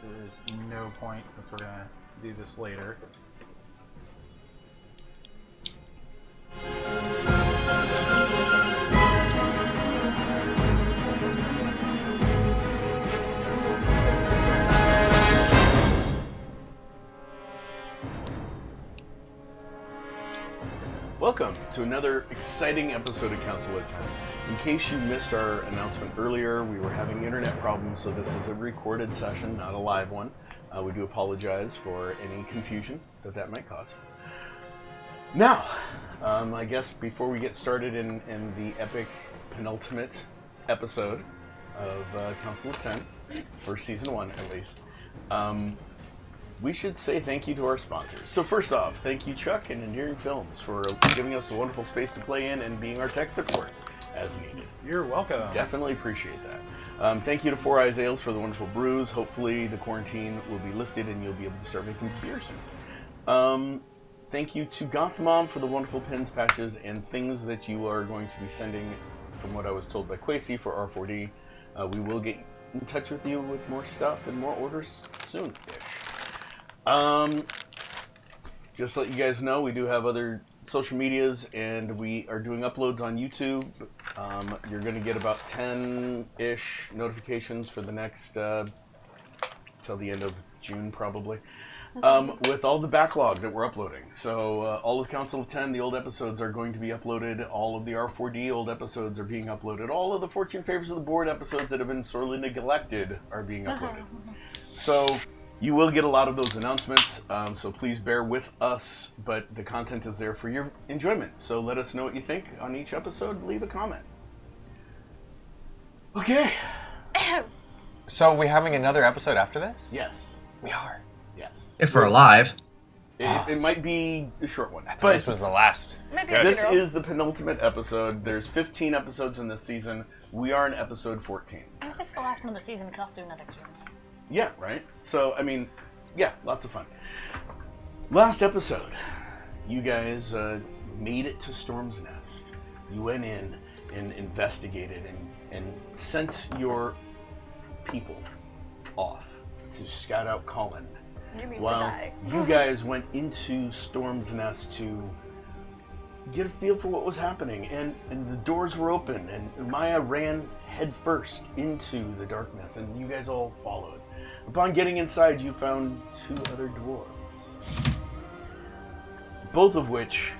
there's no point since we're gonna do this later. Welcome to another exciting episode of Council of 10. In case you missed our announcement earlier, we were having internet problems, so this is a recorded session, not a live one. We do apologize for any confusion that might cause. Now, I guess before we get started in the epic penultimate episode of Council of 10, for Season 1 at least, we should say thank you to our sponsors. So first off, thank you Chuck and Endearing Films for giving us a wonderful space to play in and being our tech support as needed. You're welcome. Definitely appreciate that. Thank you to Four Eyes Ales for the wonderful brews. Hopefully the quarantine will be lifted and you'll be able to start making beer soon. Thank you to Goth Mom for the wonderful pins, patches, and things that you are going to be sending from what I was told by Quasi for R4D. We will get in touch with you with more stuff and more orders soon-ish. Just to let you guys know, we do have other social medias, and we are doing uploads on YouTube. You're going to get about 10-ish notifications for the next, till the end of June, probably, with all the backlog that we're uploading. So, all of Council of 10, the old episodes are going to be uploaded. All of the R4D old episodes are being uploaded. All of the Fortune Favors of the Board episodes that have been sorely neglected are being uploaded. So, you will get a lot of those announcements, so please bear with us, but the content is there for your enjoyment. So let us know what you think on each episode. Leave a comment. Okay. So are we having another episode after this? Yes. We are. Yes. If we're alive. It might be a short one. But this was the last. This is the penultimate episode. There's 15 episodes in this season. We are in episode 14. And if it's the last one of the season, we can also do another 2. Yeah, right? So, I mean, yeah, lots of fun. Last episode, you guys made it to Storm's Nest. You went in and investigated and sent your people off to scout out Colin. You mean While you guys went into Storm's Nest to get a feel for what was happening, and the doors were open, and Maya ran headfirst into the darkness, and you guys all followed. Upon getting inside, you found 2 other dwarves, both of which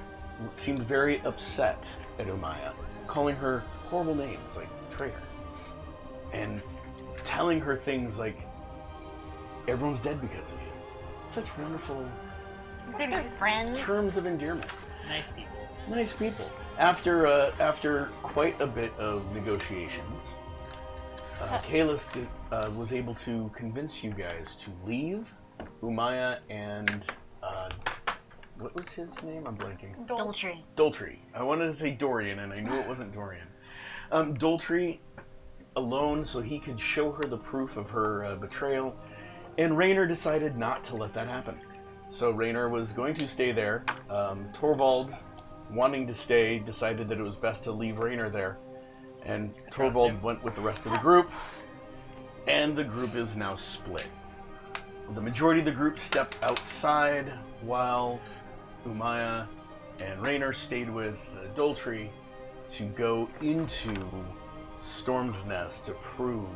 seemed very upset at Umaya, calling her horrible names like traitor, and telling her things like, everyone's dead because of you. Such wonderful friends. terms of endearment. Nice people. Nice people. After quite a bit of negotiations, Kalis was able to convince you guys to leave Umaya and what was his name? I'm blanking. Doltry. I wanted to say Dorian, and I knew it wasn't Dorian. Doltry alone, so he could show her the proof of her betrayal. And Raynor decided not to let that happen. So Raynor was going to stay there. Torvald, wanting to stay, decided that it was best to leave Raynor there. And Torvald went with the rest of the group. And the group is now split. The majority of the group stepped outside, while Umaya and Raynor stayed with Doltry to go into Storm's Nest to prove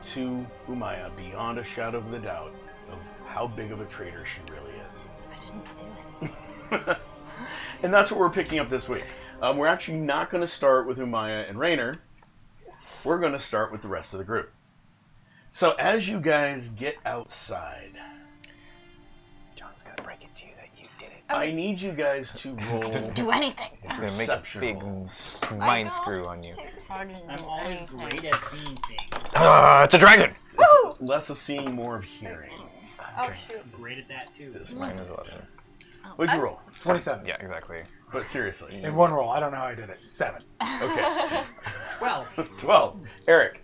to Umaya, beyond a shadow of a doubt, of how big of a traitor she really is. I didn't do it. And that's what we're picking up this week. We're actually not going to start with Umaya and Raynor. We're going to start with the rest of the group. So as you guys get outside, John's gonna break it to you that you did it. I need you guys to roll. Do anything. He's gonna make a big mind screw on you. I'm always great at seeing things. It's a dragon! It's less of seeing, more of hearing. Okay. Great at that too. Mine is 11. What'd you roll? 27. Yeah, exactly. But seriously. In one roll. I don't know how I did it. 7. Okay. 12. 12. Eric.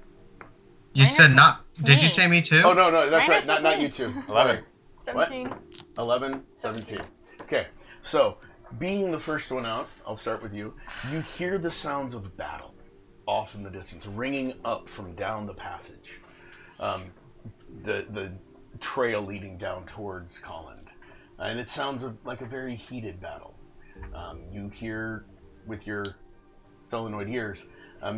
You said not. Did you say me too? Oh, no, that's Minus right. Not me. you two. 11. 17. What? 11, 17. Okay, so being the first one out, I'll start with you. You hear the sounds of battle off in the distance, ringing up from down the passage. The trail leading down towards Colland. And it sounds like a very heated battle. You hear, with your felinoid ears,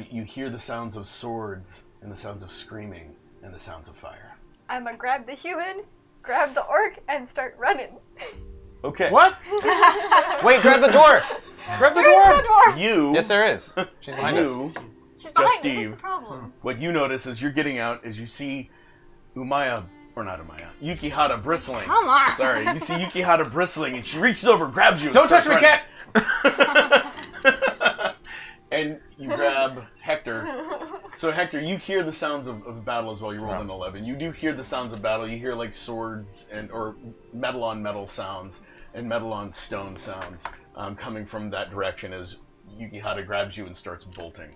you hear the sounds of swords and the sounds of screaming and the sounds of fire. I'm gonna grab the human, grab the orc, and start running. Okay. What? Wait, grab the dwarf! Grab the Where's dwarf! the dwarf? You, Yes, there is. She's behind us. She's Just behind me. Steve. What's the problem? What you notice as you're getting out is you see Umaya, or not Umaya, Yukihata bristling. Come on. Sorry, you see Yukihata bristling, and she reaches over, grabs you. And Don't touch starts me, running. cat! And you grab Hector. So Hector, you hear the sounds of battle as well. You rolled an 11. You do hear the sounds of battle. You hear like swords or metal on metal sounds and metal on stone sounds coming from that direction as Yukihata grabs you and starts bolting.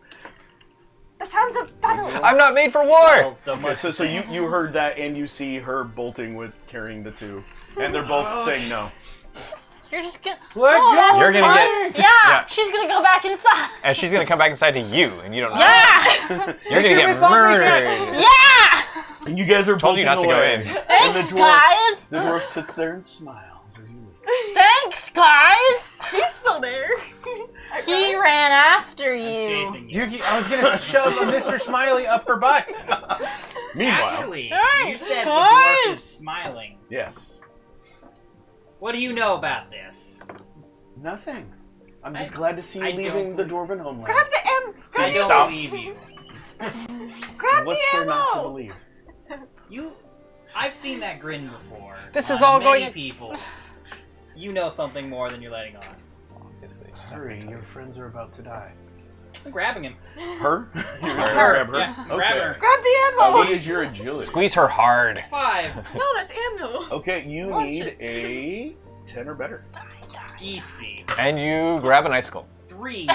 The sounds of battle. I'm not made for war! So Okay, much. so you heard that, and you see her bolting with carrying the two, and they're both saying no. You're just gonna. Let Oh, go! that's You're gonna fun. get- Yeah, Yeah. she's gonna go back inside. And she's gonna come back inside to you, and you don't know. Yeah! You're gonna get It's all we get. murdered. Yeah! And you guys are Told you bolting not to go away. in. And the Thanks, dwarf, guys! the dwarf sits there and smiles as you leave. Thanks, guys! He's still there. He ran after I'm you. chasing you. Yuki, I was gonna shove a Mr. Smiley up her butt. Meanwhile, Actually, you Thanks, said the guys. dwarf is smiling. yes, What do you know about this? nothing. I'm just glad to see you I leaving don't- the dwarven homeland. Grab the M. So I you don't stop. believe you. Grab What's the there not to ammo. believe? I've seen that grin before. This is on all many going- people. You know something more than you're letting on. Obviously. Hurry, your friends are about to die. I'm grabbing him. Her? You're gonna Her. grab her? Yeah, Okay. grab her. Grab the ammo. What is your agility? Squeeze her hard. 5. No, that's ammo. Okay, you Launch need it. a 10 or better. Easy. And you grab an icicle. 3. You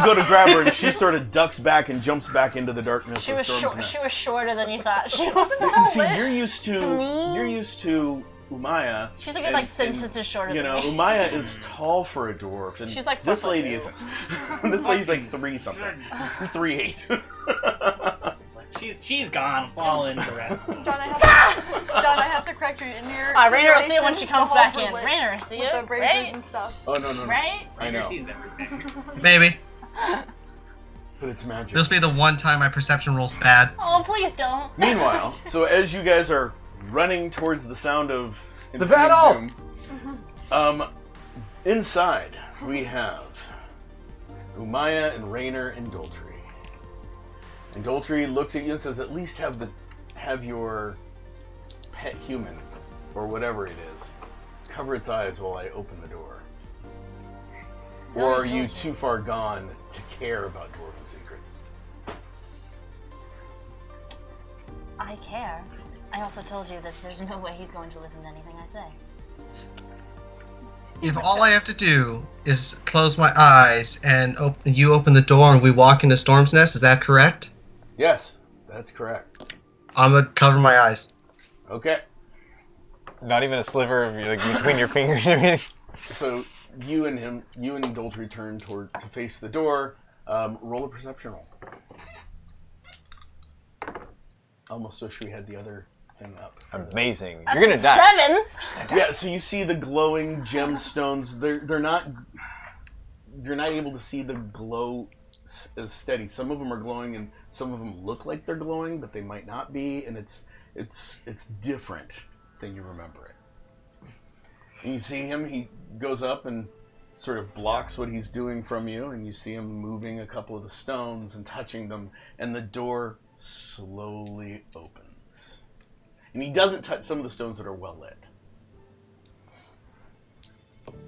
go to grab her, and she sort of ducks back and jumps back into the darkness. She of was Storm's short. Nest. She was shorter than you thought she was. You see, you're used to me? Umaya. She's a good and- like 6 and, inches shorter You than know, me. Umaya is tall for a dwarf, and She's like this 4'2". lady isn't. This lady's like 3 something, 3'8". She's gone. Following the rest. John, I have to correct you in your. Rainer will see it when she simulation, comes the back halls in. were lit Rainer will see with it, the braziers right? and stuff. Oh no. Right? I know, She's everything. Maybe. but it's magic. This will be the one time my perception roll's bad. Oh, please don't. Meanwhile, so as you guys are running towards the sound of The battle! Doom, inside we have Umaya and Rainer and Doltry. And Doltry looks at you and says, "At least have your pet human, or whatever it is, cover its eyes while I open the door. No, Or I are you told too far gone to care about dwarven secrets?" I care. I also told you that there's no way he's going to listen to anything I say. If all I have to do is close my eyes and you open the door and we walk into Storm's Nest, is that correct? Yes, that's correct. I'm gonna cover my eyes. Okay. Not even a sliver of like between your fingers or anything. So you and Doltry turn to face the door. Roll a perception roll. Almost wish we had the other thing up. Amazing. That's You're gonna a die. 7. Yeah, so you see the glowing gemstones. They're not. You're not able to see the glow as steady. Some of them are glowing, and some of them look like they're glowing, but they might not be. And it's different than you remember it. And you see him. He goes up and sort of blocks what he's doing from you, and you see him moving a couple of the stones and touching them, and the door slowly opens. And he doesn't touch some of the stones that are well lit.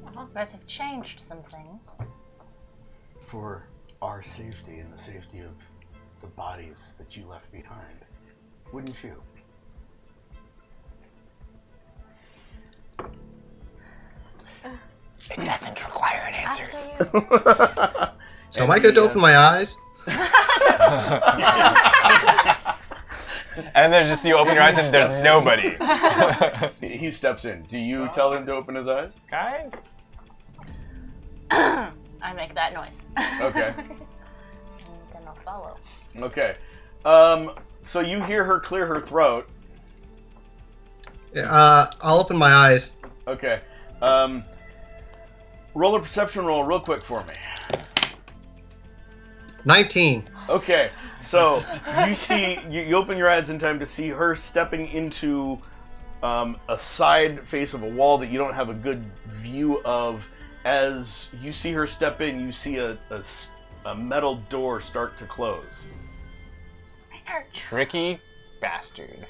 Well, you guys have changed some things. For our safety and the safety of the bodies that you left behind. Wouldn't you? It doesn't require an answer. After you. So am I good to open my eyes? And there's just you open your eyes and there's nobody. He steps in. Do you tell him to open his eyes? Guys? I make that noise. Okay. And then I'll follow. Okay. So you hear her clear her throat, I'll open my eyes. Okay. Roll a perception roll real quick for me. 19. Okay, so you see, you open your eyes in time to see her stepping into a side face of a wall that you don't have a good view of. As you see her step in, you see a metal door start to close. Tricky bastard.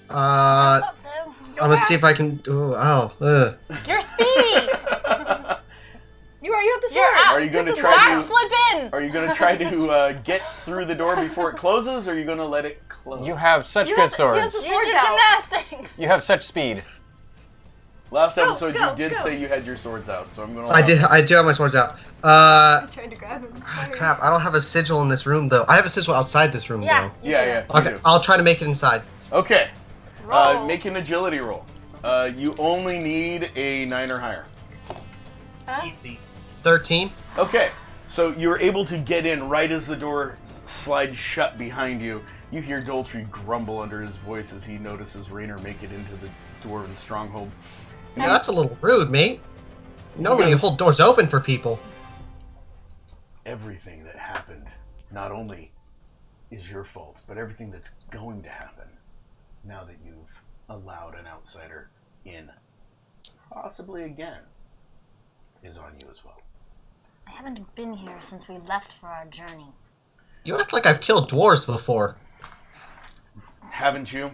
I I'm thought so. gonna see if I can. You're speedy. You have the sword. You're out. Are you going to Just try to- flip in? Are you going to try to get through the door before it closes, or are you going to let it close? You have such You good have- you have swords. the- Use your out. gymnastics. You have such speed. Last Go, episode, go, you did go. say you had your swords out, so I'm going to. I do have my swords out. I tried to grab him. Crap, I don't have a sigil in this room, though. I have a sigil outside this room, Yeah. though. you Yeah, do. yeah. you Okay, do. I'll try to make it inside. Okay. Roll. Make an agility roll. You only need a 9 or higher. Huh? Easy. 13. Okay, so you're able to get in right as the door slides shut behind you. You hear Doltry grumble under his voice as he notices Raynor make it into the dwarven stronghold. Yeah, that's a little rude, mate. Normally you hold doors open for people. Everything that happened not only is your fault, but everything that's going to happen now that you've allowed an outsider in, possibly again, is on you as well. I haven't been here since we left for our journey. You act like I've killed dwarves before. Haven't you?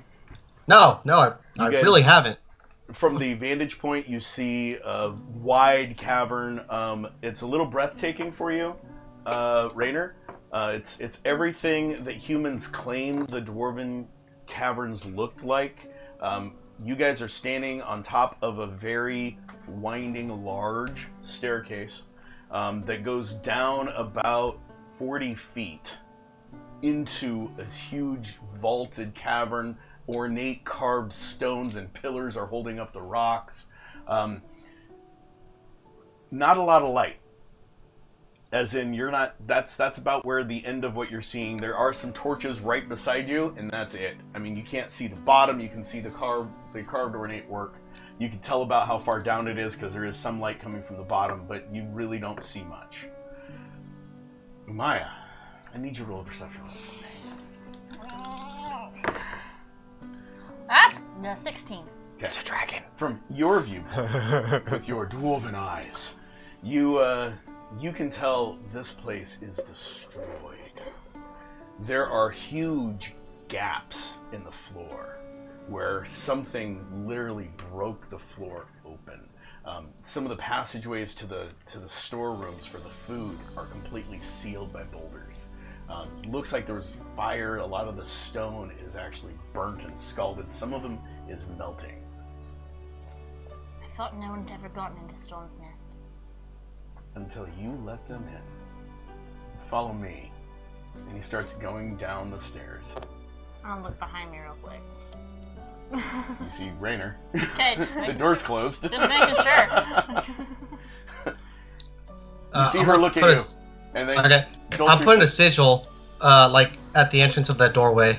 No, I You guys- really haven't. From the vantage point, you see a wide cavern. It's a little breathtaking for you, Raynor. It's everything that humans claim the dwarven caverns looked like. You guys are standing on top of a very winding, large staircase that goes down about 40 feet into a huge vaulted cavern. Ornate carved stones and pillars are holding up the rocks. Not a lot of light. As in, you're not. That's about where the end of what you're seeing. There are some torches right beside you, and that's it. I mean, you can't see the bottom. You can see the carved ornate work. You can tell about how far down it is because there is some light coming from the bottom, but you really don't see much. Umaya, I need you to roll a perception roll. That's 16. Okay. It's a dragon. From your view, with your dwarven eyes, you can tell this place is destroyed. There are huge gaps in the floor where something literally broke the floor open. Some of the passageways to the storerooms for the food are completely sealed by boulders. Looks like there was fire. A lot of the stone is actually burnt and scalded. Some of them is melting. I thought no one had ever gotten into Storm's Nest. Until you let them in. Follow me. And he starts going down the stairs. I'll look behind me real quick. You see Raynor. Okay, just The making door's closed. Just making sure. You see I'm her gonna look at put you. And then Okay, Doltry I'm putting a says- sigil, like at the entrance of that doorway,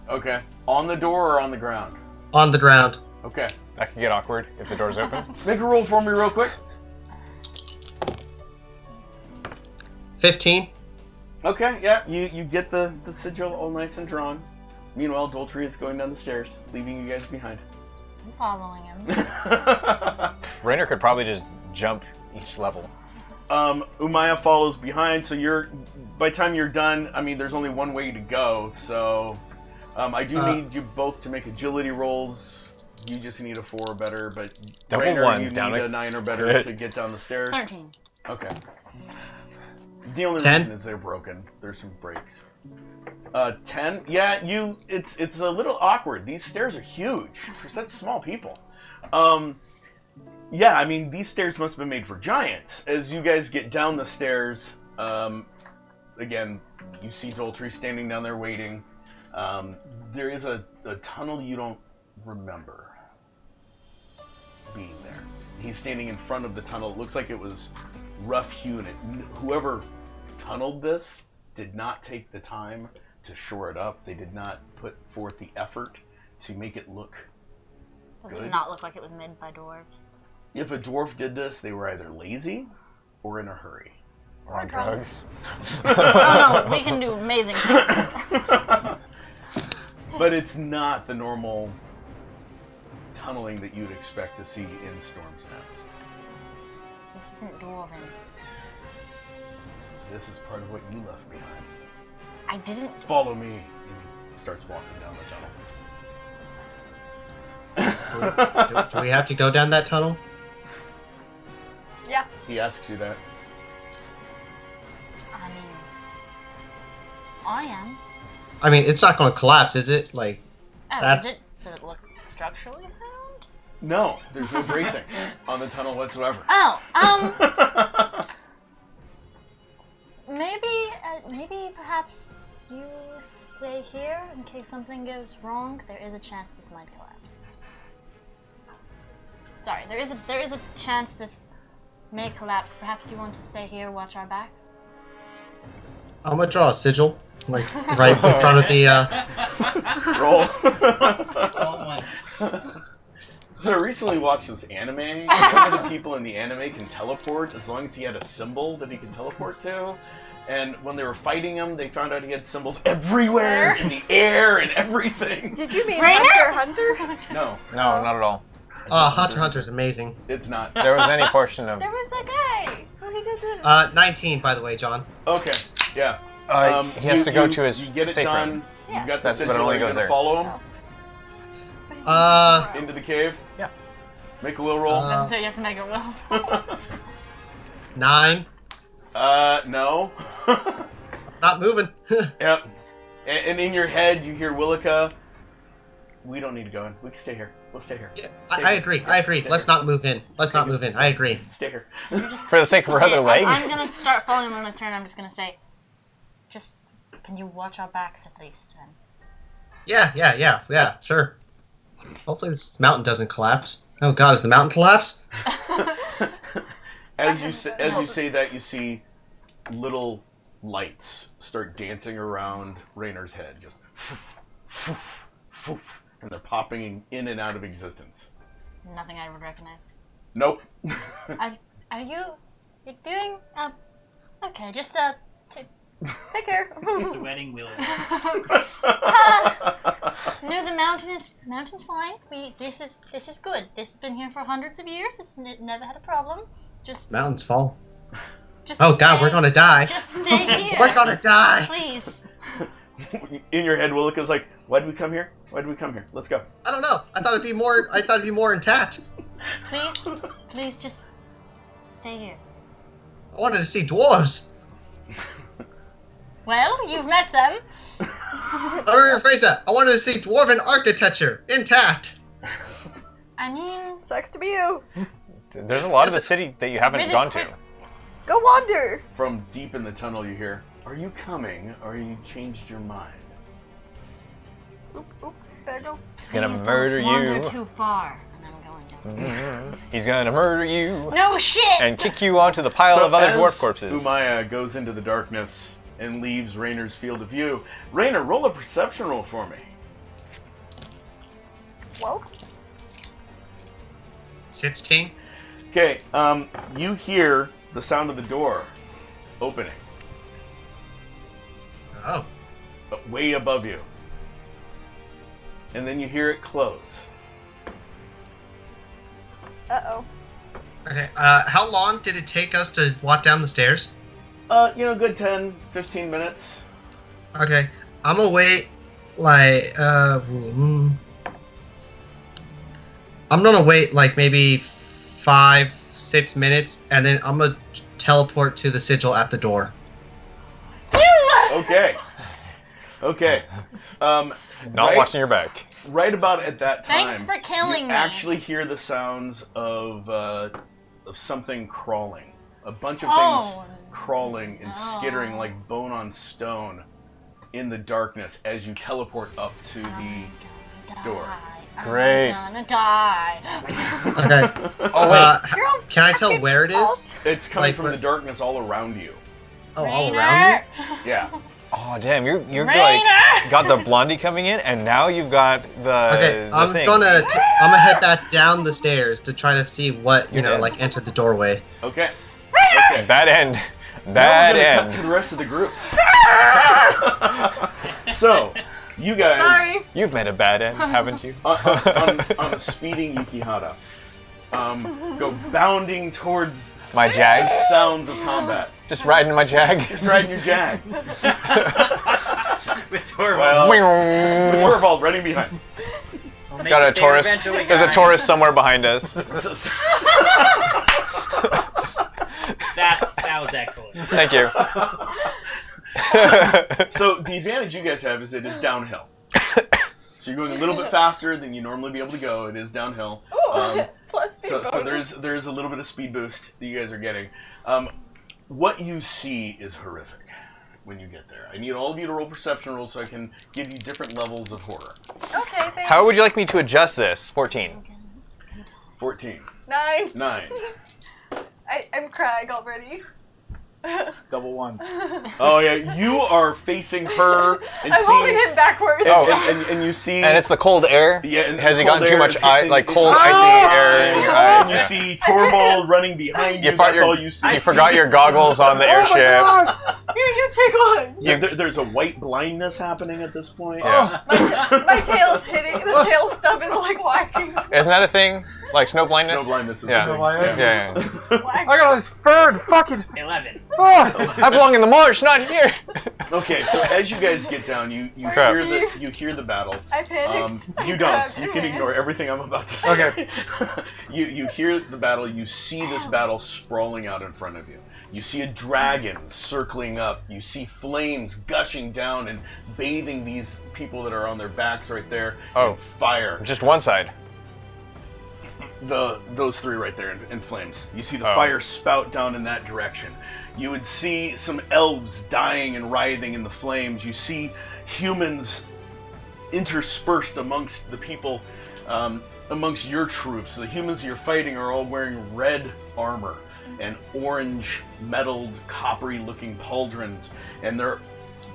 Okay. On the door or on the ground? on the ground. Okay. That could get awkward if the door's open. Make a roll for me real quick. 15. Okay, yeah, you get the sigil all nice and drawn. Meanwhile, Doltry is going down the stairs, leaving you guys behind. I'm following him. Raynor could probably just jump each level. Umaya follows behind, so by the time you're done, I mean, there's only one way to go, so I do need you both to make agility rolls. You just need a 4 or better, but Double Raynor, ones you down need it. a 9 or better to get down the stairs. 13. Okay. The only 10? reason is they're broken. There's some breaks. 10? Yeah, it's a little awkward. These stairs are huge for such small people. Yeah, I mean, these stairs must have been made for giants. As you guys get down the stairs, again, you see Doltry standing down there waiting. There is a tunnel you don't remember being there. He's standing in front of the tunnel. It looks like it was rough-hewn. Whoever tunneled this did not take the time to shore it up. They did not put forth the effort to make it look. Does Good. it not look like it was made by dwarves? If a dwarf did this, they were either lazy or in a hurry. Or on drugs. Oh no, we can do amazing things. But it's not the normal tunneling that you'd expect to see in Storm's Nest. This isn't dwarven. This is part of what you left behind. I didn't. Follow me. And he starts walking down the tunnel. Do we have to go down that tunnel? Yeah. He asks you that. I mean, I am. I mean, it's not going to collapse, is it? Like, Oh, That's- does it look structurally sound? No, there's no bracing on the tunnel whatsoever. Oh, maybe perhaps you stay here in case something goes wrong. There is a chance this might collapse. Sorry, there is a chance this may collapse. Perhaps you want to stay here, watch our backs. I'm going to draw a sigil. Like, right in front of the, Roll. Don't want- So I recently watched this anime. And one of the people in the anime can teleport as long as he had a symbol that he could teleport to. And when they were fighting him, they found out he had symbols everywhere in the air and everything. Did you mean Rainer? Hunter? No, No, not at all. Hunter x Hunter's amazing. it's not. There was any portion of. There was that guy who he did the. 19, by the way, John. Okay, yeah. He has to go to his you get it safe done. room. You got the That's- but it sigil. only Are you goes gonna there. follow him into the cave? Yeah. Make a will roll. So you have to make a will. 9. No. Not moving. Yep. And in your head, you hear Willica. We don't need to go in. We can stay here. We'll stay here. Yeah, I agree. Let's not move in. I agree. Stay here. For the sake of her other leg. I'm gonna start following him on a turn. I'm just gonna say, just can you watch our backs at least? Then? Yeah, sure. Hopefully this mountain doesn't collapse. Oh god, is the mountain collapse? As you say that, you see little lights start dancing around Rainer's head, just and they're popping in and out of existence. Nothing I would recognize. Nope. Are you? You're doing? Okay, just Take care. Sweating willows. No, the mountain's fine. This is good. This has been here for hundreds of years. It never had a problem. Just Mountains fall. oh god, we're gonna die. Just stay here. We're gonna die. Please. In your head, Willica's like, "Why did we come here? Why did we come here? Let's go." I don't know. I thought it'd be more intact. Please just stay here. I wanted to see dwarves. Well, you've met them. Let me rephrase that. I wanted to see dwarven architecture intact. I mean, Sucks to be you. There's a lot of the city that you haven't Really gone quick. to. Go wander. From deep in the tunnel, you hear, "Are you coming, or you changed your mind?" Oop, better go. He's gonna please murder don't wander you. too far, and I'm going down. He's gonna murder you No shit. and kick you onto the pile So of other as dwarf corpses. Umaya goes into the darkness and leaves Rainer's field of view. Rainer, roll a perception roll for me. Well, 16. Okay, you hear the sound of the door opening Oh. way above you. And then you hear it close. uh-oh. Okay. How long did it take us to walk down the stairs? Good 10, 15 minutes. Okay. I'm gonna wait. I'm gonna wait maybe 5-6 minutes, and then I'm gonna teleport to the sigil at the door. Okay. Not right, watching your back. Right about at that time, Thanks for killing you me. actually hear the sounds of something crawling. A bunch of Oh, things crawling and no. skittering like bone on stone in the darkness as you teleport up to the door. Great. I'm gonna die. Okay. Oh wait. You're on Can I tell where it is? fault. It's coming Like from where- the darkness all around you. Oh, all around me? Yeah. Oh damn! You're Rainer! like got the blondie coming in, and now you've got the. Okay, the I'm thing. gonna head that down the stairs to try to see what You did. like entered the doorway. Okay. Okay. Bad end. Now Bad we're gonna end. cut to the rest of the group. So, you guys Sorry. You've made a bad end, haven't you? on a speeding Yukihara, go bounding towards My Jag. sounds of combat. Just riding my Jag. Just riding your jag. With Torvald. Well, with Wing. Torvald running behind. We'll make Got a it there Taurus. eventually, There's a guys. Taurus somewhere behind us. That was excellent. Thank you. So the advantage you guys have is it is downhill. So you're going a little bit faster than you normally be able to go. It is downhill. Ooh, plus speed So bonus. there's a little bit of speed boost that you guys are getting. What you see is horrific when you get there. I need all of you to roll perception rolls so I can give you different levels of horror. Okay, thanks. How would you like me to adjust this? 14. 14. 9. 9. I'm Craig already. Double ones. Oh yeah, you are facing her and I'm holding it backwards. and you see And it's the cold air? yeah, and Has he cold gotten too air much is eye, hitting- like cold, Ah! icy air in your eyes? You Yeah. see Torvald running behind you. You, thought That's all you see. you forgot your goggles on the airship. Here, you take one. Yeah, there's a white blindness happening at this point. Yeah. My tail's hitting. The tail stub is like whacking. Isn't that a thing? Like snow blindness? Snow blindness is Yeah. a thing. blindness? Yeah, yeah. I got all this fur and fucking. 11. Oh. I belong in the marsh, not here. Okay, so as you guys get down, you Crap. hear the battle. I panicked. You I don't. grabbed You your can hand. ignore everything I'm about to say. Okay. You hear the battle. You see this battle sprawling out in front of you. You see a dragon circling up. You see flames gushing down and bathing these people that are on their backs right there. Oh. in fire. Just one side. Those three right there in flames. You see the Oh. fire spout down in that direction. You would see some elves dying and writhing in the flames. You see humans interspersed amongst the people, amongst your troops. The humans you're fighting are all wearing red armor and orange metalled coppery-looking pauldrons, and they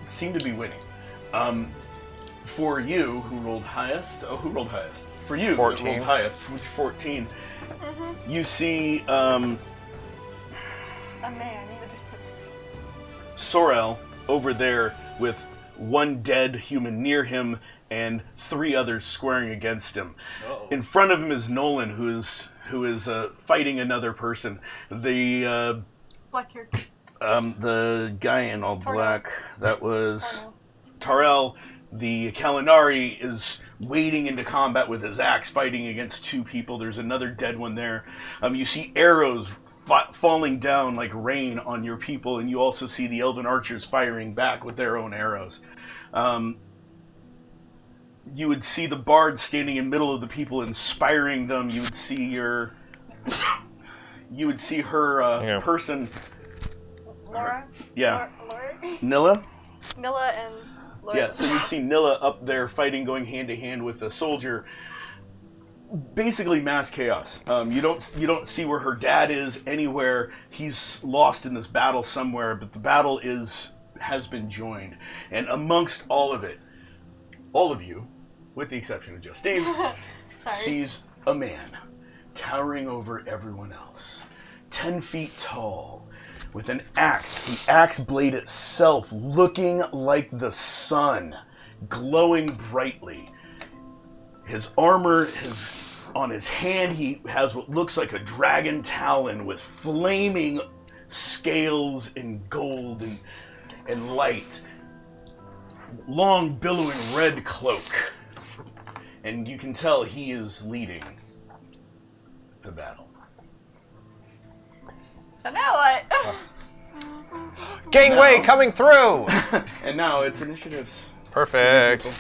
seem to be winning. For you, who rolled highest? Oh, who rolled highest? For you, that 14. rolled highest, with 14. You see A man. You just. Sorel over there with one dead human near him and three others squaring against him. Uh-oh. In front of him is Nolan, who is fighting another person. The Black hair. the guy in all Tarnell. black, that was Tarnell. Tarell. The Kalinari is wading into combat with his axe, fighting against two people. There's another dead one there. You see arrows falling down like rain on your people, and you also see the Elven archers firing back with their own arrows. You would see the bard standing in the middle of the people, inspiring them. You would see her Yeah. person. Laura. Yeah, Laura. Nilla. Nilla and Laura. Yeah, so you'd see Nilla up there fighting, going hand to hand with a soldier. Basically, mass chaos. You don't see where her dad is anywhere. He's lost in this battle somewhere, but the battle has been joined. And amongst all of it, all of you, with the exception of Justine, Sorry. sees a man towering over everyone else, 10 feet tall, with an axe, the axe blade itself looking like the sun, glowing brightly. His armor is on his hand. He has what looks like a dragon talon with flaming scales in gold and light. Long, billowing red cloak. And you can tell he is leading the battle. So now what? Gangway No. coming through! And now it's initiatives. Perfect.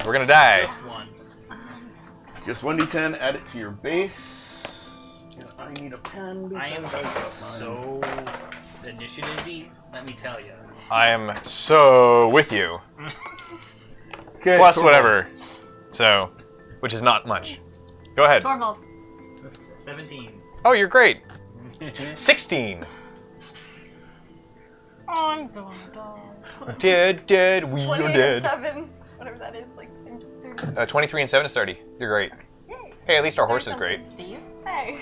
We're gonna die. Just one. Just 1d10, add it to your base. Yeah, I need a pen. I am because I've got mine. so initiative-y, let me tell you. I am so with you. Okay, Plus Torvald. whatever. So, which is not much. Go ahead. Torvald. 17. Oh, you're great. 16. I'm gonna die. Dead, we are 28 and dead. 7, whatever that is, like 30. 23 and 7 is 30. You're great. Yay. Hey, at least our horse There's is great. something, Steve. Hey.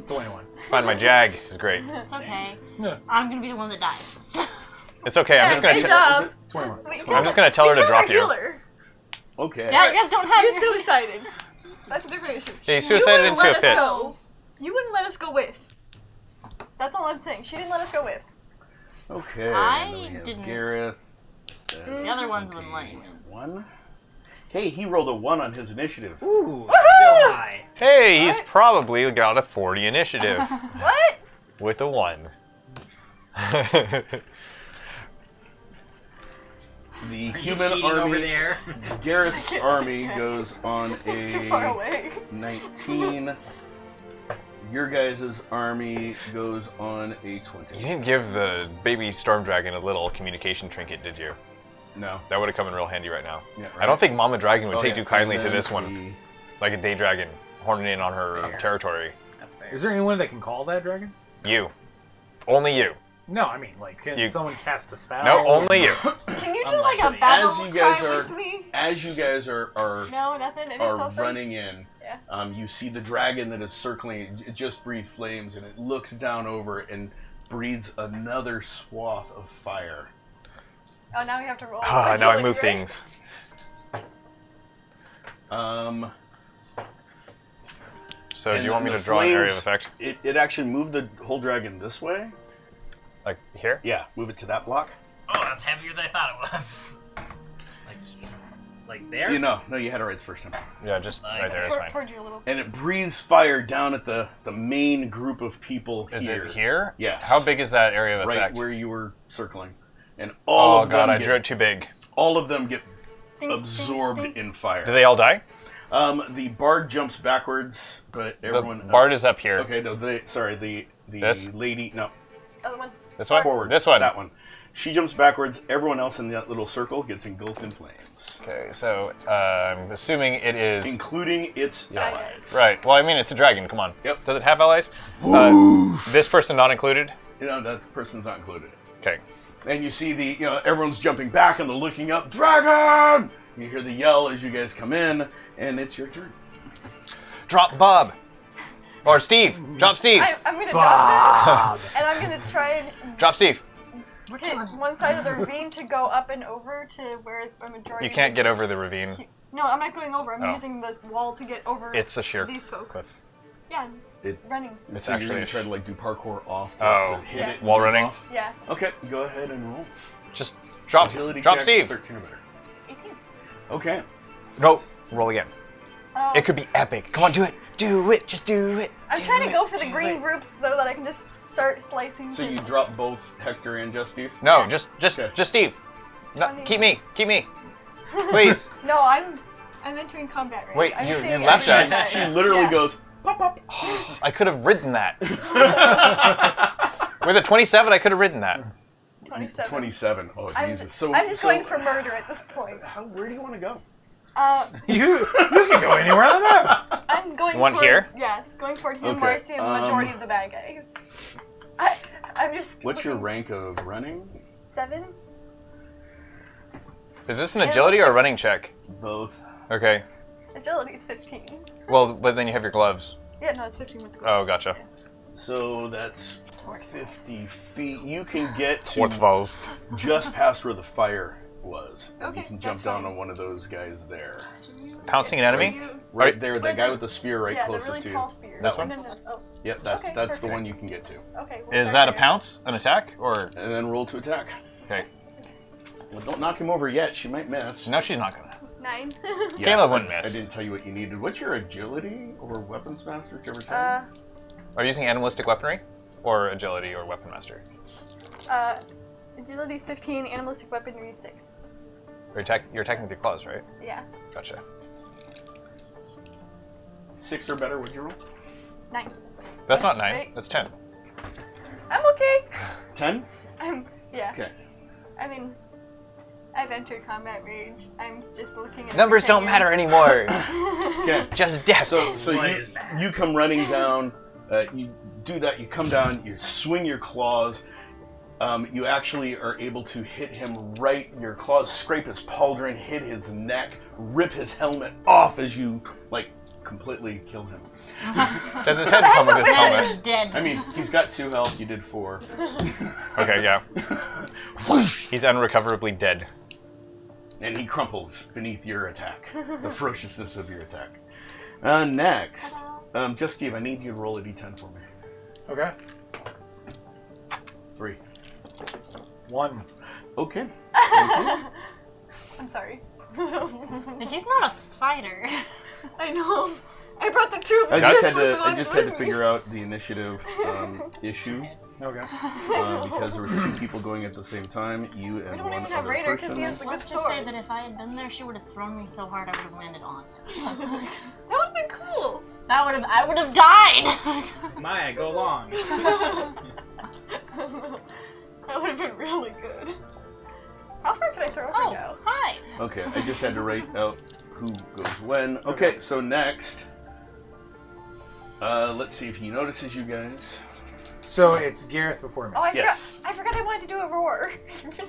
21. Find my jag is great. It's okay. Yeah. I'm gonna be the one that dies. It's okay. I'm just gonna. Good T- job. 21. I'm just gonna tell her to drop you. Healer. Okay. Yeah, you guys don't have You your- suicided. That's a different issue. Yeah, you suicided wouldn't into let a fit. us go. You wouldn't let us go with. That's all I'm saying. She didn't let us go with. Okay. I then we have didn't. Gareth. The other ones wouldn't let you in. 1. Hey, he rolled a 1 on his initiative. Ooh, still high. Hey, he's What? probably got a 40 initiative What? with a 1. The Are you human cheating army. over there? Gareth's I can't army see goes on Too far a away. 19. Your guys' army goes on a You 20. didn't give the baby storm dragon a little communication trinket, did you? No. That would have come in real handy right now. Yeah, I don't think Mama Dragon would Oh, take yeah, too kindly and to then this one, like a day dragon horning in on her Fair. territory. That's fair. Is there anyone that can call that dragon? You. Only you. No, I mean, like, can You- someone cast a spell? No, only you. Can you do I'm like not a saying- battle As you guys cry are- with me? As you guys are No, nothing. Anything are else? running in, Yeah. you see the dragon that is circling. It just breathes flames, and it looks down over it and breathes another swath of fire. Oh, now we have to roll. Ah, now I Like, move right? things. So And do you want me the to draw an area of flames- effect? It actually moved the whole dragon this way. Like here? Yeah, move it to that block. Oh, that's heavier than I thought it was. Like there? No, you had it right the first time. Yeah, just right there is Toward, fine. toward you a little. And it breathes fire down at the main group of people Is here. it here? Yes. How big is that area of Right effect? where you were circling. And all Oh of god, them I drew it too big. all of them get Ding, absorbed ding, ding. in fire. Do they all die? The bard jumps backwards, but everyone. The bard is up here. Okay, no, the This? lady. No, Other one. This one? forward. This one. That one. She jumps backwards. Everyone else in that little circle gets engulfed in flames, Okay, so I'm assuming it is... including its Yeah. allies. Right, well I mean it's a dragon, come on. Yep. Does it have allies? This person not included? You know that person's not included. Okay. And you see everyone's jumping back and they're looking up. Dragon! You hear the yell as you guys come in, and it's your turn. Drop Bob! Or Steve! Drop Steve! I'm gonna Bob. drop it, and I'm gonna try and Drop Steve! hit one side of the ravine to go up and over to where a majority. You can't get over the ravine. No, I'm not going over. I'm Oh. using the wall to get over. It's a sheer these folk. cliff. Yeah, I'm It- running. It's so you're actually gonna a try to do parkour off to, Oh, to hit yeah. it. and Wall jump running? off. Yeah, Okay, go ahead and roll. Just drop Agility Drop check, Steve! 13 or better. 18. Okay. No, roll again. Oh, It could be epic. Come on, do it! Do it! Just do it! I'm Do trying to it, go for the do green it. groups so that I can just start slicing. So you his- drop both Hector and Just Steve? No, Yeah. just Okay. Steve. No, Funny. keep me! Keep me! Please! No, I'm entering combat range. Wait, I'm you saying left I'm us. doing She that. literally Yeah. goes, pop, pop. I could have ridden that. With a 27, I could have ridden that. 27. 27. Oh, I'm, Jesus. So, I'm just so going for murder at this point. Where do you want to go? You can go anywhere on the map. I'm going One toward, here? Yeah, going toward him where I Okay, see a majority of the bad guys. I'm just. What's your looking- rank of running? 7? Is this an agility or a running check? Both. Okay. Agility's 15. Well, but then you have your gloves. Yeah, no, it's 15 with the Oh, gloves. gotcha. So that's 50 feet. You can get What to valve? just past where the fire was. And you Okay, can jump that's down fine. on one of those guys there. Pouncing an enemy? Right there, Where that guy the- with the spear right yeah, the closest really to you. tall spear. This Oh, one? No, no, oh, Yep, Okay, that's the perfect. one you can get to. okay. we'll Is start that a there. pounce? An attack? Or... And then roll to attack. Okay. Well, don't knock him over yet. She might miss. No, she's not gonna. 9. Yeah, Caleb wouldn't I miss. didn't tell you what you needed. What's your agility or weapons master? Did you ever tell me? Are you using animalistic weaponry? Or agility or weapon master? Agility's 15, animalistic weaponry 6. You're attacking with your claws, right? Yeah, Gotcha. 6 or better, would you roll? 9. That's not 9. Right. That's 10. I'm okay. 10? Yeah. Okay. I mean, I've entered combat range. I'm just looking at Numbers don't matter anymore. Okay. Just death. So What you, is bad? you come running down. You do that. You come down. You swing your claws. You actually are able to hit him right. Your claws scrape his pauldron, hit his neck, rip his helmet off as you, like, completely kill him. Does his head come with his Ned helmet? is dead. I mean, he's got 2 health, you did 4. Okay, yeah. He's unrecoverably dead. And he crumples beneath your attack. The ferociousness of your attack. Next, just Steve, I need you to roll a d10 for me. Okay. 3. 1. Okay. I'm sorry. He's not a fighter. I know. I brought the two I useless just had to with me. figure out the initiative issue Okay. because there was 2 people going at the same time, you We and don't one even have other Raider because person. he has the good Let's just say sword. that if I had been there, she would have thrown me so hard I would have landed on him. That would have been cool. I would have died. Maya, go along. That would have been really good. How far can I throw Oh, her now? hi. Okay, I just had to write out who goes when. Okay, so next, let's see if he notices you guys. So it's Gareth before me. Oh, Yes. I forgot I wanted to do a roar.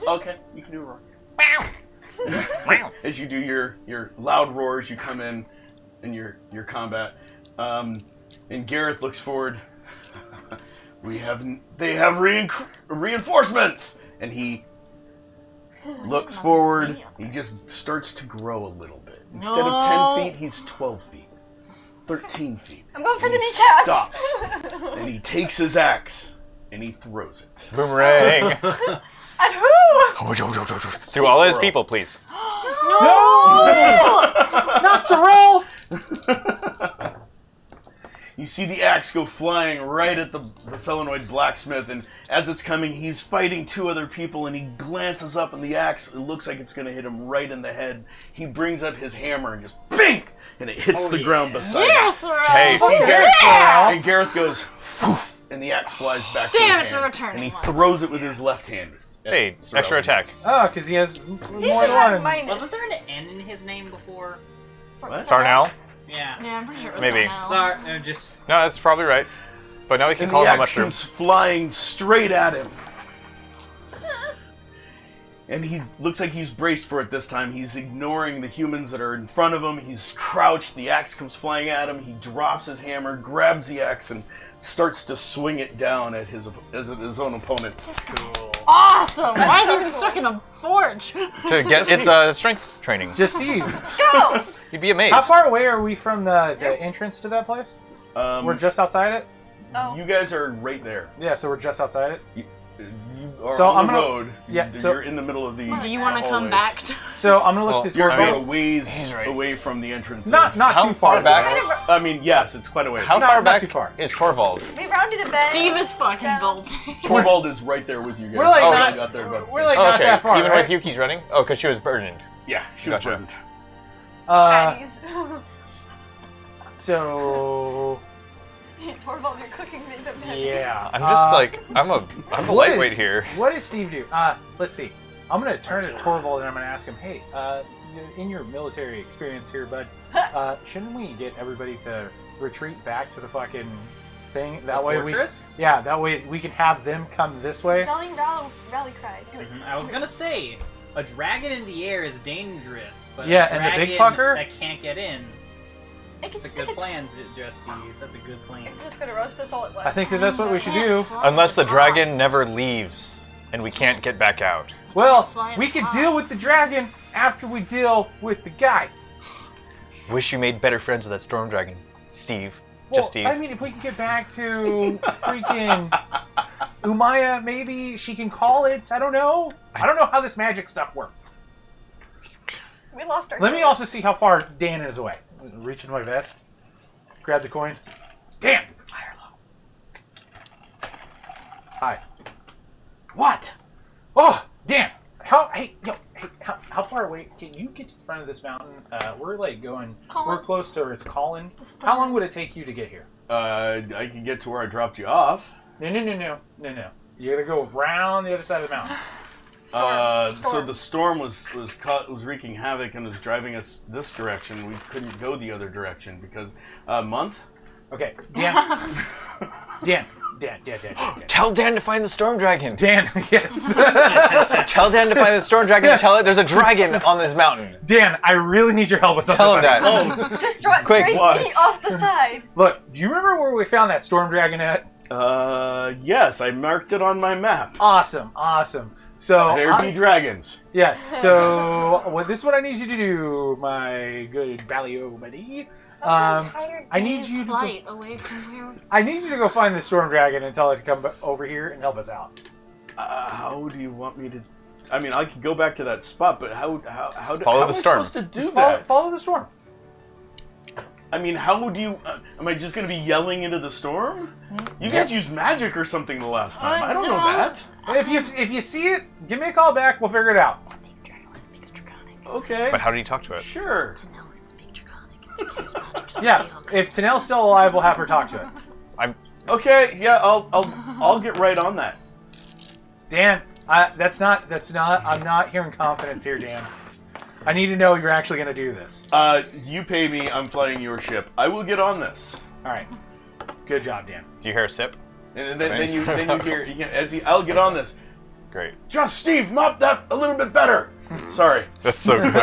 Okay, you can do a roar. As you do your loud roars, you come in your combat, and Gareth looks forward. They have reinforcements, and he looks forward. He just starts to grow a little bit. Instead of 10 feet, he's 12 feet, 13 feet. I'm going for And the he kneecaps. stops, and he takes his axe and he throws it. Boomerang! At who? Through all his people, please. Not Sorrel! You see the axe go flying right at the felinoid blacksmith, and as it's coming, he's fighting 2 other people, and he glances up, and the axe, it looks like it's going to hit him right in the head. He brings up his hammer and just bing! And it hits the ground beside him. Yes, Taste. See Gareth, Yeah! and Gareth goes, and the axe flies back Damn, to his it's a hand, returning and he one. throws it with his left hand. Hey, Sorrel. extra attack. Oh, because he has He more should than have one. minus. Wasn't there an N in his name before? What? Sarnell? Yeah. Yeah, I'm pretty sure it was Maybe. Sarnell. Sorry, just... No, that's probably right. But now we can And call the him axe Mushroom. comes flying straight at him. And he looks like he's braced for it this time. He's ignoring the humans that are in front of him. He's crouched. The axe comes flying at him. He drops his hammer, grabs the axe, and starts to swing it down at his own opponents. Awesome! Why is he even stuck in a forge? To get its strength training. Just Steve. Go! You'd be amazed. How far away are we from the entrance to that place? We're You just outside it? Oh. guys are right there. Yeah, so we're just outside it. You are So on I'm the gonna- road. yeah, You're so- in the middle of the. Do you want to come hallways. back to... So I'm gonna look Well, to You're about a Torvald. ways He's right. away from the entrance. Not How too far far back? I mean, yes, it's quite a ways. How Not- far not back too far. is Torvald? We rounded a bend. Steve is fucking down. bolting. Torvald is right there with you guys. We're like Oh, not- you got there about we're six. like- Oh, not okay. that far, Even right? with Yuki's running? Oh, because she was burdened. Yeah, she was Gotcha. burned. Patties. So Torvald, you're cooking me the patties. yeah. I'm just like, I'm a what lightweight is- here. What does Steve do? Let's see. I'm gonna turn to Torvald and I'm gonna ask him, hey, in your military experience here, bud, shouldn't we get everybody to retreat back to the fucking thing? That way Fortress? that way we can have them come this way. Rally cry. Do it. I was gonna say, a dragon in the air is dangerous, but Yeah, a and the dragon big fucker? that can't get in. I can It's a just good take plan, Just Steve. That's a good plan. I'm just gonna roast us all at once. I think that's what we should do. Unless the dragon never leaves and we can't get back out. Well, Fly at we the can top. deal with the dragon after we deal with the guys. Wish you made better friends with that storm dragon, Steve. Well, Just Steve. I mean, if we can get back to freaking Umaya, maybe she can call it. I don't know. I don't know how this magic stuff works. We lost our. Let me also see how far Dan is away. Reach into my vest, grab the coin. Dan! High or low? Hi. What? Oh, Dan! How far away? Can you get to the front of this mountain? We're like going. Colin? We're close to where it's Colin. The How storm. long would it take you to get here? I can get to where I dropped you off. No. You gotta go around the other side of the mountain. So the storm was wreaking havoc and was driving us this direction. We couldn't go the other direction because a month. Okay, Dan. Dan. Tell Dan to find the storm dragon. Dan, yes. Tell Dan to find the storm dragon and tell it there's a dragon on this mountain. Dan, I really need your help with something. Tell him that. Oh, Just drop Quick, straight what? me off the side. Look, do you remember where we found that storm dragon at? yes, I marked it on my map. Awesome. So There be dragons. yes. So this is what I need you to do, my good Valio buddy. That's an entire I need day's you to go- flight away from here. I need you to go find the storm dragon and tell it to come over here and help us out. How do you want me to? I mean, I could go back to that spot, but how Follow how the am I storm. supposed to do Just that? follow the storm. I mean, how would you? Am I just gonna be yelling into the storm? You guys used magic or something the last time. I don't know that. If you see it, give me a call back. We'll figure it out. Okay. But how do you talk to it? Sure. Yeah. If Tanel's still alive, we'll have her talk to it. Okay. Yeah. I'll get right on that. Dan, that's not. I'm not hearing confidence here, Dan. I need to know you're actually going to do this. You pay me. I'm flying your ship. I will get on this. All right. Good job, Dan. Do you hear a sip? And then you hear. I'll get on this. Great. Just Steve, mop that a little bit better. Sorry. That's so good.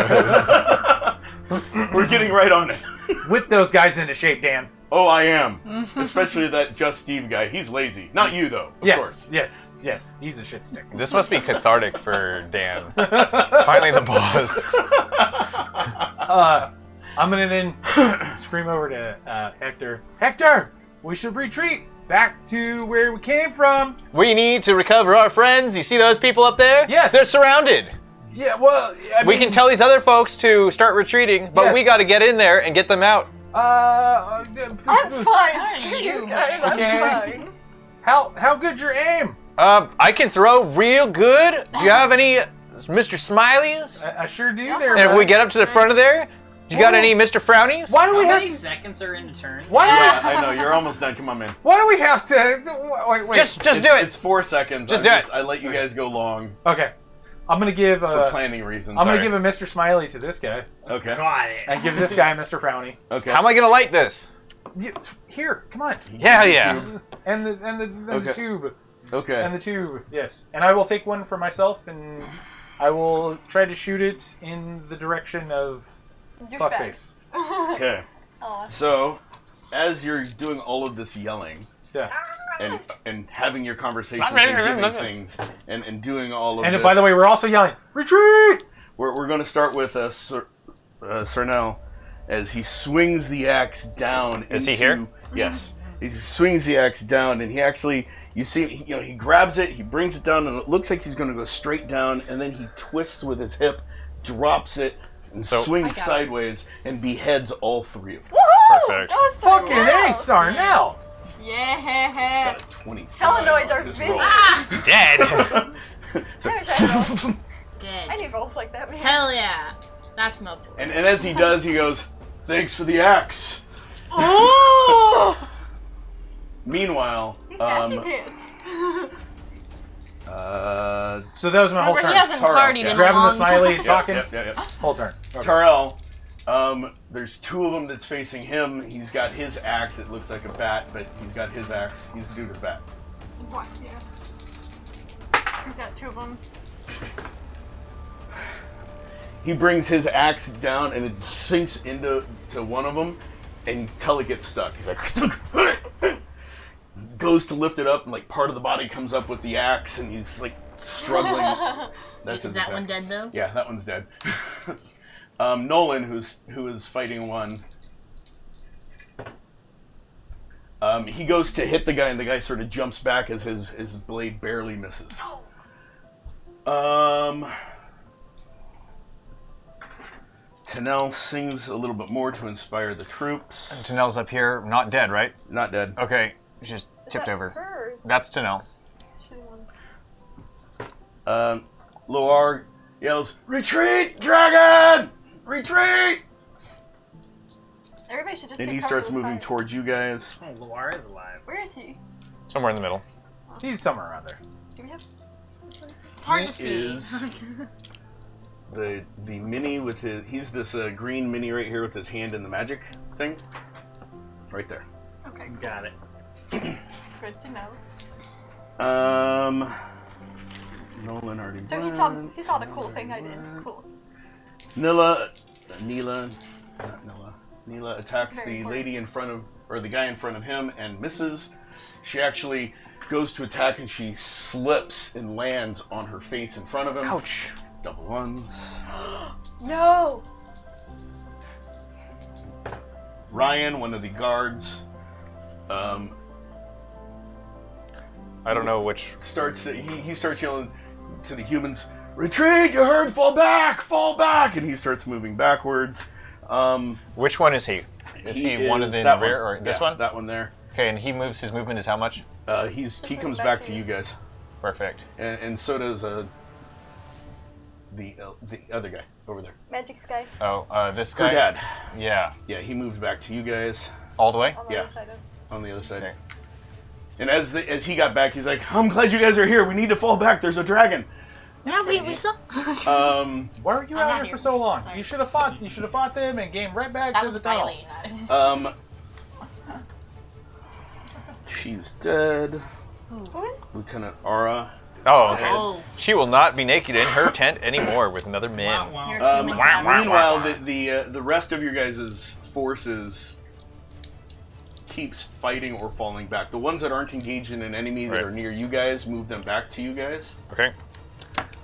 We're getting right on it. Whip those guys into shape, Dan. Oh, I am. Especially that Just Steve guy. He's lazy. Not you, though. Of course. Yes. He's a shit stick. This must be cathartic for Dan. Finally the boss. I'm gonna then scream over to Hector. Hector, we should retreat back to where we came from. We need to recover our friends. You see those people up there? Yes. They're surrounded. Yeah, well, We can tell these other folks to start retreating, but Yes. we got to get in there and get them out. I'm fine. are you? guys, Okay. I'm fine. How good's your aim? I can throw real good. Do you have any Mr. Smileys? I sure do Yeah. there. And if bud. we get up to the front of there, you got any Mr. Frownies? Why do How we have many to? seconds are in a turn? Why do Yeah, I know. You're almost done. Come on, man. Why do we have to? Wait. Just do it. It's 4 seconds. Just do it. I let you guys go long Okay. I'm gonna give for planning reasons. I'm gonna Sorry. give a Mr. Smiley to this guy, Okay. Got it. and give this guy a Mr. Frowny. Okay. How am I going to light this? Here, come on. Yeah, yeah. And the Okay. tube. Okay. And the tube, yes. And I will take one for myself, and I will try to shoot it in the direction of Fuckface. Okay. Aw. So, as you're doing all of this yelling Yeah. and having your conversations and giving things and doing all of And this, by the way, we're also yelling, retreat! we're going to start with Cernel as he swings the axe down. Is he into- here? Yes. He swings the axe down, and he actually, you see, he grabs it, he brings it down, and it looks like he's going to go straight down, and then he twists with his hip, drops it, and So- swings I got it. sideways, and beheads all three of them. Woohoo! Perfect. That was so Fucking well. A, Sarnell! Yeah. Got a 20. Telenoids are His busy. roll. Dead. So- I wish I had rolls. Dead. I need rolls like that, man. Hell yeah. That's my boy. and as he does, he goes, "Thanks for the axe." Oh! Meanwhile, He's sassy pants. So that was my whole Remember, turn. he hasn't Taro, partied yeah. in a Grabbing the long smiley, time. talking. Yep. Whole turn. Okay. Tarell, there's two of them that's facing him. He's got his axe. It looks like a bat, but he's got his axe. He's the dude with bat. What? Yeah. We've got two of them. He brings his axe down and it sinks into one of them until it gets stuck. He's like, goes to lift it up, and like part of the body comes up with the axe, and he's like struggling. That's his Is that attack. one dead though? Yeah, that one's dead. Nolan, who is fighting one, he goes to hit the guy, and the guy sort of jumps back as his blade barely misses. Tanel sings a little bit more to inspire the troops. Tanel's up here, not dead, right? Not dead. Okay, just Is tipped that over. hers? That's Tanel. She's the one. Loar yells, "Retreat, dragon! Retreat!" Everybody should just And take he cover starts with moving fire. towards you guys. Oh, Loar is alive. Where is he? Somewhere in the middle. He's somewhere around there. Do we have? It's hard He to see. is the mini with his. He's this green mini right here with his hand in the magic thing. Right there. Okay. Got it. Good to know. Nolan already. So went. he saw the cool thing I did. Cool. Neela attacks Very the important. lady in front of, or the guy in front of him, and misses. She actually goes to attack, and she slips and lands on her face in front of him. Ouch. Double ones. No. Ryan, one of the guards, I don't know which. he starts yelling to the humans, "Retreat! You heard? Fall back! Fall back!" And he starts moving backwards. Which one is he? Is he one of the that rear one. or this Yeah, one? That one there. Okay, and his movement is how much? He moving comes back back to to you. you guys, Perfect. and so does the other guy over there. Magic Sky Oh, this Her guy. dad. Yeah, Yeah, he moved back to you guys all the way. on the Yeah. other side of. on the other side. Okay. And as he got back, he's like, "I'm glad you guys are here. We need to fall back. There's a dragon." Yeah, we saw. Why were you I'm out not here here. for so long? Sorry. You should have fought. You should have fought them and came right back That to was the tunnel. Riley, not. She's dead. Who is? Lieutenant Aura. Oh, Okay. Oh, she will not be naked in her tent anymore with another man. Wow, you're wow. human. Meanwhile, the rest of your guys' forces keeps fighting or falling back. The ones that aren't engaged in an enemy that Right. are near you guys, move them back to you guys. Okay.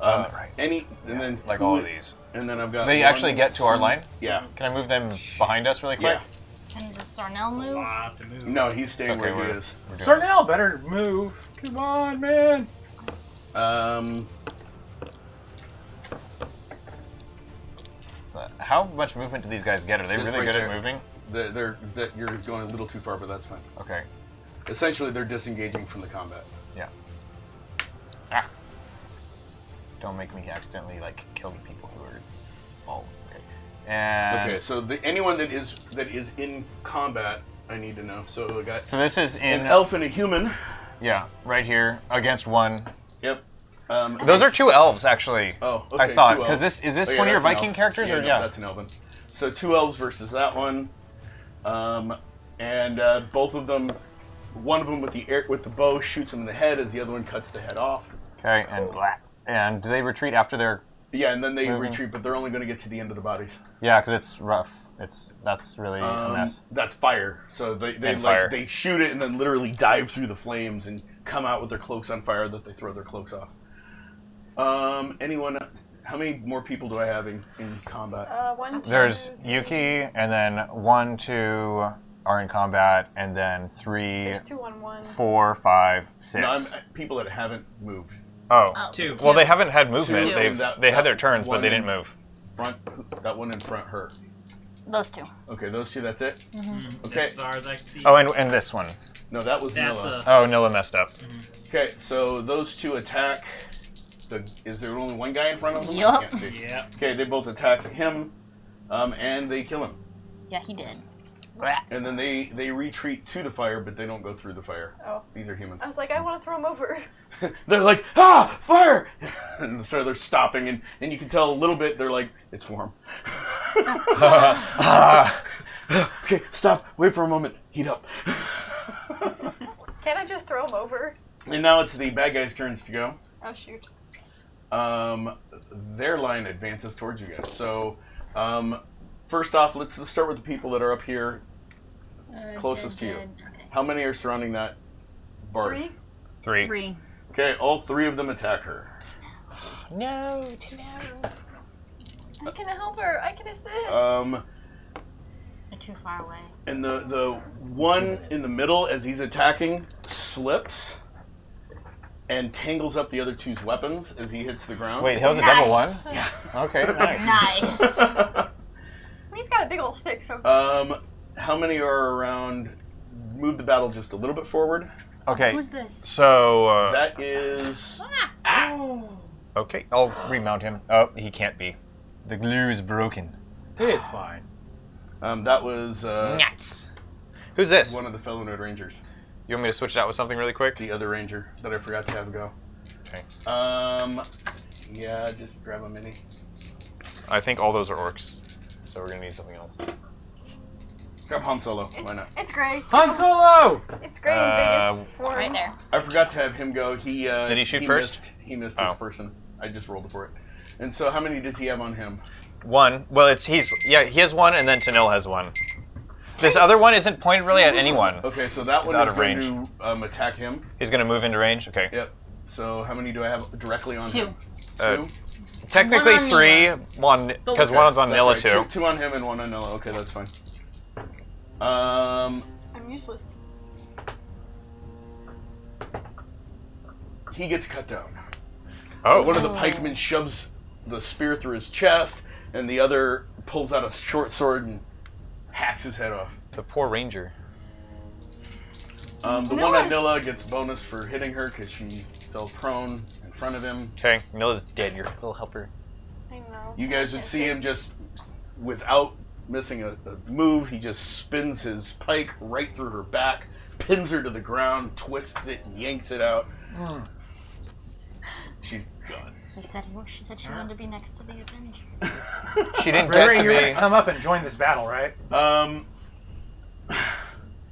Right. And then Like all of these. And then I've got. They actually get to our line. Yeah. Can I move them behind us really quick? Yeah. Can the Sarnell A move? lot to move. No, he's staying It's okay, where he we're- is. we're doing this. Sarnell better move. Come on, man. How much movement do these guys get? Are they Just really right good there. at moving? You're going a little too far, but that's fine. Okay. Essentially, they're disengaging from the combat. Yeah. Ah. Don't make me accidentally kill the people who are all okay. And Okay, so anyone that is in combat, I need to know. So I got so this is in an elf and a human. yeah, right here against one. Yep. Those are two elves actually. Oh, okay. I thought two because elves. this is this Oh, yeah, one of your that's an Viking elf. characters or no, yeah? that's an elven. So 2 elves versus that one, and both of them. One of them with the bow shoots him in the head as the other one cuts the head off. Okay, and do they retreat after they're Yeah, and then they Moving. retreat, but they're only going to get to the end of the bodies. yeah, because it's rough. That's really a mess. That's fire. So they fire. they shoot it and then literally dive through the flames and come out with their cloaks on fire that they throw their cloaks off. Anyone? How many more people do I have in combat? 1, 2, There's 3. Yuki, and then 1, 2 are in combat, and then 3, There's 2 on 1. 4, 5, 6. No, I'm people that haven't moved. Oh. Oh, Two. Well, they haven't had movement. Two. They had their turns, but one they in didn't move. Front, that one in front, her. Those two. Okay, those two. That's it. Mm, Okay. As far as I can see. Oh, and this one. No, that was That's Nilla. Oh, Nilla messed up. Okay, so those two attack. Is there only one guy in front of them? Yup. I can't see. Yeah. Okay, they both attack him, and they kill him. Yeah, he did. And then they retreat to the fire, but they don't go through the fire. Oh. These are humans. I was like, I want to throw him over. They're like, ah, fire! And so they're stopping, and you can tell a little bit, they're like, it's warm. Okay, stop, wait for a moment, heat up. Can't I just throw him over? And now it's the bad guys' turns to go. Oh, shoot. Their line advances towards you guys. So, first off, let's start with the people that are up here closest to you. Okay. How many are surrounding that bar? 3? 3. 3. Okay, all 3 of them attack her. No. I can help her. I can assist. They're too far away. And the one in the middle, as he's attacking, slips and tangles up the other two's weapons as he hits the ground. Wait, that was a double one? Yeah. Okay, nice. Nice. He's got a big old stick, so. How many are around? Move the battle just a little bit forward. Okay, Who's this? so, That is. okay, I'll remount him. Oh, he can't be. The glue is broken. It's fine. That was Nuts. Who's this? one of the fellow Node Rangers. You want me to switch it out with something really quick? The other ranger that I forgot to have go. Okay. Yeah, just grab a mini. I think all those are orcs, so we're gonna need something else. Grab Han Solo. Why not? It's Gray. Han Solo! It's Gray in biggest form. Right there. I forgot to have him go. Did he shoot first? He missed Oh. his person. I just rolled for it. And so, how many does he have on him? 1. Well, he has 1, and then Tanil has 1. This other one isn't pointed really at anyone. Okay, so that He's one out is of going range. to attack him. He's gonna move into range. Okay. Yep. So, how many do I have directly on 2. him? Uh, 2? Technically One on 3, Nilla. one because Okay, one's on that's Nilla right. too. 2 on him and 1 on Nilla. Okay, that's fine. I'm useless. He gets cut down. Oh. So one of the pikemen shoves the spear through his chest, and the other pulls out a short sword and hacks his head off. The poor ranger. The one on Nilla gets bonus for hitting her because she fell prone in front of him. Okay, Nilla's dead. Your little helper. I know. You guys would see him just, without missing a move, he just spins his pike right through her back, pins her to the ground, twists it, and yanks it out. She's gone. She said she wanted to be next to the Avenger. She didn't Ray, get to you're gonna be. come up and join this battle, right?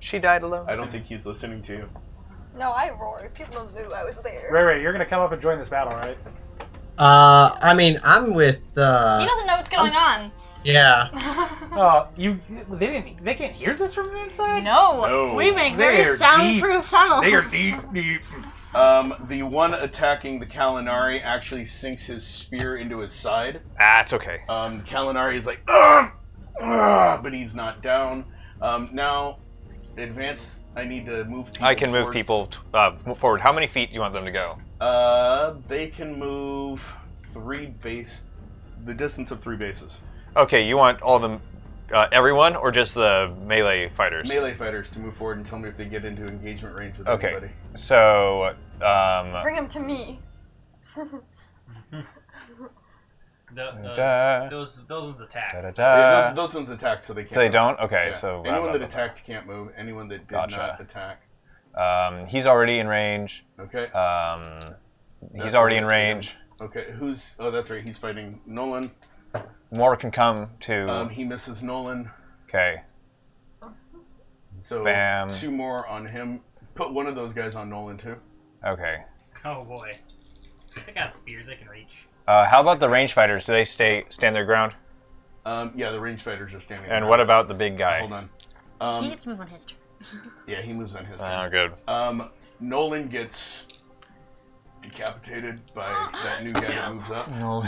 She died alone. I don't think he's listening to you. No, I roared. People knew I was there. Ray, you're gonna come up and join this battle, right? I mean, I'm with. He doesn't know what's going on. Yeah. Oh, they can't hear this from the inside? No, No. we make They very are soundproof tunnels. They are deep, deep. The one attacking the Kalinari actually sinks his spear into his side. It's okay. Kalinari is like, "Ugh! Ugh!" But he's not down. Now, advance. I need to move people. I can move towards- people forward. How many feet do you want them to go? They can move 3 base. The distance of 3 bases. Okay, you want all of them, everyone, or just the melee fighters? Melee fighters to move forward and tell me if they get into engagement range with Okay. anybody. So, Bring him to me. Those ones attack. Yeah, those ones attack, so they can't. So they move. don't? Okay, Yeah. so... anyone that attacked can't move. Anyone that did Gotcha. not attack. He's already in range. Okay. He's That's already all in right. range. Okay. Who's? Oh, that's right. He's fighting Nolan. More can come to... He misses Nolan. Okay. So Bam. 2 more on him. Put one of those guys on Nolan too. Okay. Oh boy. They got spears they can reach. How about the range fighters? Do they stand their ground? Yeah, the range fighters are standing. And around. what about the big guy? Hold on. He gets to move on his turn. Yeah, he moves on his turn. Oh, good. Nolan gets decapitated by that new guy that moves up. No.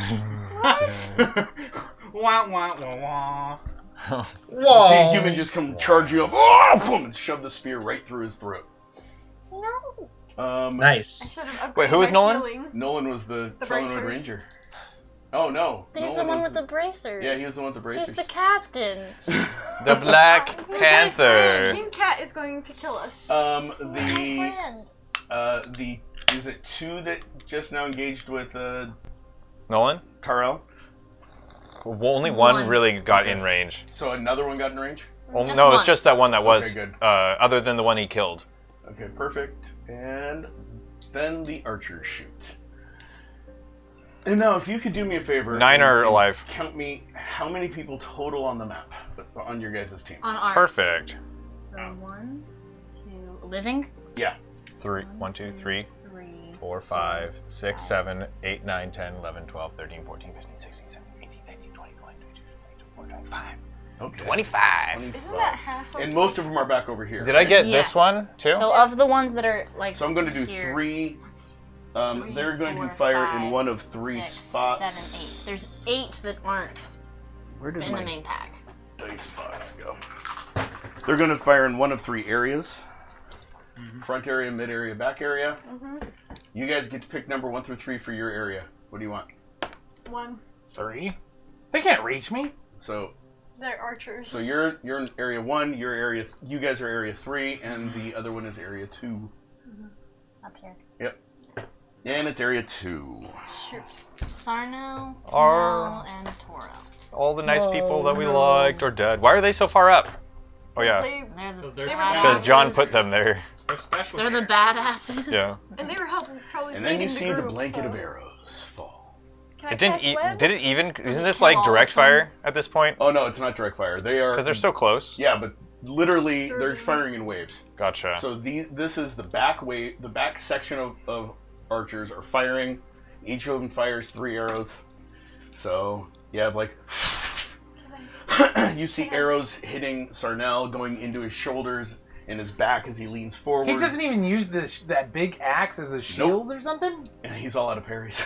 Wah wah wah wah. Whoa. See a human just come charging up, oh, boom, and shove the spear right through his throat. No. Nice. Wait, who is Nolan? Nolan was the Felonwood bracers. Ranger. Oh no. He's Nolan the one was with the bracers. Yeah, he was the one with the bracers. He's the captain. The Black My Panther. King Cat is going to kill us. My friend. Is it 2 that just now engaged with Nolan? Tarell? Well, only one One. really got Okay. in range. So another one got in range? Well, Just no, one. it's just that one that was, Okay, good. other than the one he killed. Okay, perfect. And then the archers shoot. And now, if you could do me a favor, 9 are and alive. Count me how many people total on the map on your guys' team. On ours. Perfect. So 1, 2, living. 3, 1, 2, 3, 3. 4, 5, 6, 7, 8, 9, 10, 11, 12, 13, 14, 15, 16, 17, 18, 19, 20, 21, 22, 23, 24, 25. Okay. 25. Isn't that half of And most of them are back over here. Did I get Yes. this one, too? So of the ones that are like. So I'm going to do here, 3. 3, They're going 4, to fire 5, in one of 3 6, spots. 7, 8. There's 8 that aren't Where did in the my main pack. dice box go? They're going to fire in one of 3 areas. Front area, mid area, back area. You guys get to pick number 1 through 3 for your area. What do you want? 1. 3? They can't reach me. So They're archers. So you're in area 1, you guys are area 3, and the other one is area 2. Up here. Yep. And it's area 2. Sure. Sarno, Are- Tanel, and Toro. All the nice people that we liked are dead. Why are they so far up? Oh, yeah. They're the They're Because John put them there. They're special. They're the badasses. Yeah. And they were helping probably. And then you leading see the group, blanket so. of arrows fall. Can I It didn't. cast web? Did it even? Isn't this kill like all direct of them? fire at this point? Oh no, it's not direct fire. They are Because they're so close. Yeah, but literally, they're firing in waves. Gotcha. So this is the back wave. The back section of archers are firing. Each of them fires 3 arrows. So you have like you see arrows hitting Sarnell, going into his shoulders and his back as he leans forward. He doesn't even use that big axe as a shield or something? And he's all out of parries.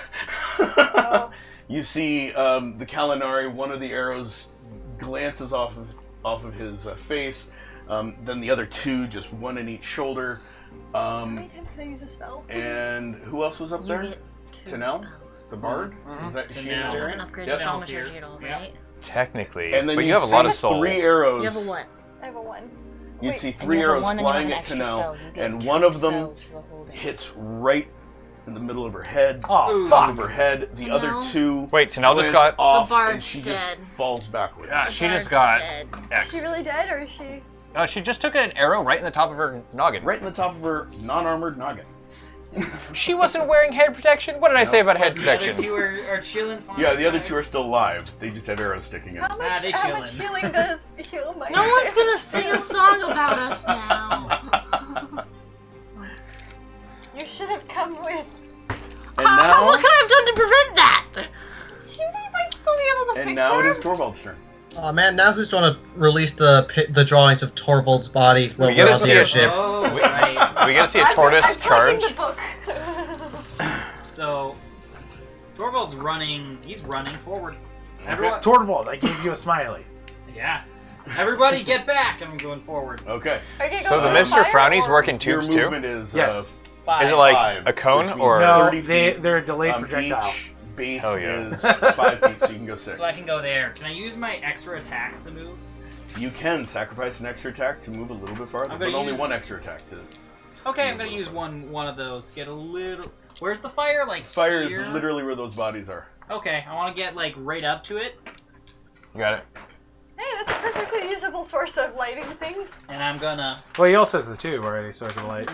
Oh. You see the Kalinari, one of the arrows glances off of his face. Then the other 2, just one in each shoulder. How many times can I use a spell? And who else was up You there? get 2 Tanel? spells. The Bard? Is that she in Tanel. the You area? haven't upgraded Yep. your thaumaturgy here. at all, Yeah. right? Technically. And then but you have a lot of soul. 3 arrows. You have a what? I have a 1. You'd Wait, see And 3 you have a arrows 1 and you have flying an at extra Tanel, spell. You get and 2 one of them spells for holding. hits right in the middle of her head. Oh, Ooh. Top fuck. of her head. The other Tanel? 2 Wait, Tanel just glance got off, The Bard's and she dead. just falls backwards. Yeah, The she just Bard's got dead. Is she X'd. really dead, or is she? She just took an arrow right in the top of her noggin. Right in the top of her non-armored noggin. She wasn't wearing head protection? What did I say about head The other protection? 2 are chilling fine. Yeah, the other 2 are still alive. They just have arrows sticking in. they How much chillin'. healing does heal my? No one's gonna sing a song about us now. You should have come with. And now, What could I have done to prevent that? She might still be able to and fix now her. it is Torvald's turn. Oh man, now who's going to release the drawings of Torvald's body when We we're gotta on see the it. airship? Oh, right. We gotta see a I'm tortoise punching charge. the book. So, Torvald's running. He's running forward. Everyone, Torvald, I gave you a smiley. yeah. Everybody, get back! And I'm going forward. Okay. Okay, So go the for Mr. fire, Frowny's or- working Your tubes too? movement is Yes. Is it like 5, a cone which means or? No, 30 feet. they're a delayed projectile. Each base Hell yeah. is 5 feet, so you can go 6. So I can go there. Can I use my extra attacks to move? You can sacrifice an extra attack to move a little bit farther, I'm but gonna only use- 1 extra attack to. Okay, I'm gonna use one of those to get a little. Where's the fire? Like Fire is here? literally where those bodies are. Okay, I want to get like right up to it, You got it. Hey, that's a perfectly usable source of lighting things. and I'm gonna. Well, he also has the tube already, so I can light.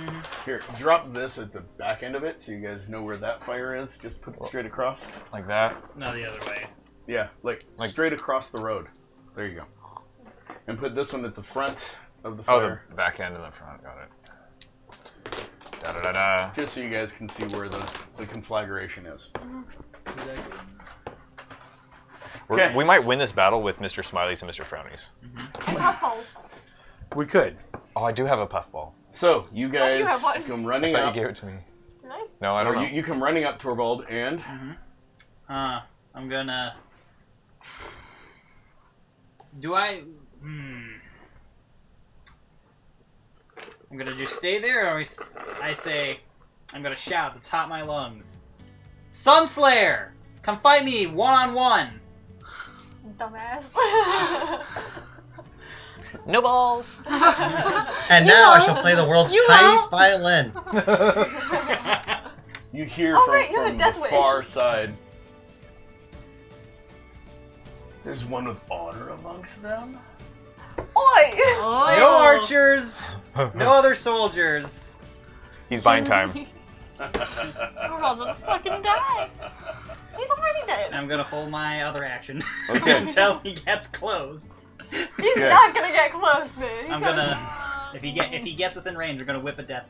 Here, drop this at the back end of it so you guys know where that fire is. Just put it straight across. Like that. No, the other way. Yeah, like straight across the road. There you go. And put this one at the front of the Oh, fire. the back end and the front. Got it. Da da da da. Just so you guys can see where the conflagration is. Okay. We might win this battle with Mr. Smileys and Mr. Frownies. Puffballs. We could. Oh, I do have a puffball. So, you guys you have one. come I running thought you up. gave it to me. Right? No, I don't know. You come running up, Torvald, and I'm gonna. Do I? I'm gonna just stay there, or I say, I'm gonna shout at the top of my lungs, Sunslayer, come fight me 1-on-1. Dumbass. No balls. And now I shall play the world's You tiniest won't. violin. you hear Oh, from, right, you have a from death the wish. far side. There's one with honor amongst them. Oi! Oh. No archers, no other soldiers. He's buying time. Torvald's gonna fucking die. He's already dead. I'm gonna hold my other action Okay. until he gets close. He's Okay. not gonna get close, man. He's I'm gonna. If he gets within range, we're gonna whip a death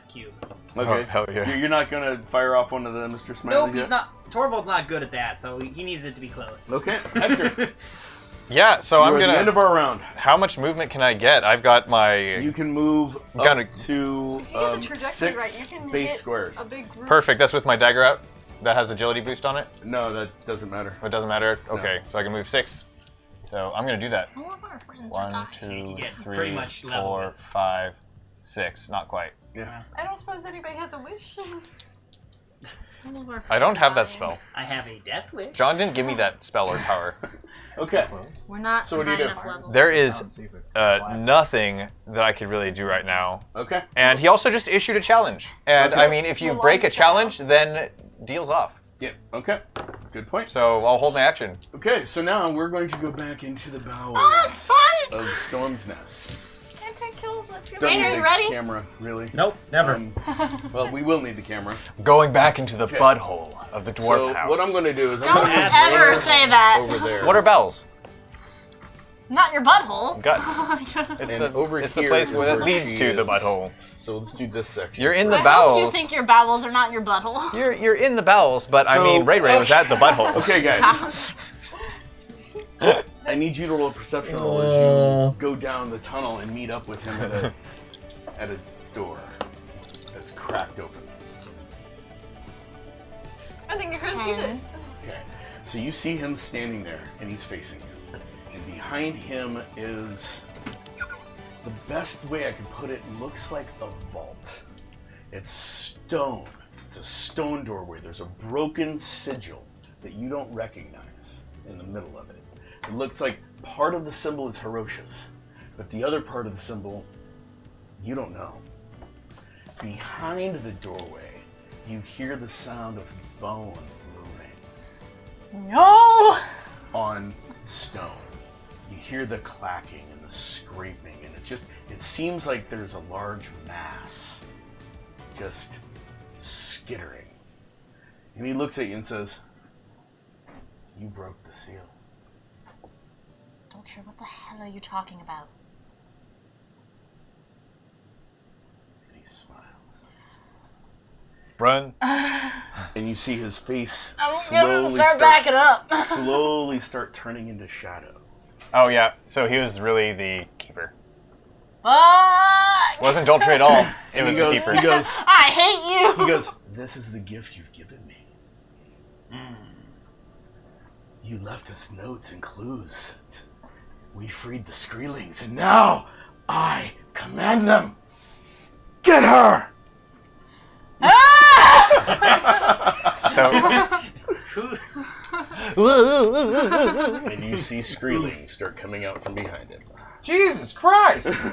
cube. Okay. Oh, hell yeah. You're not gonna fire off one of the Mr. Smiley Nope, yet? he's not. Torvald's not good at that, so he needs it to be close. Okay, Hector. Yeah, so We're I'm at the end gonna. of our round. How much movement can I get? I've got my. You can move up Gonna- to If you get the trajectory 6 right, you can base hit squares. a big group. Perfect. That's with my dagger out. That has agility boost on it. No, that doesn't matter. It doesn't matter. Okay, so I can move 6. So I'm gonna do that. All of our friends are 1, dying. 2, get 3, pretty much level 4, with- 5, 6. Not quite. Yeah. I don't suppose anybody has a wish. All of our I don't friends have are that dying. spell. I have a death wish. John didn't give me that spell or power. Okay. We're not So what do you high do? enough level. There is See if it- nothing that I could really do right now. Okay. And he also just issued a challenge. And Okay. I mean, if you Well, break a long challenge, then deals off. Yeah. Okay. Good point. So I'll hold my action. Okay, so now we're going to go back into the Oh, bowels that's fun! of Storm's Nest. Can't I kill the Don't Rainer, need you the ready? camera, really. Nope, never. Well, we will need the camera. Going back into the Okay. butthole of the dwarf So house. what I'm going to do is I'm Don't going to move ever Rainer say that. over there. What are bells? Not your butthole. Guts. Oh my God. It's And the over it's the here place is where that where leads she to the is. butthole. So let's do this section. You're in the I hope bowels. you think your bowels are not your butthole. You're in the bowels, but I So- mean, Ray was at the butthole. Okay, guys. I need you to roll a perception roll as you go down the tunnel and meet up with him at a door that's cracked open. I think you're gonna see this. Okay. So you see him standing there, and he's facing you. And behind him is, the best way I can put it, looks like a vault. It's stone. It's a stone doorway. There's a broken sigil that you don't recognize in the middle of it. It looks like part of the symbol is Herocious, but the other part of the symbol, you don't know. Behind the doorway, you hear the sound of bone moving No! on stone. You hear the clacking and the scraping, and it seems like there's a large mass just skittering. And he looks at you and says, "You broke the seal." Doltry, what the hell are you talking about? And he smiles. Run. And you see his face I'm gonna slowly start backing up. slowly start turning into shadow. Oh yeah, so he was really the keeper. Fuck! Wasn't Doltry at all. It And was he the goes, keeper. He goes, I hate you! he goes, "This is the gift you've given me. You left us notes and clues. We freed the Screelings, and now I command them. Get her!" So And you see Screelings start coming out from behind him. Jesus Christ! That's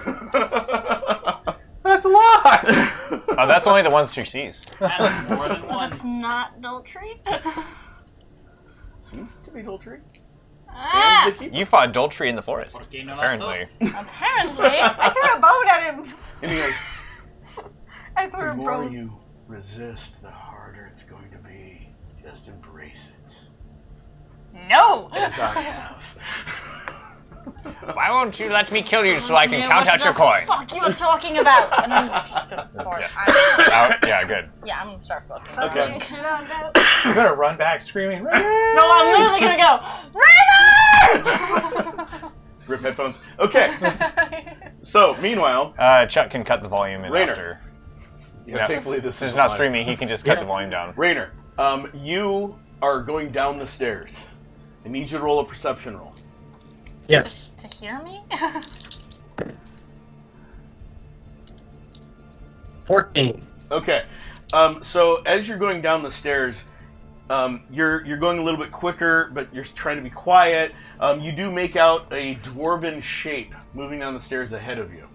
a lot! oh, that's only the ones she sees. That's more than So one. it's not Doltry? Seems to be Doltry. Ah, And the keeper. You fought Doltry in the forest, Porque no apparently. las dos. apparently. I threw a bone at him. And he goes, I threw "The a more bone. you resist, the harder it's going to be. Just embrace it. No! As I have." Why won't you let me kill you so I can Yeah, count what out your the coin? fuck you are talking about? And I'm just gonna pour it. Oh, yeah, good. Yeah, I'm gonna start fucking. Okay. You're gonna run back screaming, "Rainer!" No, I'm literally gonna go, Rainer! Rip headphones. Okay. So, meanwhile, Chuck can cut the volume in Rainer. after. thankfully this Since is not live. streaming, he can just cut the volume down. Rainer, you are going down the stairs. I need you to roll a perception roll. Yes. To hear me? 14. Okay. So as you're going down the stairs, you're going a little bit quicker, but you're trying to be quiet. You do make out a dwarven shape moving down the stairs ahead of you.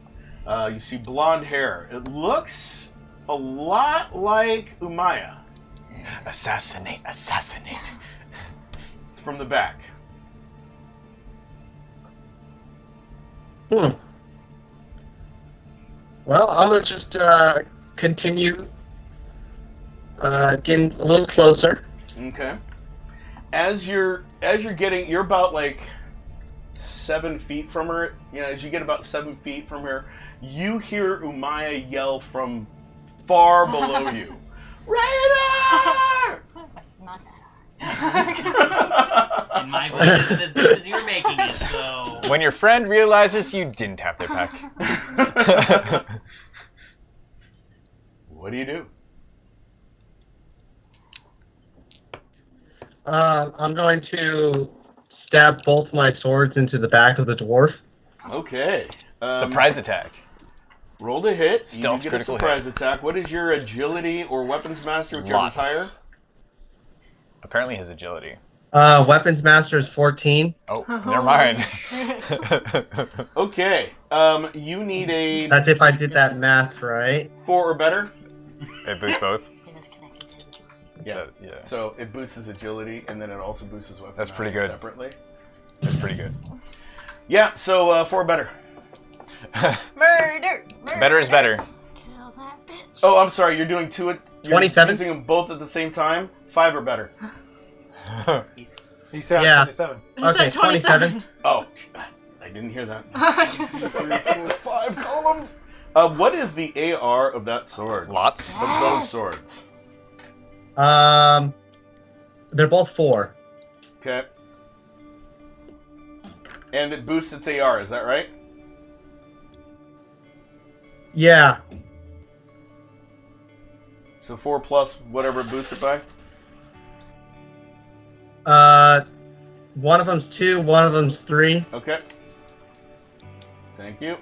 You see blonde hair. It looks a lot like Umaya Assassinate, assassinate. from the back. Well, I'm gonna just continue getting a little closer. Okay. As you're you're about like 7 feet from her. You know, as you get about 7 feet from her, you hear Umaya yell from far below you, "Raider!" This is not that And my voice isn't as deep as you're making it, so. When your friend realizes you didn't have their back. What do you do? I'm going to stab both my swords into the back of the dwarf. Okay. Surprise attack. Roll to hit. Stealth you get a critical surprise attack. What is your agility or weapons master, whichever's higher? Lots. Apparently his agility. Weapons master is 14. Oh, never mind. Okay. You need a That's if I did that math right. 4 or better. It boosts both. it is connected to his agility. Yeah. Yeah. So it boosts his agility, and then it also boosts his weapon. That's pretty master good. Separately. That's pretty good. Yeah. So 4 or better. Murder. Better is better. Kill that bitch. Oh, I'm sorry. You're doing 2. You're 27? using them both at the same time. 5 or better. He said Yeah. 27. He Okay, said 27. 27. Oh, I I didn't hear that. 5 columns. What is the AR of that sword? Lots. Of those swords. They're both 4. Okay. And it boosts its AR, is that right? Yeah. So 4 plus whatever it boosts it by? One of them's 2, one of them's 3. Okay. Thank you.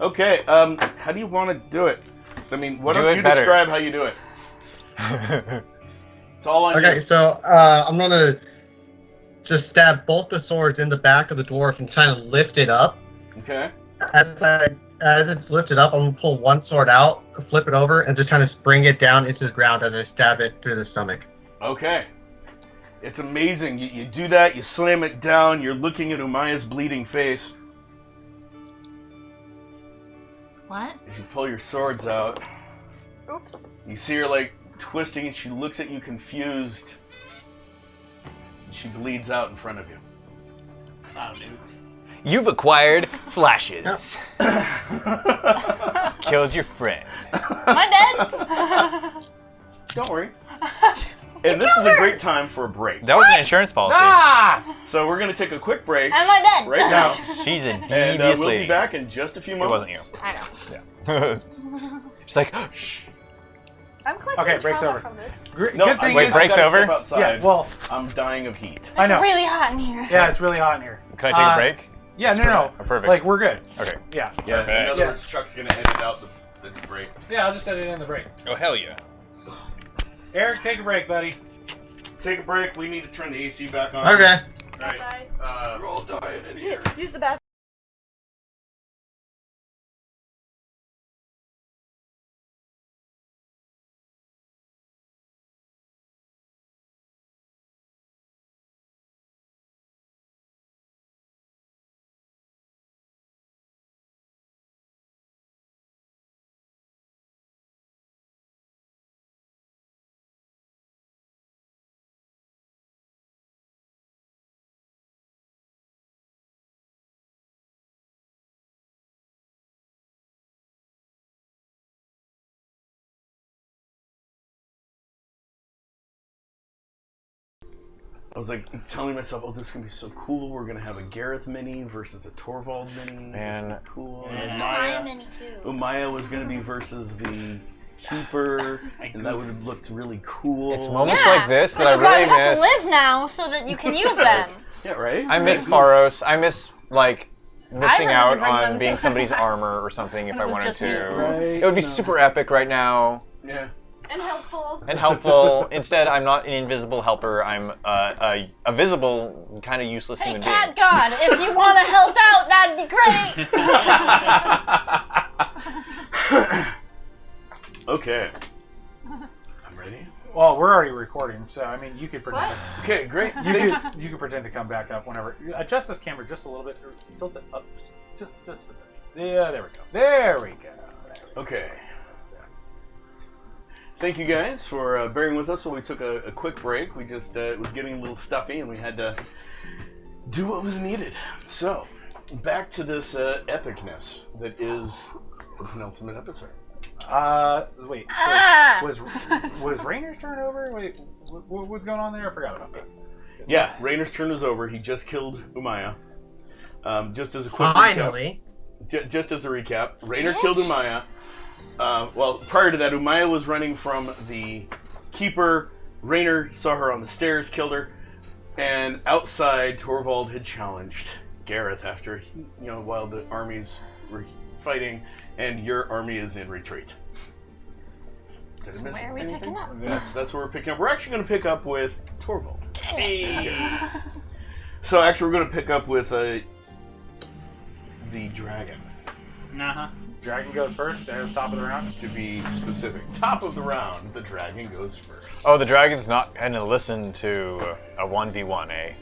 Okay, how do you want to do it? I mean, why Do don't it you better. describe how you do it? It's all on Okay, you. so I'm gonna just stab both the swords in the back of the dwarf and kind of lift it up. Okay. As it's lifted up, I'm gonna pull one sword out, flip it over, and just kind of bring it down into the ground as I stab it through the stomach. Okay. It's amazing. You do that, you slam it down, you're looking at Umayya's bleeding face. What? As you pull your swords out, Oops. you see her like twisting and she looks at you confused. And she bleeds out in front of you. Oh, oops. You've acquired flashes. Killed your friend. Am I dead? Don't worry. And this is a great time for a break. That was an insurance policy. Ah! So we're going to take a quick break Am I dead? right now. She's a And devious we'll lady. be back in just a few It moments. wasn't you. I know. She's like, shh. I'm collecting Okay, break's trauma over. from this. No, Good thing wait, is, break's gotta over? step outside. yeah, well, I'm dying of heat. I know. It's really hot in here. Yeah, it's really hot in here. Can I take a break? Yeah, no. Oh, perfect. Like, we're good. Okay. Yeah. Yeah, Okay. in other Yeah. words, Chuck's going to edit out the break. Yeah, I'll just edit in the break. Oh, hell yeah. Eric, take a break, buddy. Take a break. We need to turn the AC back on. Okay. Right. Bye. We're all dying in here. Use the bathroom. I was like telling myself, oh, this is going to be so cool. We're going to have a Gareth mini versus a Torvald mini. Man. This is cool. Yeah. There's And an Maya Umaya, mini too. Umaya was going to be versus the Keeper, and that would have looked really cool. It's moments Yeah, like this that which I is why really we have miss. to live now so that you can use them. Yeah, right? I miss Right? Faros. I miss, like, missing remember out bringing them on being to somebody's class. armor or something if When it I was wanted just me. to. Right, It would be no. super epic right now Yeah. And helpful. and helpful. Instead, I'm not an invisible helper. I'm a visible, kind of useless Hey, human Cat being. God, if you want to help out, that'd be great. Okay. I'm ready. Well, we're already recording, so I mean, you could pretend. What? Okay, great. You could pretend to come back up whenever. Adjust this camera just a little bit, or tilt it up, just a touch. Yeah, there we go. There we go. Okay. Thank you guys for bearing with us while we took a quick break. We just it was getting a little stuffy, and we had to do what was needed. So, back to this epicness that is the penultimate episode. Wait. So Ah. was Rainer's turn over? Wait, what was going on there? I forgot about that. Yeah, Rainer's turn is over. He just killed Umaya. Just as a quick Finally. recap, just as a recap, Rainer killed Umaya. Well, prior to that, Umaya was running from the Keeper. Rainer saw her on the stairs, killed her, and outside, Torvald had challenged Gareth after while the armies were fighting, and your army is in retreat. Did I miss Where are we anything? picking up? That's where we're picking up. We're actually going to pick up with Torvald. Hey. So actually, we're going to pick up with the dragon. Uh-huh. Dragon goes first. There's top of the round. To be specific, top of the round, the dragon goes first. Oh, the dragon's not going to listen to a 1v1, eh?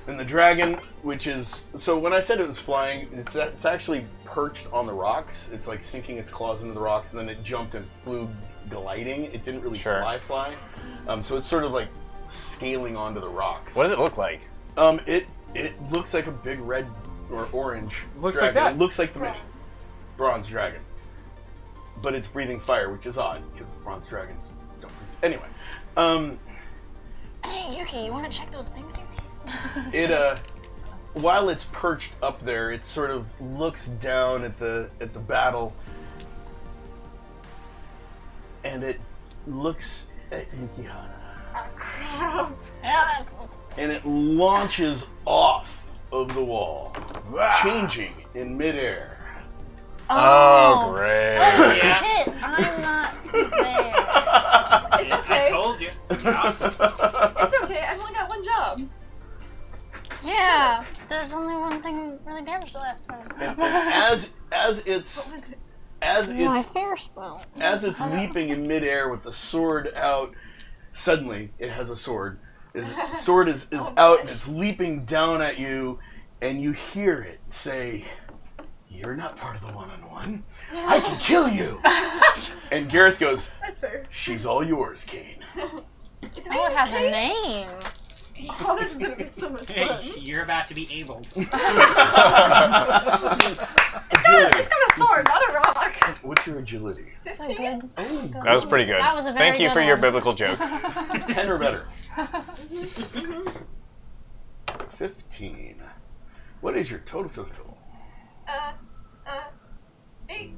And the dragon, which is... So when I said it was flying, it's actually perched on the rocks. It's like sinking its claws into the rocks, and then it jumped and flew gliding. It didn't really Sure. fly. So it's sort of like scaling onto the rocks. What does it look like? It looks like a big red or orange Looks like dragon. that. It looks like the mini bronze dragon. But it's breathing fire, which is odd, because bronze dragons don't breathe. Anyway, Hey, Yuki, you want to check those things you made? while it's perched up there, it sort of looks down at the battle, and it looks at Yukihara, Yeah, and it launches off of the wall, changing in midair. Oh, great. Shit, I'm not there. It's okay. I told you. It's okay. I've only got one job. Yeah, there's only one thing really damaged the last time. And as What it's was it? My fair spell. as it's leaping in midair with the sword out, suddenly it has a sword. Its sword is Oh, out gosh. and it's leaping down at you, and you hear it say, "You're not part of the one-on-one. I can kill you." And Gareth goes, That's fair. "She's all yours, Kane." It's Oh, it has a Kate. name. Oh, this is gonna be so much fun. You're about to be able. It's got a sword, not a rock. What's your agility? That's a good. That was pretty good. That was a very Thank you good for your one. biblical joke. 10 or better. 15. What is your total physical? 8.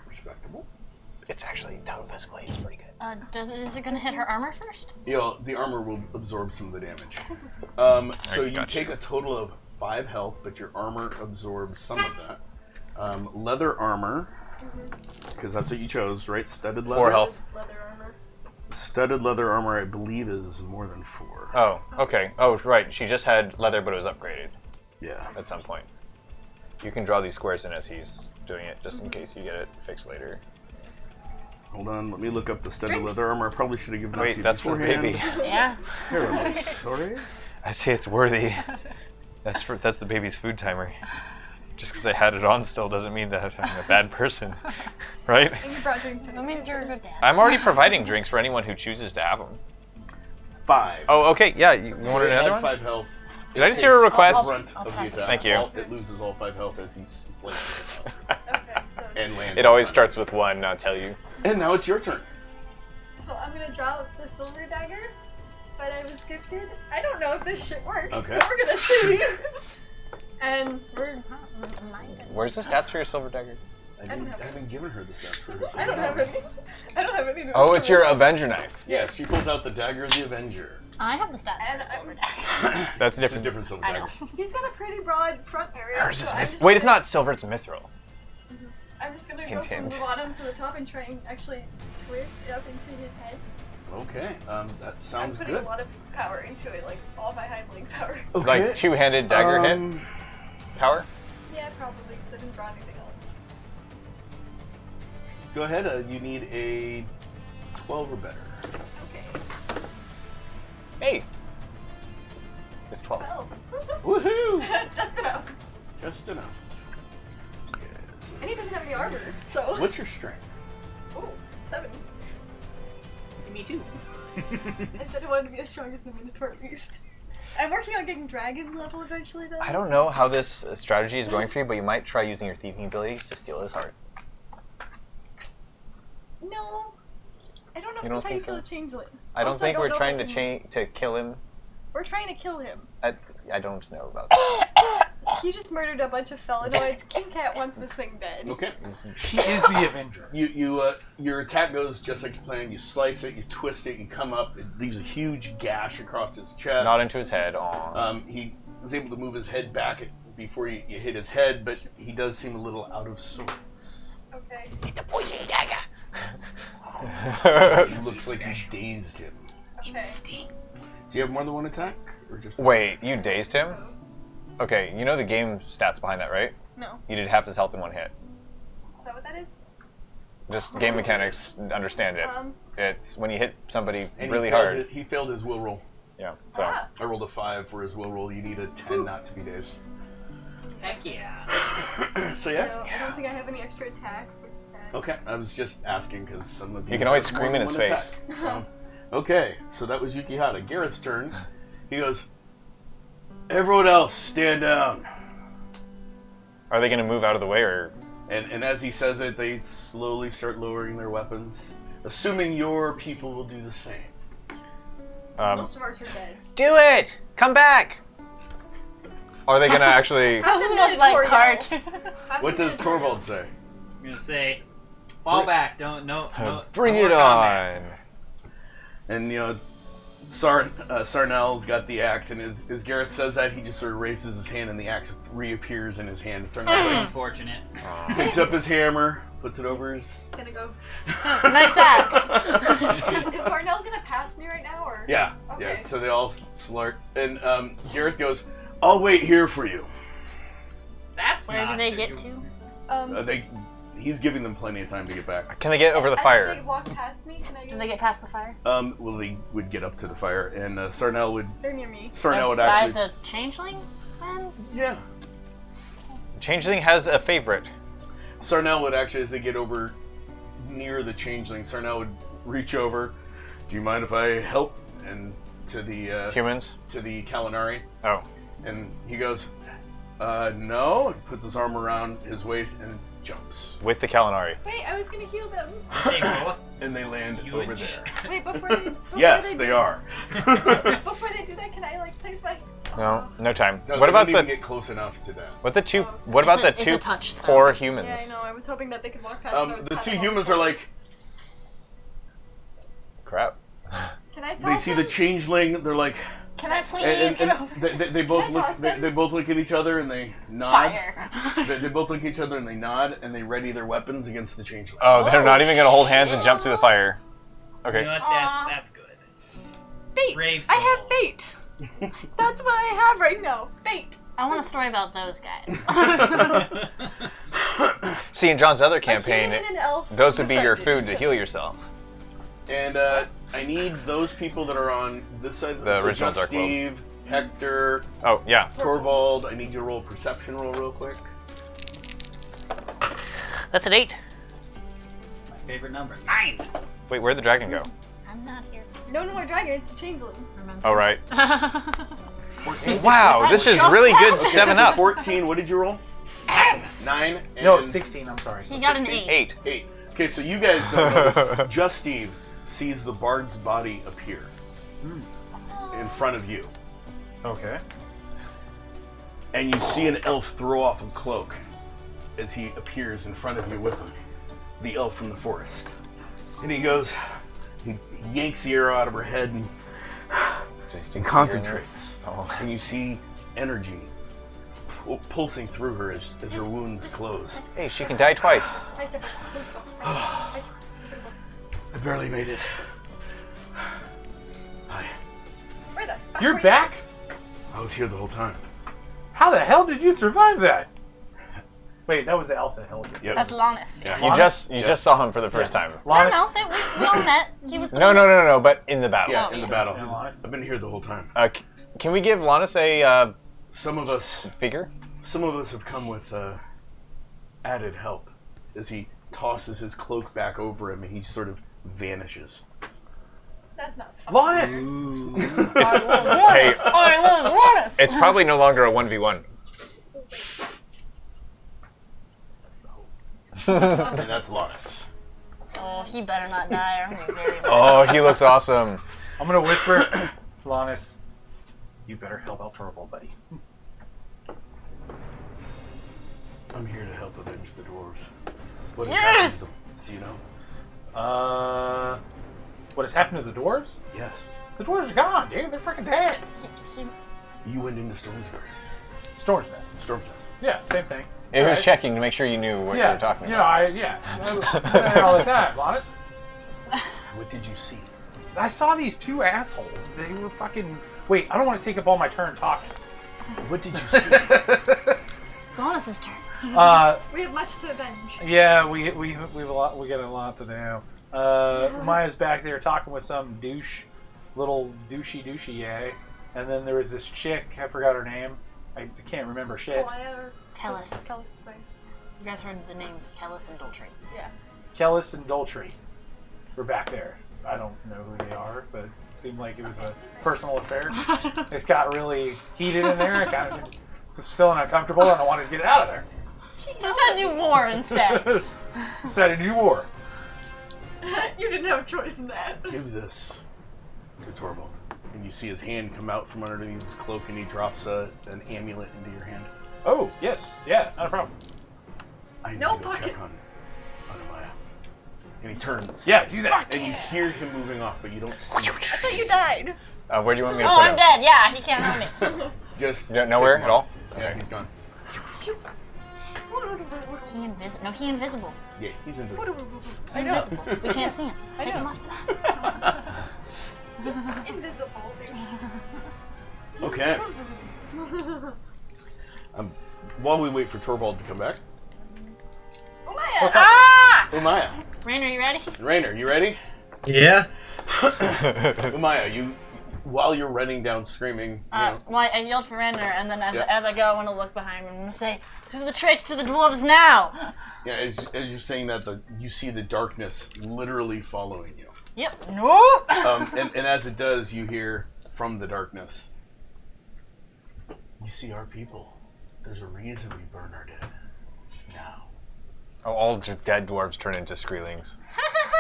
Respectable. It's actually total physically. It's pretty good. Is it gonna hit her armor first? You know, the armor will absorb some of the damage. So I you got take you. a total of 5 health, but your armor absorbs some of that. Leather armor, because that's what you chose, right? Studded leather. 4 health. Leather armor. Studded leather armor, I believe, is more than 4. Oh, okay. Oh, right. She just had leather, but it was upgraded Yeah. at some point. You can draw these squares in as he's doing it, just in case you get it fixed later. Hold on, let me look up the studded Drinks. leather armor. I probably should have given that to Wait, you that's for the beforehand. baby. Yeah. Here it is. Sorry. I say it's worthy. That's the baby's food timer. Just because I had it on still doesn't mean that I'm a bad person, right? And you brought drinks in. That means you're a good dad. I'm already providing drinks for anyone who chooses to have them. 5. Oh, okay. Yeah, you So wanted it another had one? 5 health. Did I just hear a request? Front I'll of the pass it. attack. Thank you. It loses all 5 health as he slices it off Okay, so, and lands. It always starts with 1, I'll tell you. And now it's your turn. so I'm gonna draw the silver dagger, but I was gifted. I don't know if this shit works. Okay. But we're gonna see. And We're not minded. Where's the stats for your silver dagger? I don't have haven't given her the stats for her. I don't have any. I don't have any. Oh, it's your Avenger knife. Yeah, she pulls out the dagger of the Avenger. I have the stats for And the silver I'm- dagger. That's It's a different. different silver I dagger. know. He's got a pretty broad front area. Hers so is I'm myth- just Wait, it's gonna- not silver, it's mithril. I'm just gonna Hint, go from hint. the bottom to the top and try and actually twist it up into his head. Okay, that I'm sounds putting good. a lot of power into it, like all my Heimling power. Okay. Like two-handed dagger hit power? Yeah, probably, because I didn't draw anything else. Go ahead. You need a 12 or better. Okay. Hey! It's 12. Well. Woohoo! Just enough. Just enough. Yes. And he doesn't have any armor, so. What's your strength? Oh, 7. Me too. I said I wanted to be as strong as the Minotaur at least. I'm working on getting dragon level eventually, though. I don't know how this strategy is going for you, but you might try using your thieving abilities to steal his heart. No. I don't know if You don't that's how you think kill so? a changeling. I don't Also, think we're know trying if to I can- to kill him. We're trying to kill him. I don't know about that. He just murdered a bunch of felinoids. King Cat wants this thing dead. Okay. She is the Avenger. Your attack goes just like you planned. You slice it, you twist it, you come up. It leaves a huge gash across his chest. Not into his head. Aw. He was able to move his head back before you hit his head, but he does seem a little out of sorts. Okay. It's a poison dagger. He looks like you dazed him. Okay. Do you have more than one attack, or just one? Wait, you dazed him? Okay, you know the game stats behind that, right? No. You did half his health in one hit. Is that what that is? Just game mechanics, understand it. It's when you hit somebody And really he failed hard. He failed his will roll. Yeah. So Ah. I rolled a 5 for his will roll. You need a 10 not to be dazed. Heck yeah. So yeah. No, I don't think I have any extra attack, which is sad. Okay, I was just asking because some of you. You can always have more scream in than his one face. attack. So, okay, so that was Yukihata. Garrett's turn. He goes, everyone else, stand down. are they going to move out of the way or? And as he says it, they slowly start lowering their weapons, assuming your people will do the same. Most of ours are dead. Do it! Come back! Are they going to actually? That was the most like cart. What does Torvald say? I'm gonna say, fall back. Don't no. Bring no it more combat. on! And Sarnell's got the axe, and as Garrett says that, he just sort of raises his hand, and the axe reappears in his hand. That's Sarnell unfortunate. picks up his hammer, puts it over his. Gonna go. Nice axe. Is Sarnell gonna pass me right now, or? Yeah, Okay. yeah. So they all slurk, and Garrett goes, "I'll wait here for you." That's Where not do they the- get to? He's giving them plenty of time to get back. Can they get over the As fire? they walk past me, can I? Do they get past the fire? Well, they would get up to the fire, and Sarnell would They're near me. Sarnell would By actually. the changeling? Then? Yeah. Changeling has a favorite. Sarnell would actually, as they get over near the changeling, Sarnell would reach over. Do you mind if I help? And to the Humans? to the Kalinari, Oh. and he goes, no. He puts his arm around his waist and jumps, With the Kalinari. Wait, I was gonna heal them. They both. and they land over Huge. there. Wait, before they. Before Yes, they are. Before they do that, can I like place my? No, no time. No, What they about wouldn't even the? get close enough to them? What the two? Oh. What about the It's a two touch spell. poor Yeah, I humans? know. I was hoping that they could walk past. and I would The pat two them on humans the are like, Crap. Can I they toss see the them? changeling. They're like, Can I please and get over? they both Can I look. toss them? They both look at each other and they nod. Fire. They both look at each other and they nod and they ready their weapons against the changeling. Oh, they're not even gonna hold hands and shit. jump to the fire. You Okay. know what? Aw. That's good. Fate. Brave I have souls. fate. That's what I have right now. Fate. I want a story about those guys. See, in John's other A human campaign, and an elf those would be your befriended. food to heal yourself. And I need those people that are on this side. The so original just Dark World. Steve, Hector, Oh, yeah. Torvald. I need you to roll a perception roll real quick. That's an 8. My favorite number. 9. Wait, where'd the dragon go? I'm not here. No more dragon. It's a changeling. Remember. Oh, right. 14. Wow, this is really good Okay, 7 so up. 14. What did you roll? 9. And No, 16. I'm sorry. He got an 16? 8. 8. Okay, so you guys don't notice. Just Steve sees the bard's body appear in front of you. Okay. And you see an elf throw off a cloak as he appears in front of you with him. The elf from the forest. And he goes, he yanks the arrow out of her head and concentrates. Oh. And you see energy pulsing through her as her wounds close. Hey, she can die twice. Hi, sir. Please go. Hi, sir. I barely made it. Hi. Where the fuck You're were you? back? I was here the whole time. How the hell did you survive that? Wait, that was the elf that held you. Yep. That's Lannis. Yeah. You just saw him for the first time. No, Lannis? no, we all met. He was the No, one no, that- no, no, but in the battle. Yeah, Oh, in the yeah. battle. Yeah, Lannis. I've been here the whole time. Can we give Lannis a Some of us figure? have come with added help. As he tosses his cloak back over him, and he sort of vanishes. That's not. Lannis! Ooh. Hey, I love Lannis! it's probably no longer a 1v1. And that's Lotus. Oh, he better not die or I'm gonna be very mad. Oh, he looks awesome. I'm gonna whisper, Lannis, you better help out Torvald, buddy. I'm here to help avenge the dwarves. What has Yes! happened to them? Do you know? What has happened to the dwarves? Yes. The dwarves are gone, dude. They're freaking dead. You went into Stormsguard. Storm's Nest. Storm's Nest. Yeah, same thing. It was Alright. checking to make sure you knew what you were talking You know, about. I've been there all the time, Lannis. What did you see? I saw these two assholes. They were fucking. Wait, I don't want to take up all my turn talking. What did you see? It's Lannis' turn. We have much to avenge. Yeah, we got a lot to do. Maya's back there talking with some douche little douchey yay. And then there was this chick, I forgot her name. I can't remember shit. Kellis. Kellis, right. You guys heard the names Kellis and Doltry. Yeah. Kellis and Doltry were back there. I don't know who they are, but it seemed like it was a personal affair. It got really heated in there. It kind of was feeling uncomfortable, and I wanted to get out of there. So let's not do war instead. Set a new war. You didn't have a choice in that. Give this to Torvald. And you see his hand come out from underneath his cloak, and he drops an amulet into your hand. Oh, yes. Yeah, not a problem. I need No to pocket. check on Maya. And he turns. Yeah, do that. And you hear him moving off, but you don't see him. I thought you died. Where do you want me to Oh, put I'm him? dead. Yeah, he can't hurt me. Just Nowhere take him at all? off. Yeah, he's gone. He invisible. Yeah, he's invisible. He invisible. We can't see him. I Take him know. off. Invisible, dude. Okay. While we wait for Torvald to come back, Oh, Maya! Ah! Umaya. Rainer, you ready? Rainer, you ready? Yeah. Umaya, while you're running down screaming, Well, I yelled for Rainer, and then as, Yeah. as I go, I want to look behind me and I'm gonna say, "Who's the traitor to the dwarves now?" yeah, as you're saying that, you see the darkness literally following you. Yep. No. And as it does, you hear from the darkness, "You see our people. There's a reason we burn our dead. Now, Oh, all dead dwarves turn into Skreelings.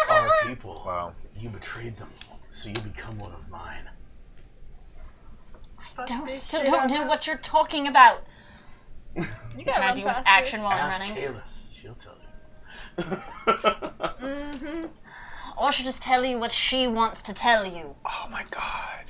our people. Wow. You betrayed them, so you become one of mine." Still don't know what you're talking about. You Can gotta I run do this faster. action while I'm Ask running? Kalis. She'll tell you. Mm-hmm. Or she'll just tell you what she wants to tell you. Oh my god.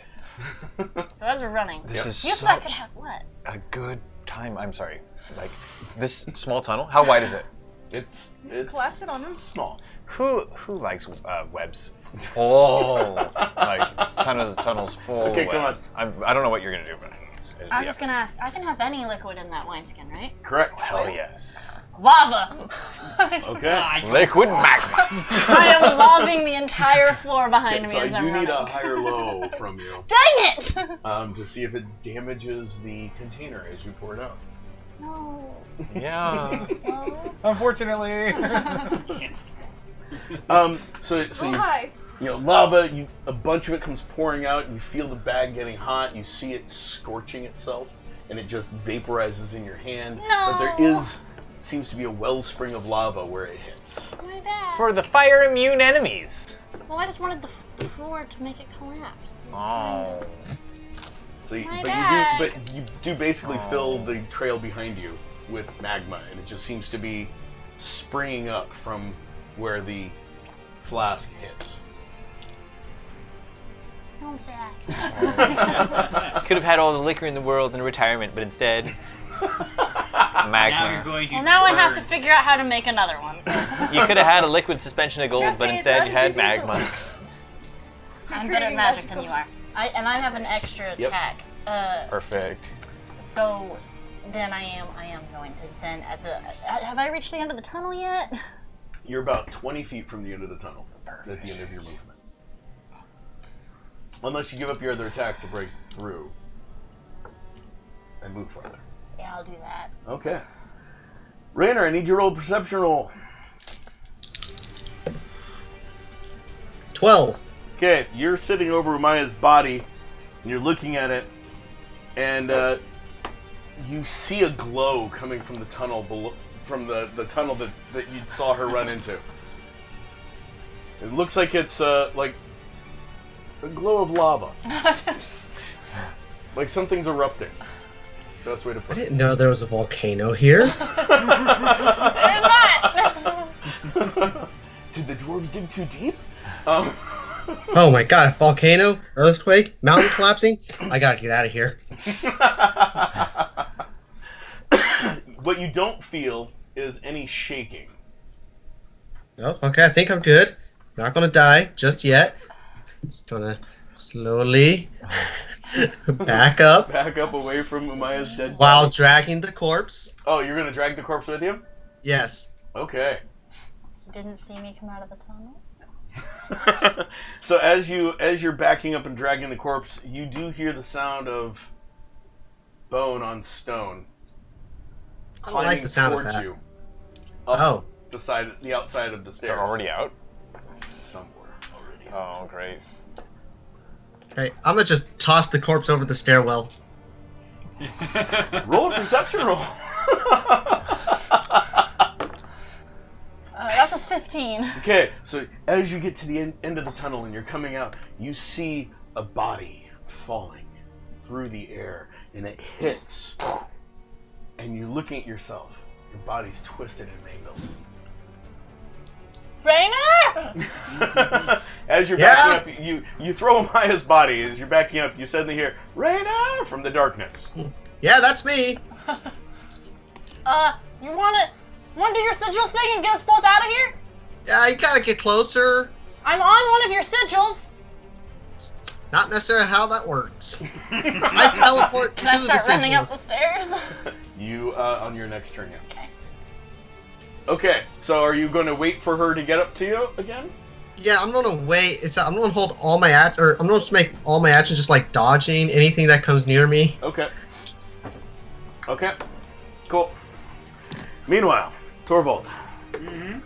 So as we're running, This is you thought I could such have what? a good time. I'm sorry. Like, this small tunnel? How wide is it? It's Collapse it on him. small. Who likes webs? Oh, like tunnels full Okay, of come on. webs. I don't know what you're gonna do, but I was just gonna ask. I can have any liquid in that wineskin, right? Correct. hell yes. Lava. Okay. Liquid magma. I am laving the entire floor behind Okay, me so as I I'm do need running. a higher low from you Dang it! to see if it damages the container as you pour it out. No. Yeah. No. Unfortunately. So Oh, you hi. lava. A bunch of it comes pouring out. You feel the bag getting hot. You see it scorching itself, and it just vaporizes in your hand. No. But there seems to be a wellspring of lava where it hits. My bad. For the fire immune enemies. Well, I just wanted the floor to make it collapse. Oh. So, My but bad. you do basically Oh. fill the trail behind you with magma, and it just seems to be springing up from where the flask hits. Don't say that. Could have had all the liquor in the world in retirement, but instead, Now you're magma. going to Well, now I have to burn. figure out how to make another one. You could have had a liquid suspension of gold, Just but say instead it's you had easy as it magma. looks. I'm better at magic than you are. I have an extra Yep. attack. Perfect. So then I am going to then have I reached the end of the tunnel yet? You're about 20 feet from the end of the tunnel at the end of your movement. Unless you give up your other attack to break through and move farther. Yeah, I'll do that. Okay. Rainer, I need your roll perception roll. 12. Okay, you're sitting over Maya's body, and you're looking at it, and you see a glow coming from the tunnel below, from the tunnel that you saw her run into. It looks like it's like a glow of lava, like something's erupting. Best way to I put it. didn't know there was a volcano here. There's that! Did the dwarves dig too deep? Oh my god, a volcano, earthquake, mountain collapsing? I gotta get out of here. What you don't feel is any shaking. Oh, okay, I think I'm good. Not gonna die just yet. Just gonna slowly back up Back up away from Umaya's dead while body. dragging the corpse. Oh, you're gonna drag the corpse with you? Yes. Okay. He didn't see me come out of the tunnel. So as you're backing up and dragging the corpse, you do hear the sound of bone on stone. I don't like the sound of towards that. you. Up Oh. the outside of the stairs. They're already out? Somewhere already. Oh, great. Okay, I'm gonna just toss the corpse over the stairwell. Roll a perception roll. That's a 15. Okay, so as you get to the end of the tunnel and you're coming out, you see a body falling through the air, and it hits, and you're looking at yourself. Your body's twisted and mangled. Rainer! As you're backing up, you throw Maya's body. As you're backing up, you suddenly hear Raina from the darkness. Yeah, that's me. You wanna do your sigil thing and get us both out of here? Yeah, you gotta get closer. I'm on one of your sigils. Not necessarily how that works. I teleport Can I to the start running up the sigils. stairs? You on your next turn, yeah. Okay. Okay, so are you going to wait for her to get up to you again? Yeah, I'm gonna wait. I'm gonna hold all my I'm gonna just make all my actions just like dodging anything that comes near me. Okay. Okay. Cool. Meanwhile, Torvald. Mm-hmm.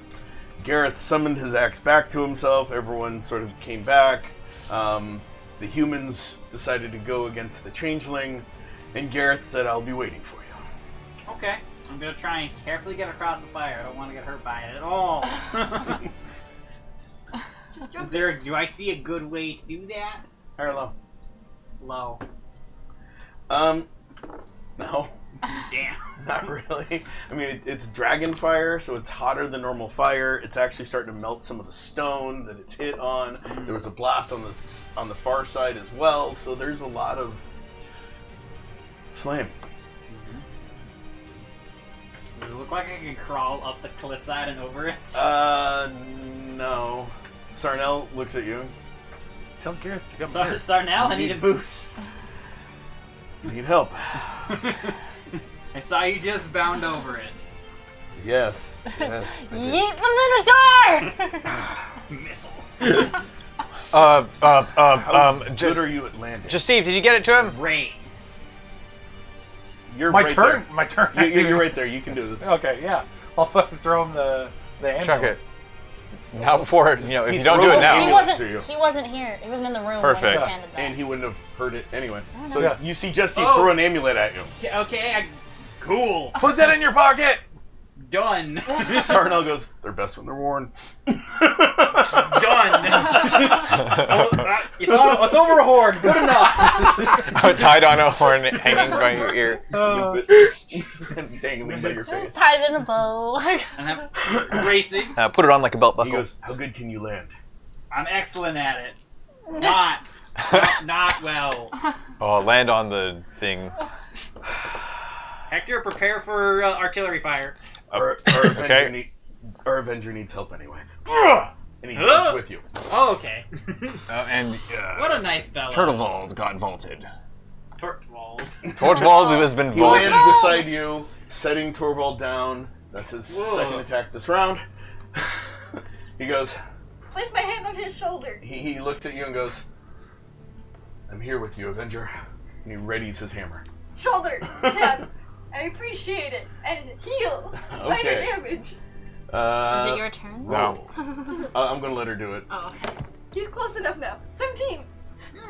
Gareth summoned his axe back to himself. Everyone sort of came back. The humans decided to go against the changeling, and Gareth said, "I'll be waiting for you." Okay. I'm gonna try and carefully get across the fire. I don't want to get hurt by it at all. Do I see a good way to do that? High or low? Low. No. Damn. Not really. I mean, it's dragon fire, so it's hotter than normal fire. It's actually starting to melt some of the stone that it's hit on. There was a blast on the far side as well, so there's a lot of flame. Does it look like I can crawl up the cliffside and over it? No. Sarnell looks at you. Tell Gareth to come here. Sarnell, I need a boost. You need help. I saw you just bound over it. Yes. Yeet the Minotaur! Missile. How good are you at landing? Just Steve, did you get it to him? Great. You're My right turn? there. My turn. You're right there. You can do this. Okay, yeah. I'll fucking throw him the ambulance. Chuck it. Now before, if He you don't do it throws now. the He ambulance to you. wasn't here. He wasn't in the room Perfect. when he handed that. And he wouldn't have heard it anyway. I So know. Yeah. you see Justy Oh. throw an amulet at you. Yeah, okay, cool. Put that in your pocket! Done. Sarnell goes, "They're best when they're worn." Done. It's over a horn. Good enough. Oh, tied on a horn hanging by your ear. Dangling by your face. Tied it in a bow. And I'm racing. Put it on like a belt He buckle. goes, "How good can you land?" I'm excellent at it. Not well. Oh, land on the thing. Hector, prepare for artillery fire. Our Avenger needs help anyway. And he jumps with you. Oh, okay. What a nice fellow. Turtlevold got vaulted. Tortwald. Tortvold has been He lands vaulted. beside you, setting Torvald down. That's his second attack this round. He goes, Place my hand on his shoulder. he looks at you and goes, "I'm here with you, Avenger." And he readies his hammer. Shoulder. Stab. I appreciate it. And heal. Minor Okay. damage. Is it your turn? No. I'm going to let her do it. Oh, okay. He's close enough now. 17.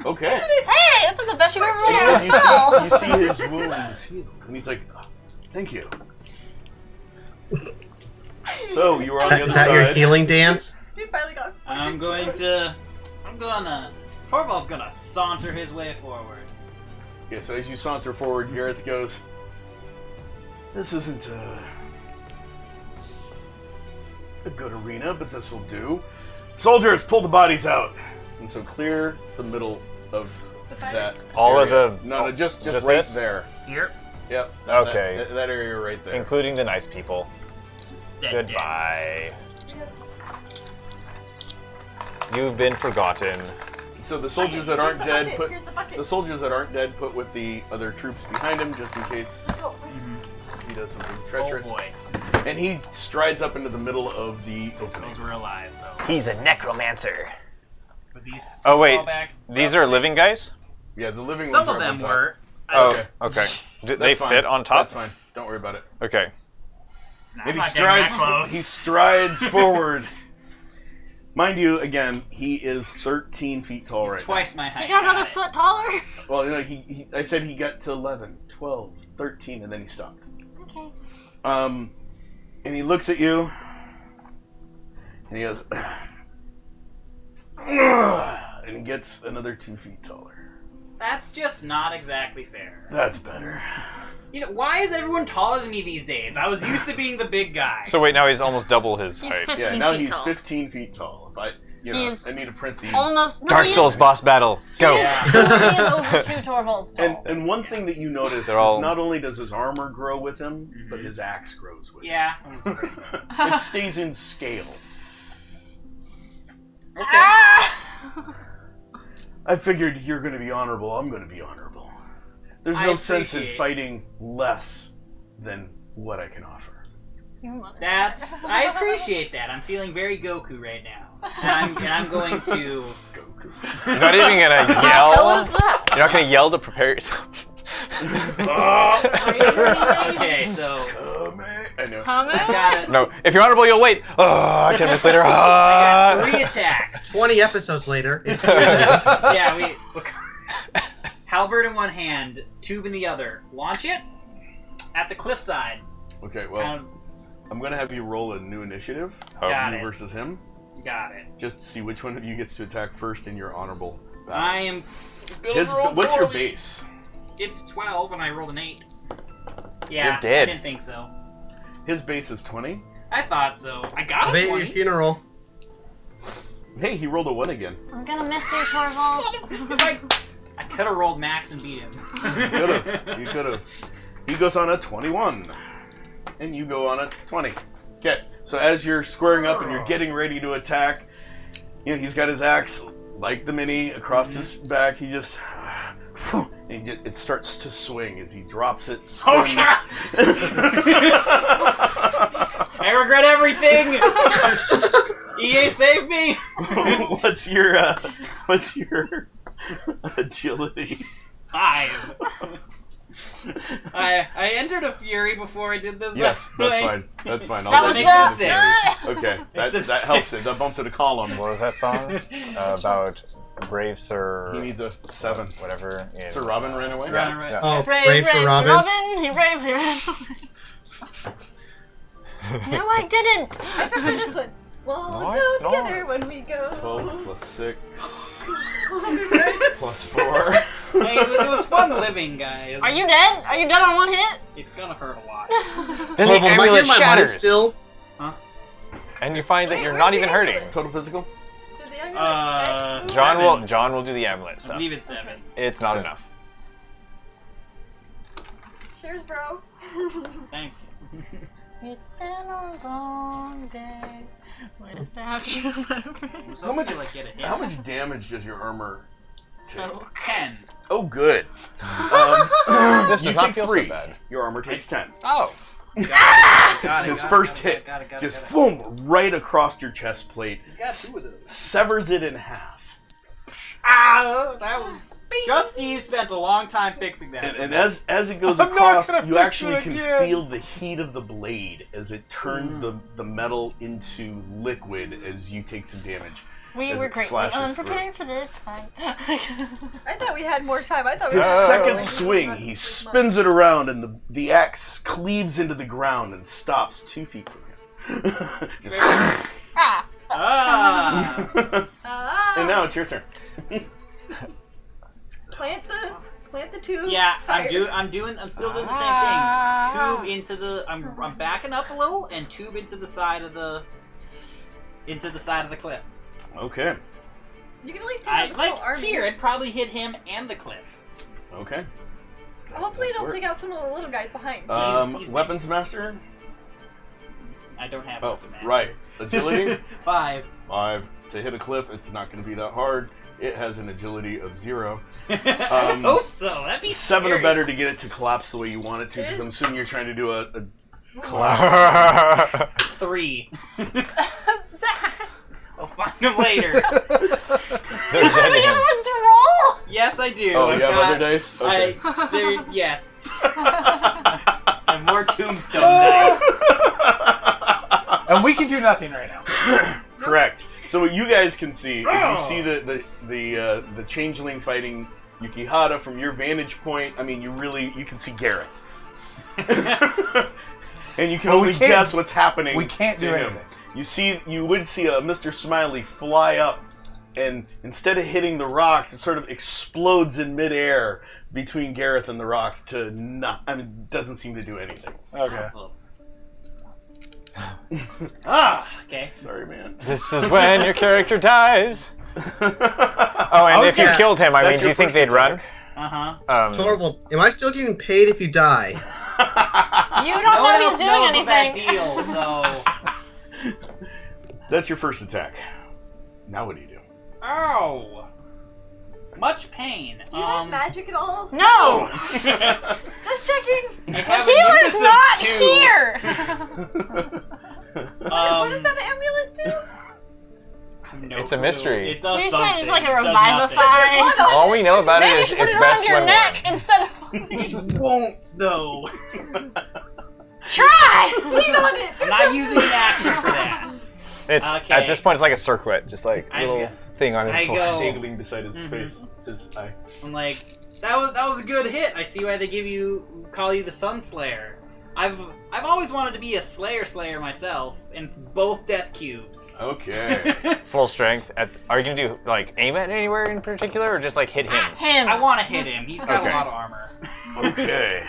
Okay. Hey, that's like the best you've ever rolled And on a spell. you see his wounds heal. And he's like, "Oh, thank you." So, you were on the other Is that side. your healing dance? Dude finally got. Torvald's gonna saunter his way forward. Yeah, so as you saunter forward, Gareth goes, "This isn't a good arena, but this will do. Soldiers, pull the bodies out." And so clear the middle of that All of area. the- No, just just right this? there. Here. Yep. Okay. That area right there. Including the nice people. Goodbye. You've been forgotten. So the soldiers that aren't dead put Here's the bucket. the soldiers that aren't dead put with the other troops behind him, just in case Oh, he does something Oh treacherous. boy. And he strides up into the middle of the opening. Those were alive, so. He's a necromancer. But these Oh, wait. fall back. These are living guys? Yeah, the living Some ones of are up them on top. were. Oh, okay. Did they That's fine. fit on top? That's fine. Don't worry about it. Okay. Nah, And I'm not getting that close. he strides forward. Mind you, again, he is 13 feet tall He's right twice my height. He got another Got it. foot taller. now. Well, you know, I said he got to 11, 12, 13, and then he stopped. Okay. And he looks at you, and he goes, and he gets another 2 feet taller. That's just not exactly fair. That's better. You know, why is everyone taller than me these days? I was used to being the big guy. So wait, now he's almost double his He's height. 15 Yeah, now feet he's tall. 15 feet tall. If I, you He know, is I need to print the. Almost. No, Dark he Souls Is, boss battle. Go. he, is, Yeah. he is over 2 Torvalds tall. And one thing that you notice is They're all- not only does his armor grow with him, but his axe grows with him. Yeah. It stays in scale. Okay. Ah! I figured you're going to be honorable. I'm going to be honorable. There's I no sense in appreciate- fighting less than what I can offer. Your mother. I appreciate that. I'm feeling very Goku right now. And I'm going to. Goku. You're not even gonna What yell. was that? You're not gonna yell to prepare yourself. Okay, so. I know. Comment? I got it. No, if you're honorable, you'll wait. 10 minutes later. I got 3 attacks. 20 episodes later, it's Yeah, we. Look. Halberd in one hand, tube in the other. Launch it at the cliffside. Okay, well, Um, I'm going to have you roll a new initiative. Got You it. versus him. got it. Just to see which one of you gets to attack first in your honorable battle. I am. gonna roll What's your poorly. base? It's 12 and I rolled an 8. Yeah, You're dead. I didn't think so. His base is 20. I thought so. I got I'll a be at your 20. funeral. Hey, he rolled a 1 again. I'm gonna miss you, Torvald. I could have rolled max and beat him. You could've. You could've. He goes on a 21. And you go on a 20. Okay, so as you're squaring up and you're getting ready to attack, you know, he's got his axe, like the mini, across his back. He just... and it starts to swing as he drops it. Oh, swings. God. I regret everything. EA save me. What's your agility? 5. I entered a fury before I did this. Yes, by the that's way. fine. That's fine. That was makes the. sense. Okay, It's a that helps it. 6. That bumps it a column. What was that song? About Brave Sir. He needs a 7. Whatever. in, Sir Robin ran away? Run, run. Yeah. Oh, Brave for Robin. He bravely ran away. No, I didn't. I prefer this one. We'll No, go no. together when we go. 12 plus 6 Right? plus 4. Hey, it was fun living, guys. Are you dead? Are you dead on 1 hit? It's gonna hurt a lot. Then Well, the am I amulet getting my money shatters. still? And you find that Wait, you're where's not the even amulet? hurting. Total physical? Does the amulet- John will do the amulet I stuff. believe it's 7. It's not enough. Cheers, bro. Thanks. It's been a long day without you, my friend. How much, like, get a hit. how much damage does your armor? So 10. Oh, good. This you does not take feel 3. so bad. Your armor takes 10. Oh. Got it, His got it, first got it, hit got it, got it, just got it. boom right across your chest plate, He's got 2 of those. severs it in half. Ah, that was. Just Steve spent a long time fixing that. And as it goes I'm not across, gonna you fix actually it can again. feel the heat of the blade as it turns the metal into liquid as you take some damage. we As were it greatly slashes unprepared for this fight. I thought we had more time. I thought we His were second going swing, less he this spins it around and the axe cleaves into the ground and stops 2 feet from him. Ah. Ah. month. Ah, And now it's your turn. plant the tube. Yeah, I'm Fire. still doing the same Ah. thing. Tube into the. I'm backing up a little and tube into the side of the. Into the side of the cliff. Okay. You can at least take out this whole army. Here, it probably hit him and the cliff. Okay. Hopefully, it'll Works. take out some of the little guys behind. He's- Weapons master? I don't have. Oh, Weapon Master. right. Agility? 5. 5. To hit a cliff, it's not going to be that hard. It has an agility of 0. I hope so. That'd be 7 scary. or better to get it to collapse the way you want it to, because I'm assuming you're trying to do a Zach. 3. Zach, I'll find them later. They're you dead have to any him. other ones to roll? Yes, I do. Oh, I've you have got- other dice? Okay. Yes. I have more tombstone dice. And we can do nothing right now. Correct. So what you guys can see is you see the changeling fighting Yukihara from your vantage point. I mean, you can see Gareth. And you can Well, we only can't- guess what's happening. we can't to do him. anything. You would see a Mr. Smiley fly up, and instead of hitting the rocks, it sort of explodes in midair between Gareth and the rocks to not. I mean, it doesn't seem to do anything. Okay. Okay. Sorry, man. This is when your character dies. Oh, and was if you gonna- killed him, I That's mean, do you your think first they'd run? attack. Torvald, am I still getting paid if you die? You don't No one know else he's doing knows of that anything. deal, so. That's your first attack. Now what do you do? Ow! Much pain. Do you have magic at all? No! Just checking. I have Healer's a not unicus of 2. here! What does that amulet do? I have no It's a clue. mystery. It does You something. said it's like a It does nothing. revivify. All we know about Maybe it you is should put it's it best around your when neck warm. instead of. It won't, though. Try! Lean on it. I'm not using an action for that. It's Okay. at this point it's like a circlet, just like I little go- thing on his I forehead. go- Dangling beside his Mhm. face, his eye. I'm like, that was a good hit. I see why they call you the Sun Slayer. I've always wanted to be a Slayer myself in both death cubes. Okay. Full strength. Are you gonna do like aim at anywhere in particular, or just like hit him? Him. I want to hit him. He's got Okay. a lot of armor. Okay.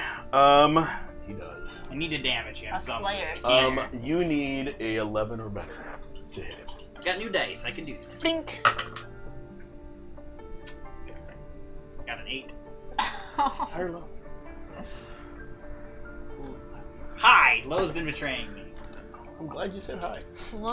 He does. I need to damage him. A somehow. Slayer. You need a 11 or better to hit him. Got new dice. I can do this. Blink. Got an 8. High or low? Hi. Low's been betraying me. I'm glad you said hi.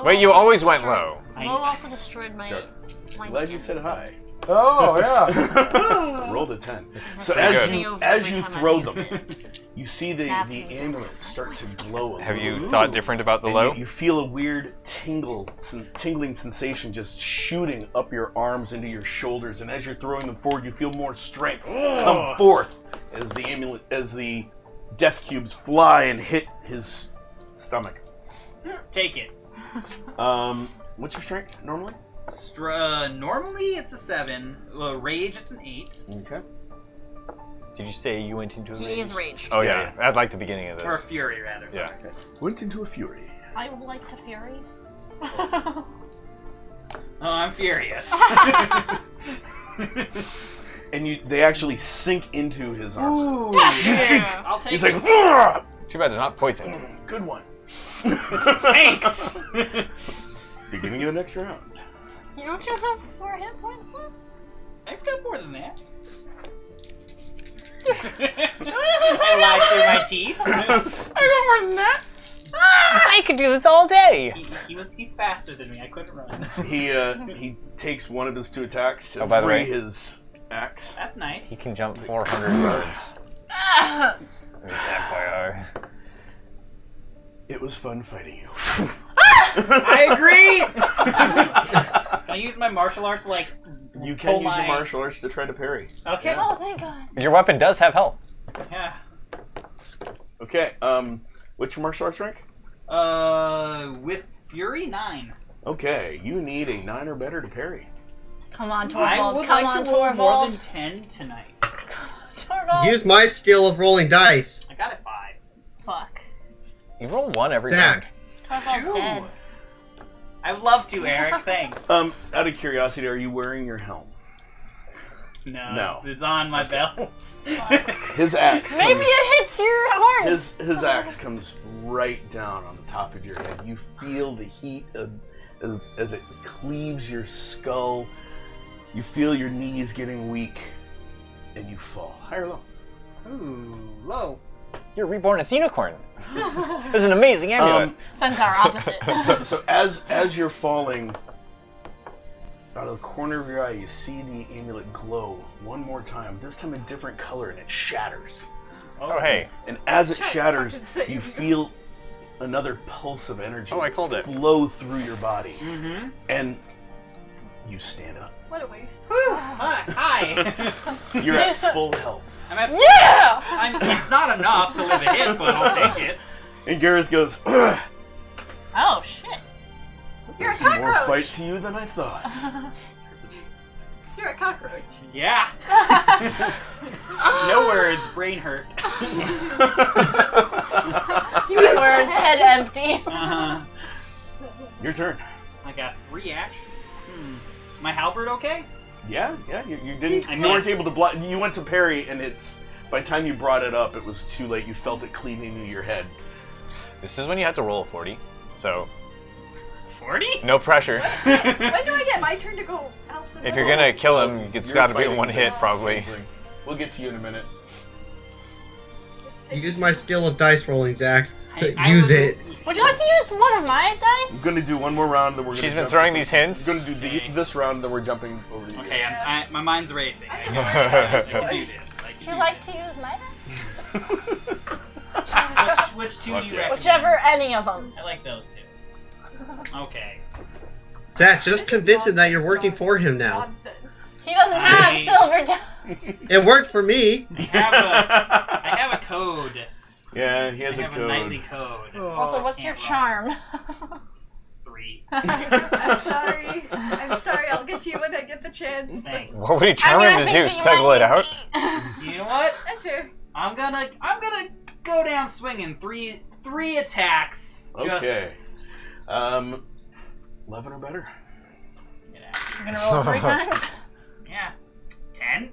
Wait, you always went low. Lo also destroyed my. Good. my Glad you skin. said hi. Oh, yeah. Rolled a 10. That's So pretty as good. you Over as every you time I throw used them, it. you see the Napkin. amulet start to glow. A Have little. you thought different about the And low? You feel a weird tingling sensation just shooting up your arms into your shoulders, and as you're throwing them forward, you feel more strength come forth as the amulet, as the death cubes fly and hit his stomach. Take it. What's your strength normally? Normally it's a 7. Rage it's an 8. Okay. Did you say you went into a He rage? is raged. Oh yeah, I'd like the beginning of Or a this. fury rather. Yeah. Sorry. Went into a fury. I would like to fury. Oh, I'm furious. And they actually sink into his arm. Ooh, Yeah. I'll take He's it. like, "Whoa!" Too bad they're not poisoned. Good one. Thanks. You're giving you the next round. You don't just have 4 hit points left? I've got more than that. I lied through my teeth. I got more than that. I could do this all day. He's faster than me. I couldn't run. He takes one of his 2 attacks to Oh, by the free way. his axe. That's nice. He can jump 400 yards. Ah! FYI. It was fun fighting you. I agree. Can I use my martial arts like? You can pull use your my- martial arts to try to parry. Okay. Oh, thank God. Your weapon does have health. Yeah. Okay, what's your martial arts rank? With fury 9. Okay, you need a 9 or better to parry. Come on, I Torvald. would Come like on, to roll more Torvald. than 10 tonight. Torvald. Use my skill of rolling dice. I got it 5. Fuck. You roll 1 every Zach. round. Torvald's dead. I would love to, Eric. Thanks. Out of curiosity, are you wearing your helm? No. It's on my belt. His axe. Maybe comes- it hits your horns. His axe comes right down on the top of your head. You feel the heat as it cleaves your skull. You feel your knees getting weak, and you fall. High or low? Ooh, low. You're reborn as unicorn. This is an amazing amulet. Centaur opposite. So as you're falling, out of the corner of your eye, you see the amulet glow one more time. This time a different color, and it shatters. Oh hey. And as it Try to shatters, fucking save you me. feel another pulse of energy Oh, I called it. flow through your body, Mm-hmm. and you stand up. What a waste. Hi. You're at full health. I'm at Yeah! it's not enough to live a hit, but I'll take it. And Gareth goes, "Ugh, Oh shit! You're a more fight cockroach. to you than I thought." You're a cockroach. Yeah. No words, brain hurt. Words, head empty. Uh-huh. Your turn. I got 3 actions. My halberd okay? Yeah, you didn't. I You weren't missed. able to block. You went to parry, and it's by the time you brought it up, it was too late. You felt it cleaving into your head. This is when you have to roll a 40. So 40? no pressure. When do I get my turn to go out the If you're middle? gonna kill him, it's You're got to be fighting one hit the probably. changeling. We'll get to you in a minute. Use my skill of dice rolling, Zach. I Use would- it. Would you like to use one of my I'm dice? gonna do one more round, then we're gonna. She's been jump throwing to these some- hints. We're gonna do Okay. this round, then we're jumping over to you. Okay, guys. my mind's racing. I can do this. I Would can you do like this. to use my dice? Which 2 Fuck do you yeah. recommend? Whichever, any of them. I like those 2. Okay. Zach, just convince him that you're working for him now. Nonsense. He doesn't have I- silver dice. It worked for me. I have a code. Yeah, he has I a have a code. knightly code. Also, what's your Can't charm? 3. I'm sorry. I'm sorry. I'll get to you when I get the chance. Thanks. What would he charm him to do? Snuggle it out? You know what? That's fair. I'm gonna go down swinging. Three attacks. Okay. Just, 11 or better. yeah. I'm gonna roll 3 times. Yeah. 10.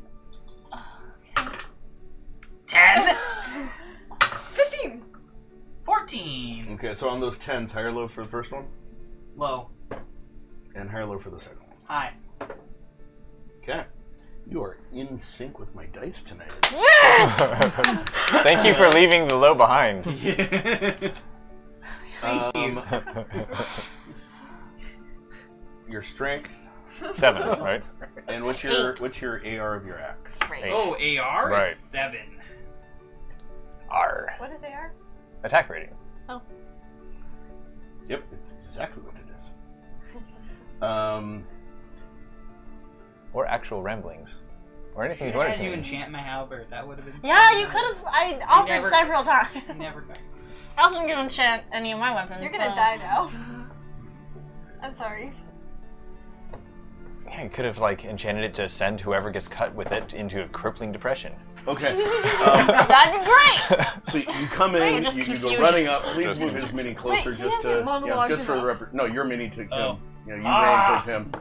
10. 15. 14. Okay, so on those 10s, high or low for the first one, Low. and high or low for the second one. High. Okay. You are in sync with my dice tonight. Yes! Thank you for leaving the low behind. Thank you. Your strength, 7, right? and what's your AR of your axe? Great. Oh, AR? Right. It's 7. R. What is AR? Attack rating. Yep, it's exactly what it is. Or actual ramblings. Or anything Should you have wanted had you to. enchant my halberd. That would have been. Yeah, so you nice. could have. I offered never- several times. I never got. I also didn't enchant any of my weapons. You're gonna so- die now. I'm sorry. Yeah, you could have like enchanted it to send whoever gets cut with it into a crippling depression. Okay. That'd be great. So you come Wait, in, just you go confusion. running up. Please Just move his mini closer, Wait, he just hasn't to monologued just for the enough. no, your mini to him. Oh. You ran Ah. towards him.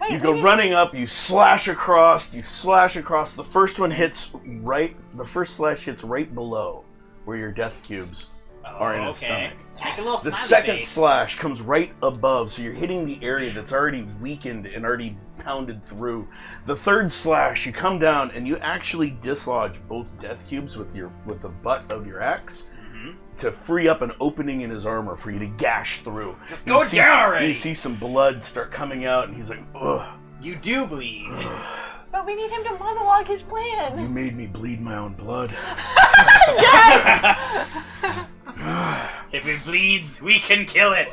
Wait, You go running up. You slash across. The first one hits right. The first slash hits right below where your death cubes are in his stomach. Make a little The smiley second face. slash comes right above, so you're hitting the area that's already weakened and already pounded through. The third slash, you come down and you actually dislodge both death cubes with the butt of your axe Mhm. to free up an opening in his armor for you to gash through. Just You go see- down already. You see some blood start coming out, and he's like, "Ugh, You do bleed. But we need him to monologue his you plan. made me bleed my own blood." If it bleeds, we can kill it.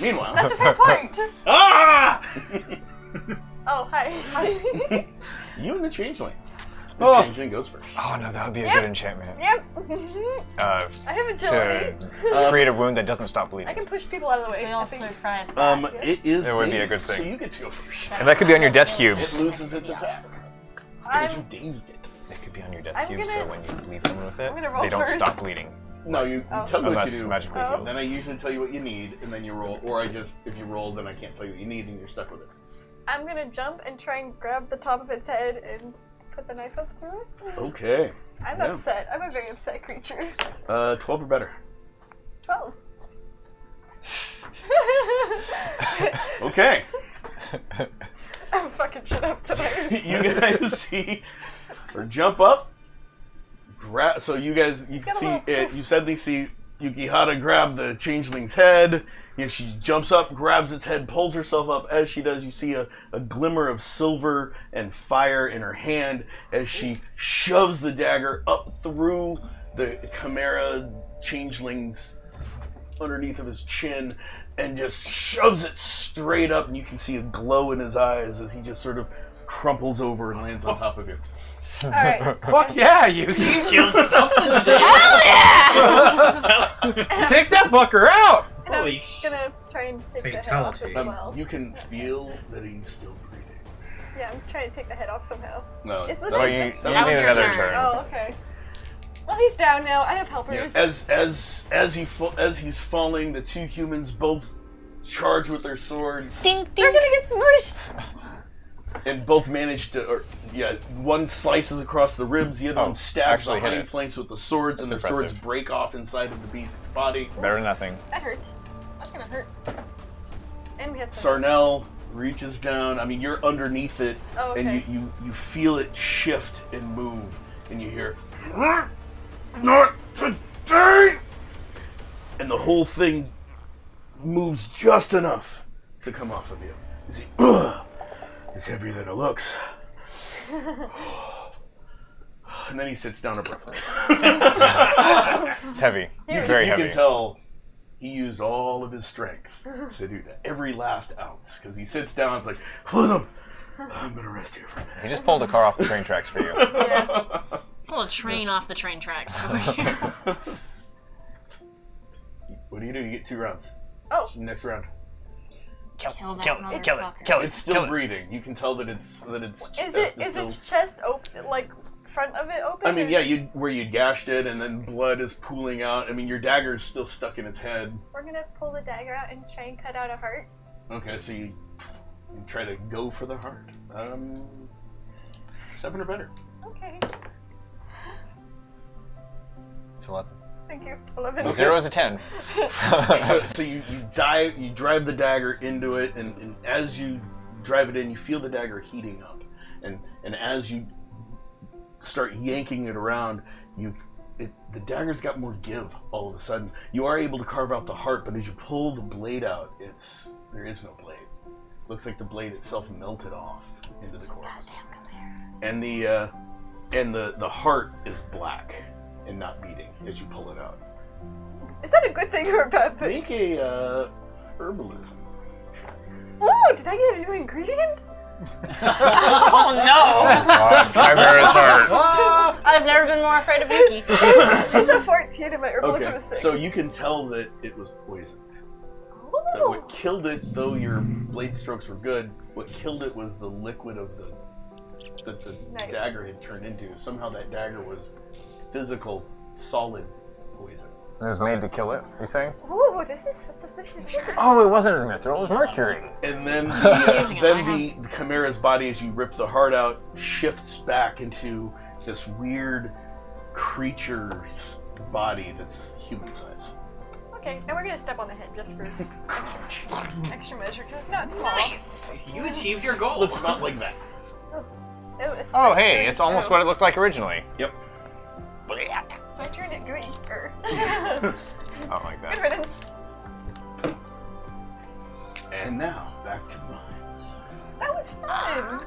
Meanwhile, That's a fair point. Ah! Oh, hi. you and the changeling. The Oh. changeling goes first. Oh no, that would be a Yep. good enchantment. Yep. Uh, I have agility. to create a wound that doesn't stop bleeding. I can push people out of the way. We I also think. try it. It is. It would be a dazed, good thing. So you get to go first. And that could be on your death It cubes. loses its attack because you dazed it. It could be on your death I'm cubes, so gonna- when you bleed someone with it, I'm gonna roll they don't first. stop bleeding. No, you Oh. tell me what Unless you do. magically Oh. healed. Then I usually tell you what you need, and then you roll. Or if you roll, then I can't tell you what you need, and you're stuck with it. I'm gonna jump and try and grab the top of its head and put the knife up through it. Okay. I'm Yeah. upset. I'm a very upset creature. 12 or better. 12. Okay. I'm fucking shut up tonight. You guys see or jump up. So you guys, you got a see little it. You suddenly see Yukihara grab the changeling's head. She jumps up, grabs its head, pulls herself up. As she does, you see a glimmer of silver and fire in her hand as she shoves the dagger up through the chimera changeling's underneath of his chin and just shoves it straight up, and you can see a glow in his eyes as he just sort of crumples over and lands on top of you. Alright. Fuck yeah, you Killed something today. Hell yeah! take that fucker out. And Holy I'm gonna try and take the head off Fatality. as well. You can feel that he's still breathing. Yeah, I'm trying to take the head off somehow. No. Is the No, thing- you That was need your another turn. turn. Oh, okay. Well, he's down now. I have helpers. Yeah, as he's falling, the two humans both charge with their swords Ding They're ding. gonna get smushed! and both manage to. One slices across the ribs, the other Oh, one stabs the actually hit hind it. flanks with the swords, That's and their swords impressive. break off inside of the beast's body. Better than nothing. That hurts. That's gonna hurt. And we have some. Sarnell reaches down. I mean, you're underneath it, Oh, okay. and you feel it shift and move, and you hear, "Not today!" And the whole thing moves just enough to come off of you. You see, it's heavier than it looks. And then he sits down abruptly. It's heavy. Here. Very You heavy. can tell he used all of his strength to do that. Every last ounce. Because he sits down and it's like, hold up, I'm going to rest here for a He just pulled a car off the train tracks for you. minute. Pull a train off the train tracks. What do? You get 2 rounds. Oh. Next round. Kill that kill motherfucker. It's still breathing. You can tell that its chest Is still. its chest open, like, front of it open? I mean, or- yeah, where you gashed it, and then blood is pooling out. I mean, your dagger is still stuck in its head. We're gonna pull the dagger out and try and cut out a heart. Okay, so you try to go for the heart. 7 or better. Okay. It's 11. Thank you. 11. The 0 is a 10. So you drive the dagger into it, and as you drive it in, you feel the dagger heating up, and as you start yanking it around, the dagger's got more give all of a sudden. You are able to carve out the heart, but as you pull the blade out, there is no blade. Looks like the blade itself melted off into the corpse. And the heart is black and not beating as you pull it out. Is that a good thing or a bad thing? Make a herbalism. Ooh, did I get a new ingredient? Oh no! Chimera's heart. I've never been more afraid of Yuki. It's a 14 and my herbalism Okay, is 6. so you can tell that it was poisoned. That Ooh. what killed it, though your blade strokes were good, what killed it was the liquid of the Nice. dagger had turned into. Somehow that dagger was physical, solid poison. It was made to kill it, you saying? Ooh, this is Oh, it wasn't mithril, it was mercury. And then Using it, the chimera's body, as you rip the heart out, shifts back into this weird creature's body that's human size. Okay, and we're gonna step on the head just for extra measure, because it's not small. Nice. You achieved your goal. Looks about like that. Oh, hey, it's almost what it looked like originally. Yep. So I turned it green. Oh, like Good that. riddance. And now, back to the mines. That was fun.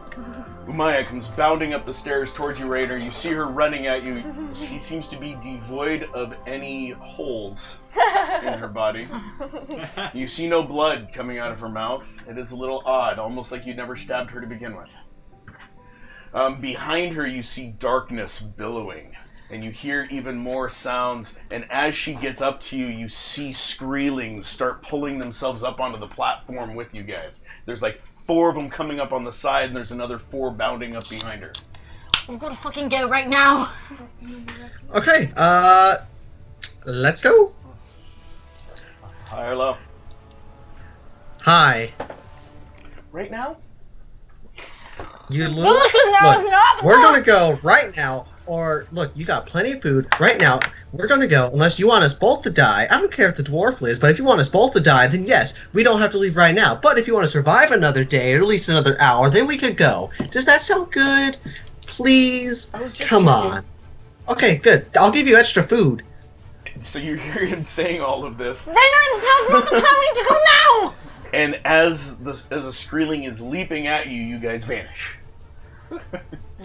Umaya comes bounding up the stairs towards you, Rainer. You see her running at you. She seems to be devoid of any holes in her body. You see no blood coming out of her mouth. It is a little odd, almost like you'd never stabbed her to begin with. Behind her, you see darkness billowing, and you hear even more sounds. And as she gets up to you, you see Skreelings start pulling themselves up onto the platform with you guys. There's like 4 of them coming up on the side, and there's another 4 bounding up behind her. We've got to fucking go right now. Okay, let's go. High or low? Hi. Right now? You Well, look, 'cause now look, it's not the we're time. gonna go right now, or look, you got plenty of food right now. We're gonna go unless you want us both to die. I don't care if the dwarf lives, but if you want us both to die, then yes, we don't have to leave right now. But if you want to survive another day or at least another hour, then we could go. Does that sound good? Please, come on. Okay, good. I'll give you extra food. So you hear him saying all of this, Rainer, now's not the time. We need to go now. and as a Skreeling is leaping at you, you guys vanish.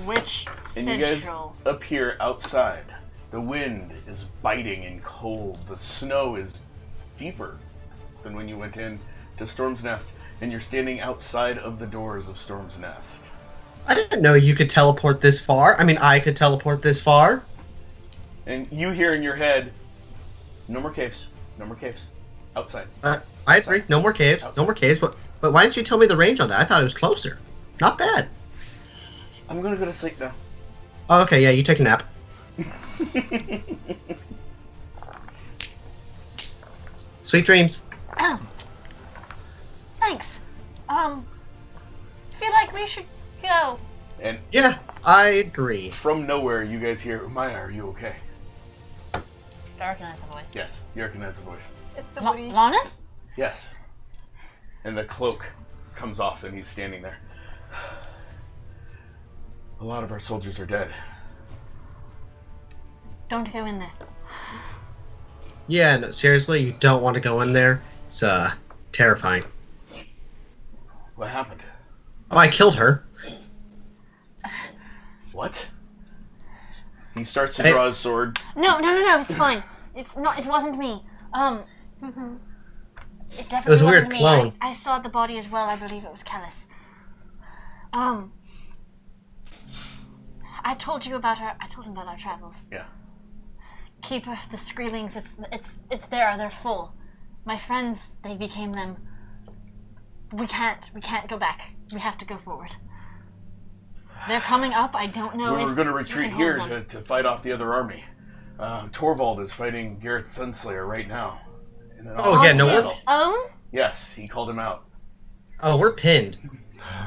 Which And you guys central? appear outside. The wind is biting and cold. The snow is deeper than when you went in to Storm's Nest, and you're standing outside of the doors of Storm's Nest. I didn't know you could teleport this far. I mean, I could teleport this far. And you hear in your head, no more caves, no more caves, outside. I agree. No more caves. No more caves. But why didn't you tell me the range on that? I thought it was closer. Not bad. I'm gonna go to sleep now. Oh, okay, yeah, you take a nap. Sweet dreams. Thanks. Feel like we should go. And Yeah, I agree. from nowhere, you guys hear, Maya, are you okay? I recognize the voice. Yes, you recognize the voice. It's the Woody. Lannis? Yes. And the cloak comes off, and he's standing there. A lot of our soldiers are dead. Don't go in there. Yeah, no, seriously, you don't want to go in there. It's terrifying. What happened? Oh, I killed her. What? He starts to Hey. draw his sword. No, it's fine. It's not. It wasn't me. It definitely It was a wasn't weird me. clone. I saw the body as well. I believe it was Kellis. I told you about our. I told him about our travels. Yeah. Keep the Screelings. It's there. They're full. My friends, they became them. We can't go back. We have to go forward. They're coming up. I don't know if We're going to we retreat can here hold them. to fight off the other army. Torvald is fighting Gareth Sunslayer right now. In an Oh, yeah, no, his we're- own? Yes, he called him out. Oh, we're pinned.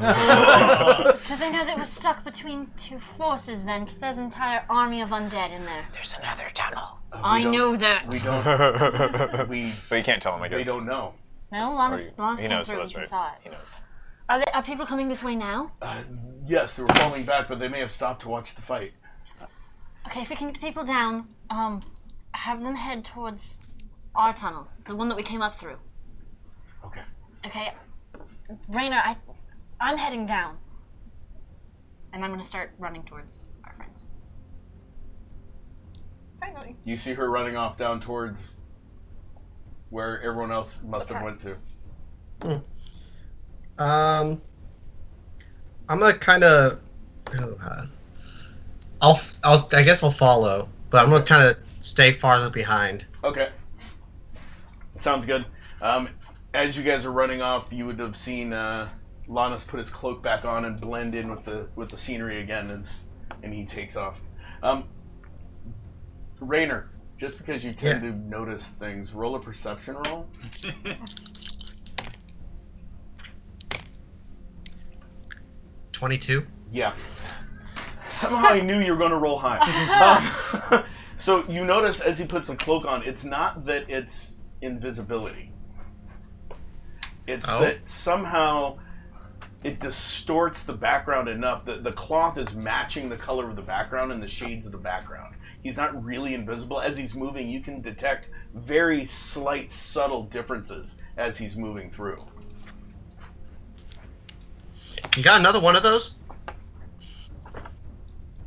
So they know that we're stuck between two forces then, because there's an entire army of undead in there. There's another tunnel. I know that. We don't. We. But you can't tell him, I guess. They don't know. No, Lannis He came knows, so through. that's We right. saw it. He knows. Are people coming this way now? Yes, they were falling back, but they may have stopped to watch the fight. Okay, if we can get the people down, have them head towards our tunnel, the one that we came up through. Okay. Okay, Raynor, I'm heading down, and I'm gonna start running towards our friends. Finally. You see her running off down towards where everyone else must have went to. I'm gonna kind of. I guess I'll follow, but I'm gonna kind of stay farther behind. Okay. Sounds good. As you guys are running off, you would have seen Lannis put his cloak back on and blend in with the scenery again, and he takes off. Raynor, just because you tend to notice things, roll a perception roll. 22. Yeah. Somehow I knew you were going to roll high. So you notice as he puts the cloak on, it's not that it's invisibility. It's that somehow it distorts the background enough that the cloth is matching the color of the background and the shades of the background. He's not really invisible. As he's moving, you can detect very slight, subtle differences as he's moving through. You got another one of those?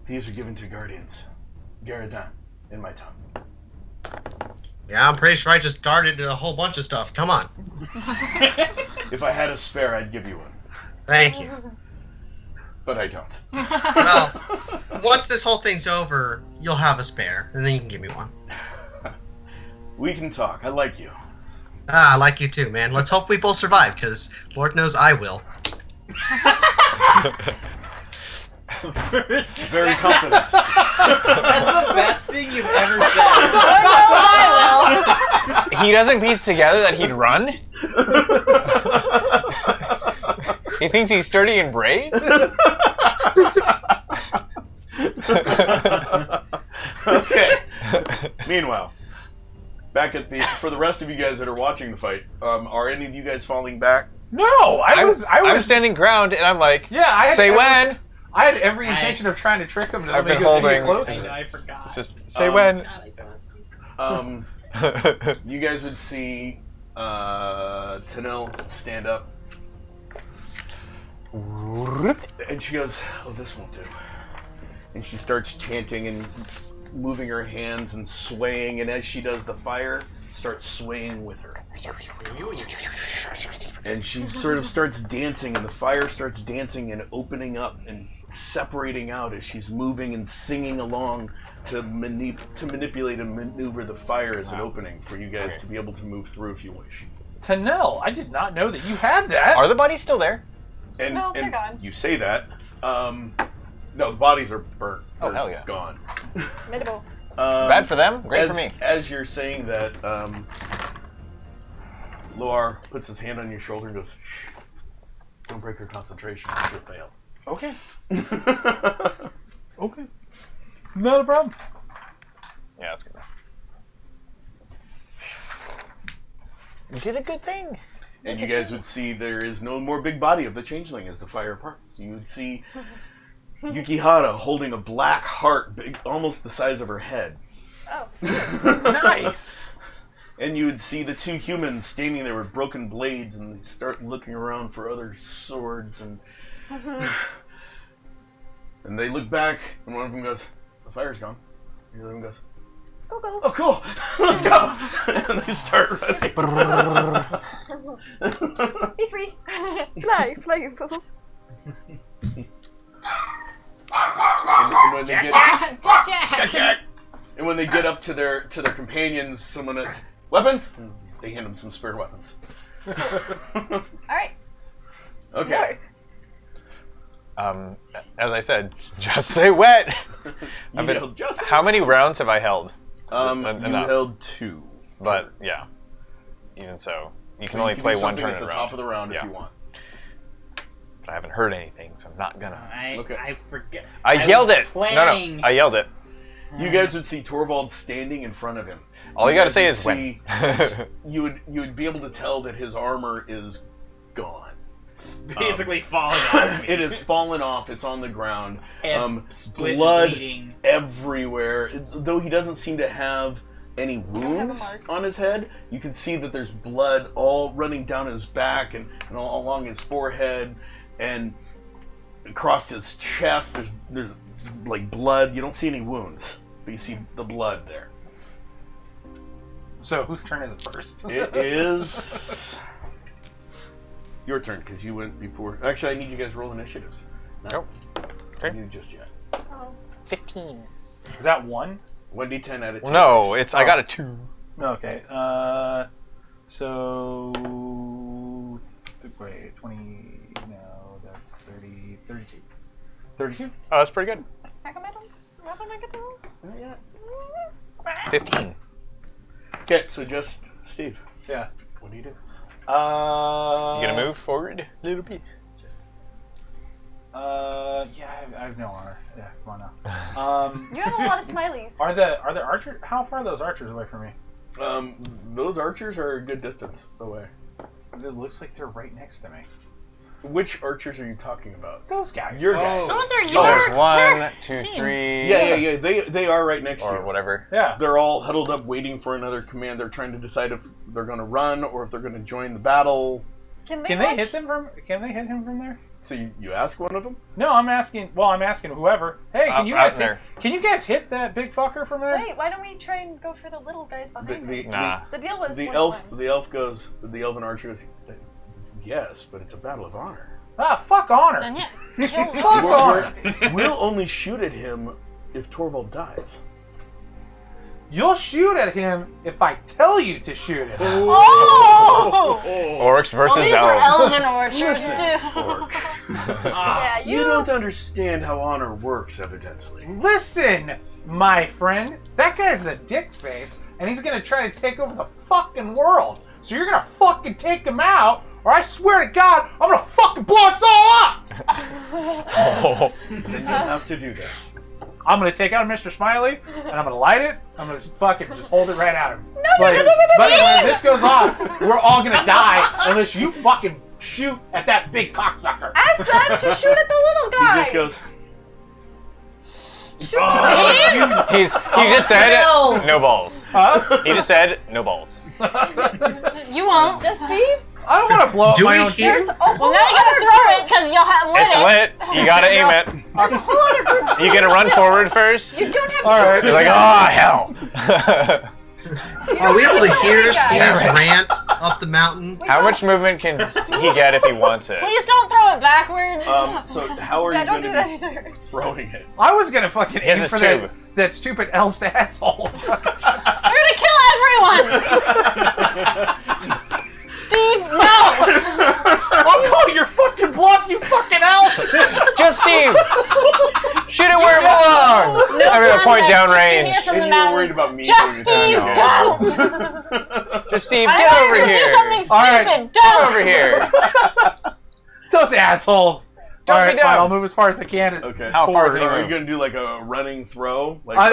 These are given to guardians. Garadan, in my tongue. Yeah, I'm pretty sure I just guarded a whole bunch of stuff. Come on. If I had a spare, I'd give you one. Thank you. But I don't. Well, once this whole thing's over, you'll have a spare, and then you can give me one. We can talk. I like you. Ah, I like you too, man. Let's hope we both survive, because Lord knows I will. Very confident. That's the best thing you've ever said. I will. He doesn't piece together that he'd run? He thinks he's sturdy and brave? Okay. Meanwhile, back at for the rest of you guys that are watching the fight, are any of you guys falling back? No, I was standing ground, and I'm like, Yeah, I had say every- when? I had every intention of trying to trick him to I've make been us get holding- close. I forgot. It's just, say Um, when. You guys would see Tanil stand up, and she goes, "Oh, this won't do." And she starts chanting and moving her hands and swaying, and as she does, the fire starts swaying with her. And she sort of starts dancing, and the fire starts dancing and opening up and separating out as she's moving and singing along to manipulate and maneuver the fire as an opening for you guys to be able to move through if you wish. Tanel, I did not know that you had that. Are the bodies still there? And, No, they're and gone. you say that. No, the bodies are burnt. Oh, They're hell yeah. Gone. Minimal. Bad for them, great for me. As you're saying that, Loar puts his hand on your shoulder and goes, "Shh, don't break her concentration, she'll fail." Okay. Okay. Not a problem. Yeah, that's good. You did a good thing. And you guys would see there is no more big body of the changeling as the fire parts. You would see Yukihara holding a black heart, big, almost the size of her head. Oh. Nice. And you would see the two humans standing there with broken blades, and they start looking around for other swords, and and they look back, and one of them goes, "The fire's gone." The other one goes, Go, go. "Oh, cool, let's go!" And they start running. Be free. Fly, you fools. And when they get, Jack. and when they get up to their companions, someone weapons. They hand them some spare weapons. All right. Okay. As I said, just say wet. You yelled, "Just How many rounds have I held? You Enough. held 2. But yeah, even so, you can So only do play one something turn at in the a top round. of the round Yeah. if you want. But I haven't heard anything, so I'm not gonna. Okay. I forget. I yelled was it. Planning. No, I yelled it. You guys would see Torvald standing in front of him. All you gotta guys say would is when. see- you would be able to tell that his armor is gone. Basically falling off me. It has fallen off. It's on the ground. And split blood bleeding. everywhere. Though he doesn't seem to have any have a wounds mark. on his head, you can see that there's blood all running down his back and all along his forehead and across his chest. There's like blood. You don't see any wounds, but you see the blood there. So whose turn is it first? It is your turn because you went before. Actually, I need you guys to roll initiatives. Nope. Not Okay. you just yet. Oh. 15. Is that 1? 1d10 out of 2. No, it's I got a 2. Okay. So wait, 20. No, that's 30. 32. 32. Oh, that's pretty good. How come I don't get the roll? Not yet. 15. Okay, so just Steve. Yeah. What do you do? You gonna move forward a little bit? Yeah, I have no honor. Yeah, come on now. You have a lot of smileys. Are the archers? How far are those archers away from me? Those archers are a good distance away. It looks like they're right next to me. Which archers are you talking about? Those guys. Your Oh. guys. Those are Oh, your there's 1, 2, team. 3. Yeah. They are right next to Or you. whatever. Yeah. They're all huddled up waiting for another command. They're trying to decide if they're going to run or if they're going to join the battle. Can Can they hit them from? Can they hit him from there? So you ask one of them? No, I'm asking. Well, I'm asking whoever. Hey, can you out guys there. Can you guys hit that big fucker from there? Wait, why don't we try and go for the little guys behind us? Nah. The deal was The 1-1. elven archer goes, yes, but it's a battle of honor. Ah, fuck honor. Then yeah, kill Fuck them. honor. We'll only shoot at him if Torvald dies. You'll shoot at him if I tell you to shoot at him. Oh! Orcs Well, versus these are elves. elven orchards too. Orc. Yeah, You don't understand how honor works, evidently. Listen, my friend, that guy's a dick face, and he's gonna try to take over the fucking world. So you're gonna fucking take him out, or I swear to God, I'm gonna fucking blow us all up! Oh. Then you have to do that. I'm gonna take out Mr. Smiley, and I'm gonna light it. I'm gonna fucking just hold it right at him. No, But when no. this goes off, we're all gonna die unless you fucking shoot at that big cocksucker. Ask them to shoot at the little He guy. just goes, He just said hell? no balls. Huh? He just said no balls. You won't. Just Steve? I don't want to blow up Do my we own hear- There's a whole Well, now you gotta other throw group. it because you'll have lit It's lit. You gotta aim it. There's a whole other group. You gonna run forward first? You don't have All right. You're like, oh hell. Are we able to hear Yeah. Steve's rant? up the mountain. How much movement can he get if he wants it? Please don't throw it backwards. So how are Yeah, you don't going do to that be either. throwing it? I was gonna fucking He has aim his for tube. that stupid elf's asshole. We're gonna kill everyone. Steve, no. I'll call your fucking bluff, you fucking elf! Just Steve! Shoot it where it belongs! No I'm gonna point contact, downrange. just to hear from the And you were mountain. worried about me. Just throwing Steve, it down. don't. Just Steve, I get wanted over to here! do something All right, stupid. Get Don't. over here! Those assholes! Don't Alright, be dumb. fine, I'll move as far as I can. Okay. How far forward. can you Are you move? going to do like a running throw? Like, Oh,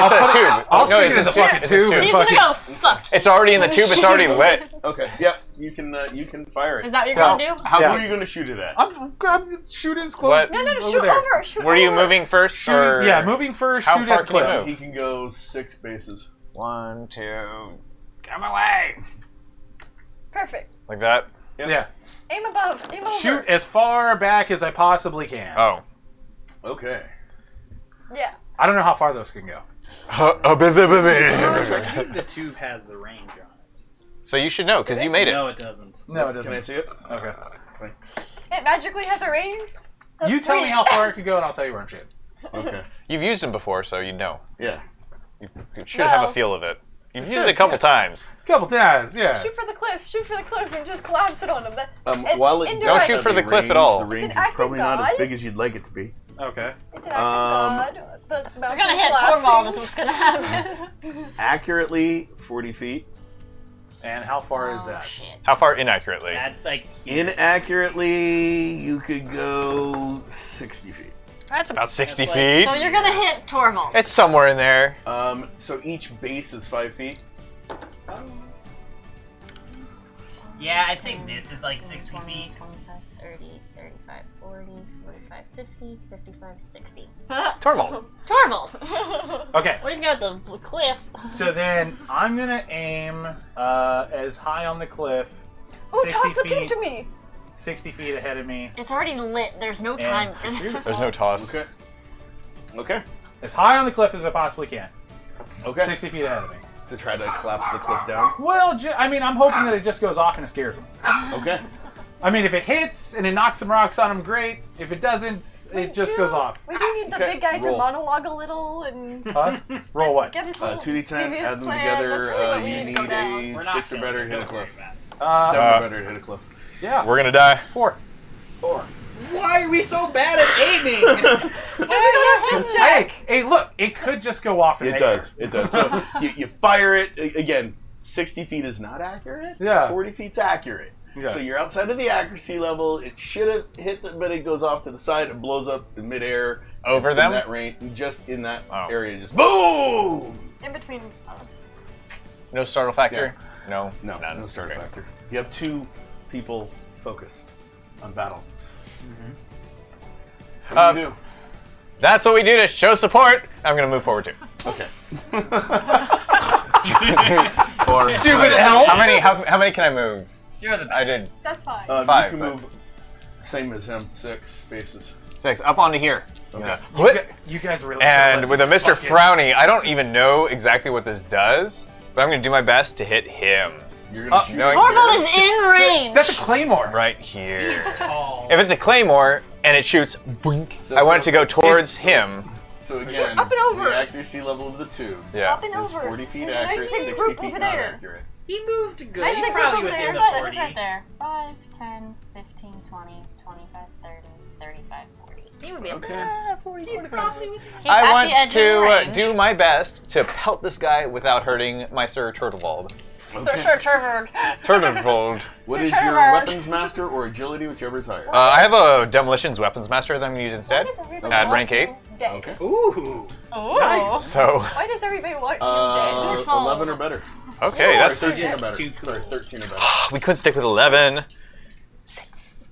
it's I'll a put it- tube. I'll No, stick it's it in a the tube. fucking It's a tube. tube. He's Fucking- gonna go fuck. It's already in the tube, it's already lit. Okay. Yep. You can fire it. Is that what you're gonna do? How Yeah. are you going to shoot it at? I'm shooting as close What? No, over shoot there. over. Shoot Were you over. moving first? Shooting, or... yeah, moving first, How shoot far at the can you cliff. move? He can go 6 spaces. 1, 2, come away! Perfect. Like that? Yep. Yeah. Aim above. Aim over. Shoot as far back as I possibly can. Oh. Okay. Yeah. I don't know how far those can go. I believe the tube has the range on it. So you should know, because you made it. No, it doesn't. No, it Can I doesn't. see it? Okay. Thanks. It magically has a range. That's You tell me sweet. how far it can go, and I'll tell you where I'm shooting. Okay. You've used them before, so you know. Yeah. You should have a Well- feel of it. You've used it a couple times. Couple times, yeah. Shoot for the cliff. Shoot for the cliff and just collapse it on him. While it indirect. Don't shoot for the cliff at all. The range It's an is act probably of not as God. big as you'd like it to be. Okay. It's an act of God. The We're mountain gonna hit collapsing. Torvald is what's gonna happen. Accurately 40 feet. And how far is Oh, that? shit. How far inaccurately? That's like here. Inaccurately, you could go 60 feet. That's about 60 That's feet. So you're gonna hit Torvald. It's somewhere in there. So each base is 5 feet. Yeah, I'd say this is like 60 20, feet. 25, 30, 35, 40, 45, 50, 55, 60. Torvald. Torvald! Okay. We can go to the cliff. So then I'm gonna aim as high on the cliff, Oh, 60 toss the tube feet, to me. 60 feet ahead of me, It's already lit. There's no time for that. There's no toss. Okay. Okay. as high on the cliff as I possibly can, Okay. 60 feet ahead of me. To try to collapse the cliff down. Well, I mean, I'm hoping that it just goes off and it scares him. Okay. I mean, if it hits and it knocks some rocks on him, great. If it doesn't, it just goes off. We do need the Okay, big guy to roll. monologue a little and Huh? Roll what? get his whole 2d10, devious add them plan. together. That's really what we You to need go down. a We're not 6 or better to hit a Don't worry cliff. about it. 7 Uh, or better to hit a cliff. Yeah. We're gonna die. 4. 4. Why are we so bad at aiming? What are his Hey, jack? hey, look! It could just go off in It the does. air. It does. So you fire it. Again, 60 feet is not accurate. Yeah. 40 feet's accurate. Yeah. So you're outside of the accuracy level. It should have hit, but it goes off to the side. It blows up in midair. Over in them? that range, just in that Oh. area, just boom. In between us. No startle factor? No. No, None. no start Okay. factor. You have 2 people focused on battle. What do you do? That's what we do to show support. I'm gonna move forward too. Okay. Stupid elf! How many can I move? You're the best. I did That's fine. 5, You can but- move same as him, 6 spaces. 6 up onto here. Okay. Yeah. You What? gu- You guys really. And with a Mr. fucking- Frowny, I don't even know exactly what this does, but I'm gonna do my best to hit him You're gonna shoot. knowing- Torvald is in range. That's a claymore. right here. He's tall. If it's a claymore and it shoots, boink, So- I want it so- to go towards him. So again, up and over. the accuracy level of the tube Yeah. Up and is over. 40 feet There's a nice accurate, big 60 group feet over not there. accurate. He moved good. Nice He's big probably group over within there. the It's 40. right there. 5, 10, 15, 20, 25, 30, 35, 40. He would be Okay. He's probably with He's I at want the edge of the to range. do my best to pelt this guy without hurting my Sir Turtlewald. Sir Turvald. Turtlewald. What is Trevor. your weapons master or agility, whichever is higher? I have a demolitions weapons master that I'm gonna use instead. At rank 8. Dead? Okay. Ooh. Ooh. Nice. So, Why does everybody want you dead? Which one? 11 or better. okay, Sorry, that's 13 or That's better. too Sorry, cool. 13 or better. we could stick with 11. 6.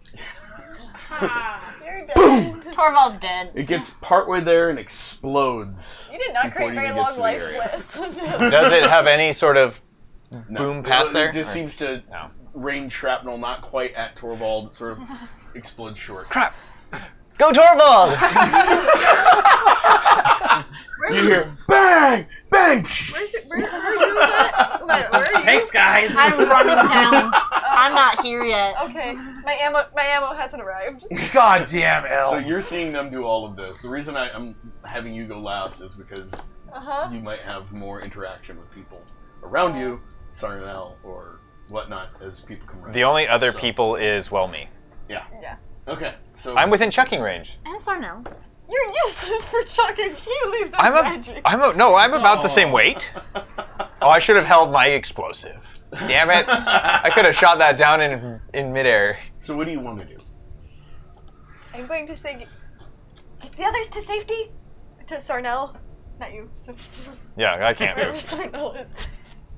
You're dead. Torvald's dead. It gets partway there and explodes. You did not Before create it very even long gets to the life area. lists. Does it have any sort of No. boom past there? It just Or- seems to No. rain shrapnel not quite at Torvald. It sort of explodes short. Crap! Go Torvald! You hear bang, bang. Where's it? Where are you at? Where are you Thanks, guys. I'm running down. I'm not here yet. Okay, my ammo hasn't arrived. Goddamn elves. So you're seeing them do all of this. The reason I'm having you go last is because you might have more interaction with people around you, Sarnell or whatnot, as people come around. The only other people is, well, me. Yeah. Yeah. Okay, so... I'm within chucking range. And Sarnell. You're useless for chucking. You leave the I'm magic. I'm about the same weight. Oh, I should have held my explosive. Damn it! I could have shot that down in midair. So what do you want to do? I'm going to say, get the others to safety. To Sarnell, not you. Yeah, I can't Wherever move. Sarnell is.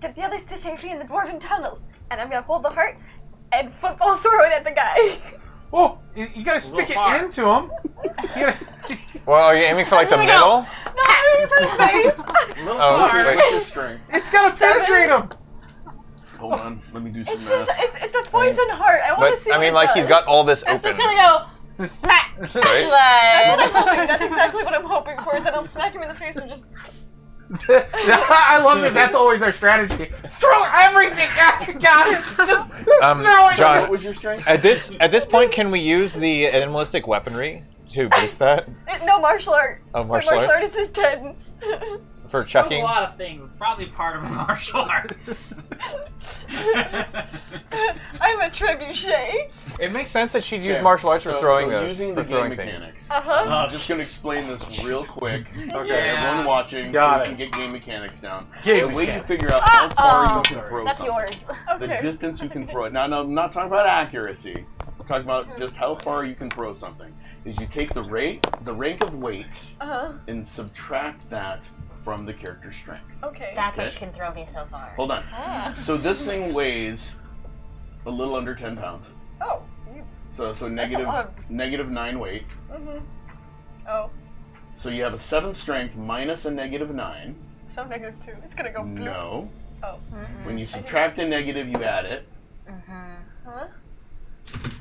Get the others to safety in the dwarven tunnels, and I'm gonna hold the heart and football throw it at the guy. Oh, you gotta stick it far. into him. You gotta... Well, are you aiming for like the middle? No, I'm aiming for his face. Little Oh, far. wait. What's your strength? It's gotta penetrate him. Hold on, let me do some It's just, math. it's a poison heart. I want to But see. I what mean, it like does. he's got all this It's open. just gonna go smack. Right? That's what I'm hoping. That's exactly what I'm hoping for. Is that I'll smack him in the face and just. I love that. That's always our strategy. Throw everything at the guy. Just throw it. John, What was your strength? At this point, can we use the animalistic weaponry to boost that No martial art. of My martial martial arts art is 10. for There's a chucking? lot of things. Probably part of martial arts. I'm a trebuchet. It makes sense that she'd use Okay, martial arts for so- throwing so those, using for the throwing game things. mechanics. Uh-huh. I'm just going to explain this real quick. Okay, Yeah. everyone watching, Got so it. we can get game mechanics down. Game the way you mechanics. figure out how far you can throw That's something. yours. The Okay. distance you can throw it. Now, no, I'm not talking about accuracy. I'm talking about just how far you can throw something. Is you take the rank of weight, Uh-huh. and subtract that from the character's strength. Okay. That's what Okay. she can throw me so far. Hold on. Ah. So this thing weighs a little under 10 pounds. Oh. You, So a negative lot. -9 weight. mm-hmm. Oh. So you have a 7 strength minus a -9. So -2. It's gonna go blue. No. Oh. When you subtract a negative, you add it. Huh?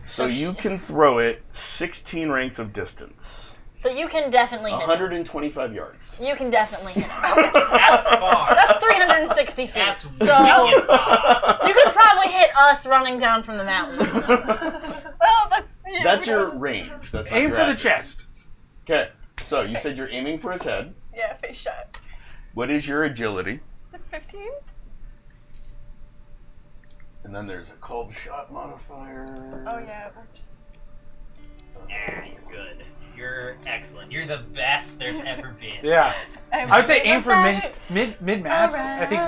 So you can throw it 16 ranks of distance. So you can definitely hit it. 125 yards. You can definitely hit it. That's far. That's 360 feet. That's so wicked far. you could probably hit us running down from the mountain. Well, that's. Yeah, That's we your don't- range. That's not Aim your for the accuracy. chest. Okay. So you said you're aiming for his head. Yeah, face shot. What is your agility? 15? And then there's a cold shot modifier. Oh, yeah, it works. Yeah, you're good. You're excellent. You're the best there's ever been. Yeah. I'm I would say doing aim for it. mid mass. I think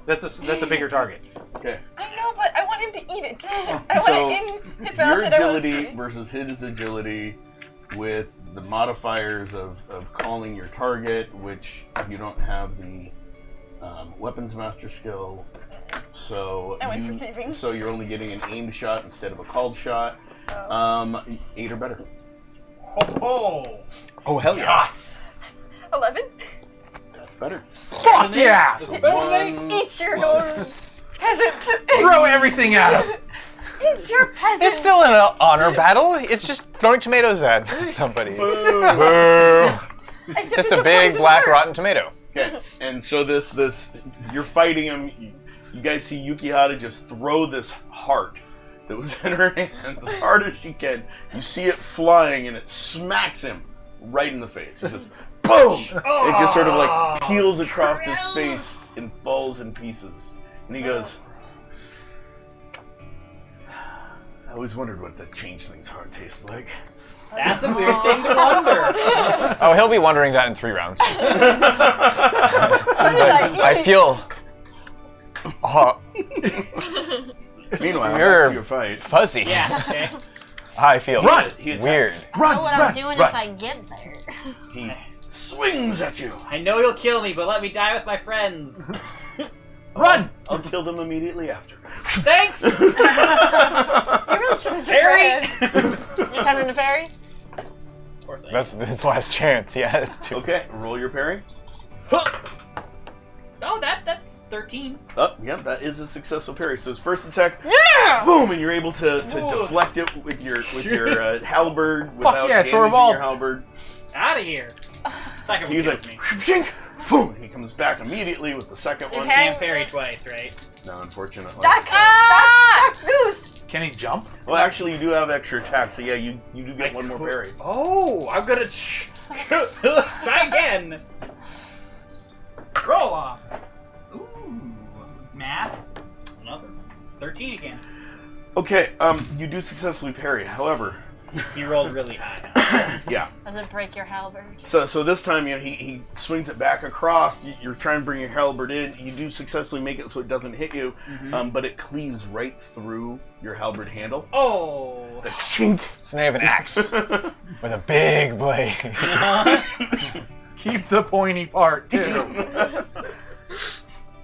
that's a bigger target. Okay. I know, but I want him to eat it. Oh. I want So, it in his mouth. Your and I want to agility see. versus his agility with the modifiers of calling your target, which you don't have the weapons master skill. So I went for thieving. so you're only getting an aimed shot instead of a called shot. Oh. 8 or better. Oh, Oh hell yeah! yes. 11? That's better. Fuck yeah! So Better Eat your plus- peasant. Throw everything at him. Eat your peasant. It's still an honor battle. It's just throwing tomatoes at somebody. Boo. Boo! Except Just it's a big poison black heart. rotten tomato. Okay, and so this you're fighting him. You guys see Yukihata just throw this heart that was in her hands as hard as she can. You see it flying, and it smacks him right in the face. It just boom! It just sort of like peels across his face and falls in pieces. And he goes, "I always wondered what that changeling's heart tastes like." That's a weird thing to wonder. Oh, he'll be wondering that in 3 rounds. What did I I eat? feel Meanwhile, You're- back to your fight. fuzzy. Yeah, okay. I feel Run! weird. I Run, know what run, I'm doing run. if I get there. He swings at you. I know you'll kill me, but let me die with my friends. Run! I'll kill them immediately after. Thanks! You really should have Terry! You turned into fairy? Of course I That's his last chance. Yes. Okay, roll your parry. Oh, that's 13. Oh, yeah, that is a successful parry. So his first attack, Yeah! boom, and you're able to Ooh. deflect it with your halberd Fuck without yeah, damaging Torvald. your halberd. Out of here. Second one He's kills like, me. shink, boom. He comes back immediately with the second You one. can't parry twice, right? now, unfortunately. Duck! Duck! Goose! Can he jump? Well, actually, you do have extra attack, so yeah, you do get one more parry. Oh, I'm gonna try again. Roll off. Ooh, math. Another 13 again. Okay, you do successfully parry. However, He rolled really high. Huh? yeah. Does it break your halberd? So this time, he swings it back across. You're trying to bring your halberd in. You do successfully make it so it doesn't hit you, but it cleaves right through your halberd handle. Oh. The chink. So now you have an axe with a big blade. Keep the pointy part, too.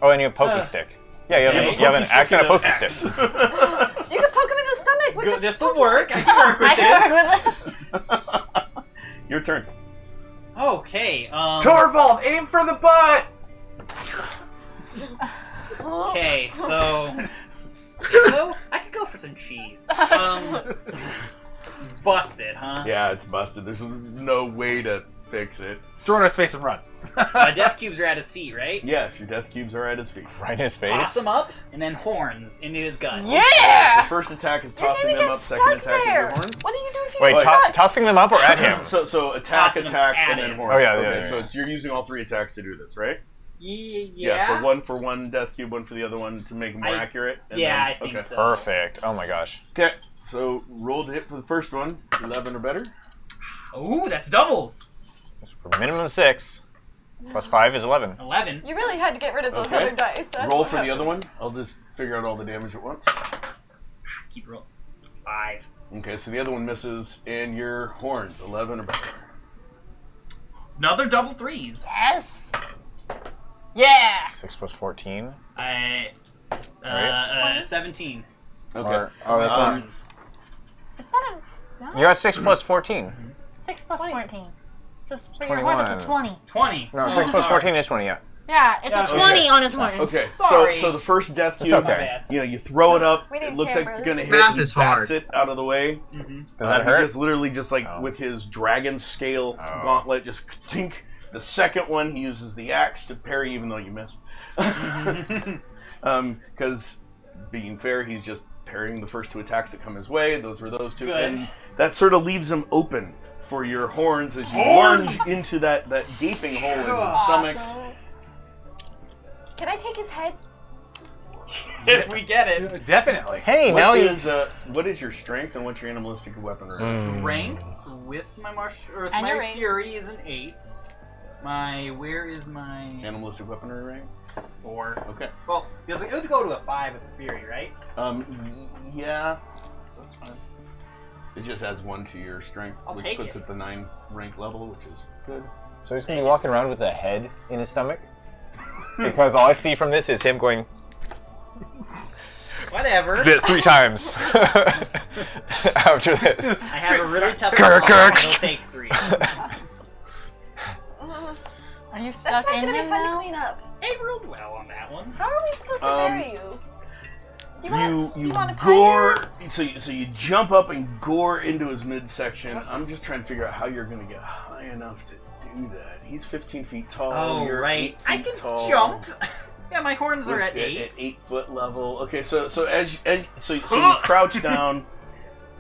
Oh, and you have pokey stick. Yeah, you have an axe and a pokey stick. You can poke him in the stomach with This will work. I can work with I can this. work with this. Your turn. Okay. Torvald, aim for the butt! Okay, so I could go for some cheese. Busted, huh? Yeah, it's busted. There's no way to fix it. Throw it in his face and run. Death cubes are at his feet, right? Yes, your death cubes are at his feet. Right in his face. Toss him up, and then horns into his gut. Yeah! So first attack is You're tossing gonna them get up. Second stuck attack is there. your horn. What do you do if you Wait, get stuck? tossing them up or at him? So attack, Tossing them attack, at and then him. horn. Oh, yeah, okay, yeah. So you're using all 3 attacks to do this, right? Yeah. So 1 for 1 death cube, 1 for the other one to make it more accurate. And Yeah, then, I think okay. so. Perfect. Oh my gosh. Okay, so roll to hit for the first one. 11 or better. Ooh, that's doubles. For minimum 6. Plus 5 is 11. 11. You really had to get rid of those Okay. other dice. That's Roll what for the happened. other one. I'll just figure out all the damage at once. Keep rolling. 5. Okay, so the other one misses, and your horns, 11 or better. Another double 3s. Yes! Yeah! 6 plus 14. I 17. Okay. Oh, that's not. Horns. It's not a... You got 6 plus 14. 6 plus 14. So for your 21. horns, up to 20. 20. No, Oh, 6 plus sorry. 14 is 20, yeah. Yeah, it's Yeah, a 20 okay. on his horns. Okay, Sorry. so the first death It's cube, okay. you throw it up. We need It looks like it's cameras. gonna hit. Math He is bats hard. it out of the way. Mm-hmm. Does that He hurt? just literally Oh. with his dragon scale Oh. gauntlet, just tink. The second one, he uses the axe to parry, even though you missed. Because being fair, he's just parrying the first 2 attacks that come his way. Those were those 2, Good. and that sort of leaves him open for your horns as you lunge into that gaping hole in his stomach. Awesome. Can I take his head? If we get it. Definitely. Hey, now you. What is your strength and what's your animalistic weaponry? Strength with my or And your my range. fury is an 8. Where is my Animalistic weaponry rank? 4? Okay. Well, because it would go to a 5 with the fury, right? Yeah, that's fine. It just adds 1 to your strength, I'll which take puts it. at the 9 rank level, which is good. So he's going to be walking around with a head in his stomach? Because all I see from this is him going Whatever. 3 times after this. I have a really tough Kirk, call. Kirk. It'll take 3. Are you That's stuck not in gonna be him fun to now? clean up. I rolled well on that one. How are we supposed to bury you? You want a gore, so you jump up and gore into his midsection. I'm just trying to figure out how you're going to get high enough to do that. He's 15 feet tall. Oh, you're right. 8 feet I can tall. jump. Yeah, my horns are at 8. At 8-foot level. Okay, so you crouch down,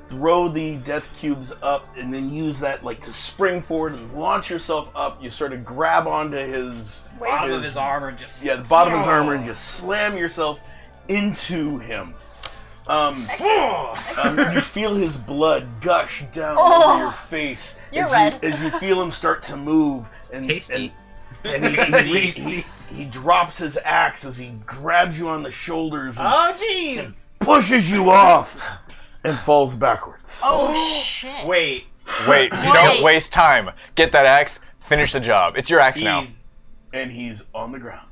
throw the death cubes up, and then use that to spring forward and launch yourself up. You sort of grab onto his Bottom of his armor and just... the bottom of his armor and just slam yourself into him. You feel his blood gush down over your face You're as red. as you feel him start to move and Tasty. and Tasty. he drops his axe as he grabs you on the shoulders and Oh, jeez! pushes you off and falls backwards. Oh, shit. Wait. Wait, don't waste time. Get that axe, finish the job. It's your axe now. He's- And he's on the ground.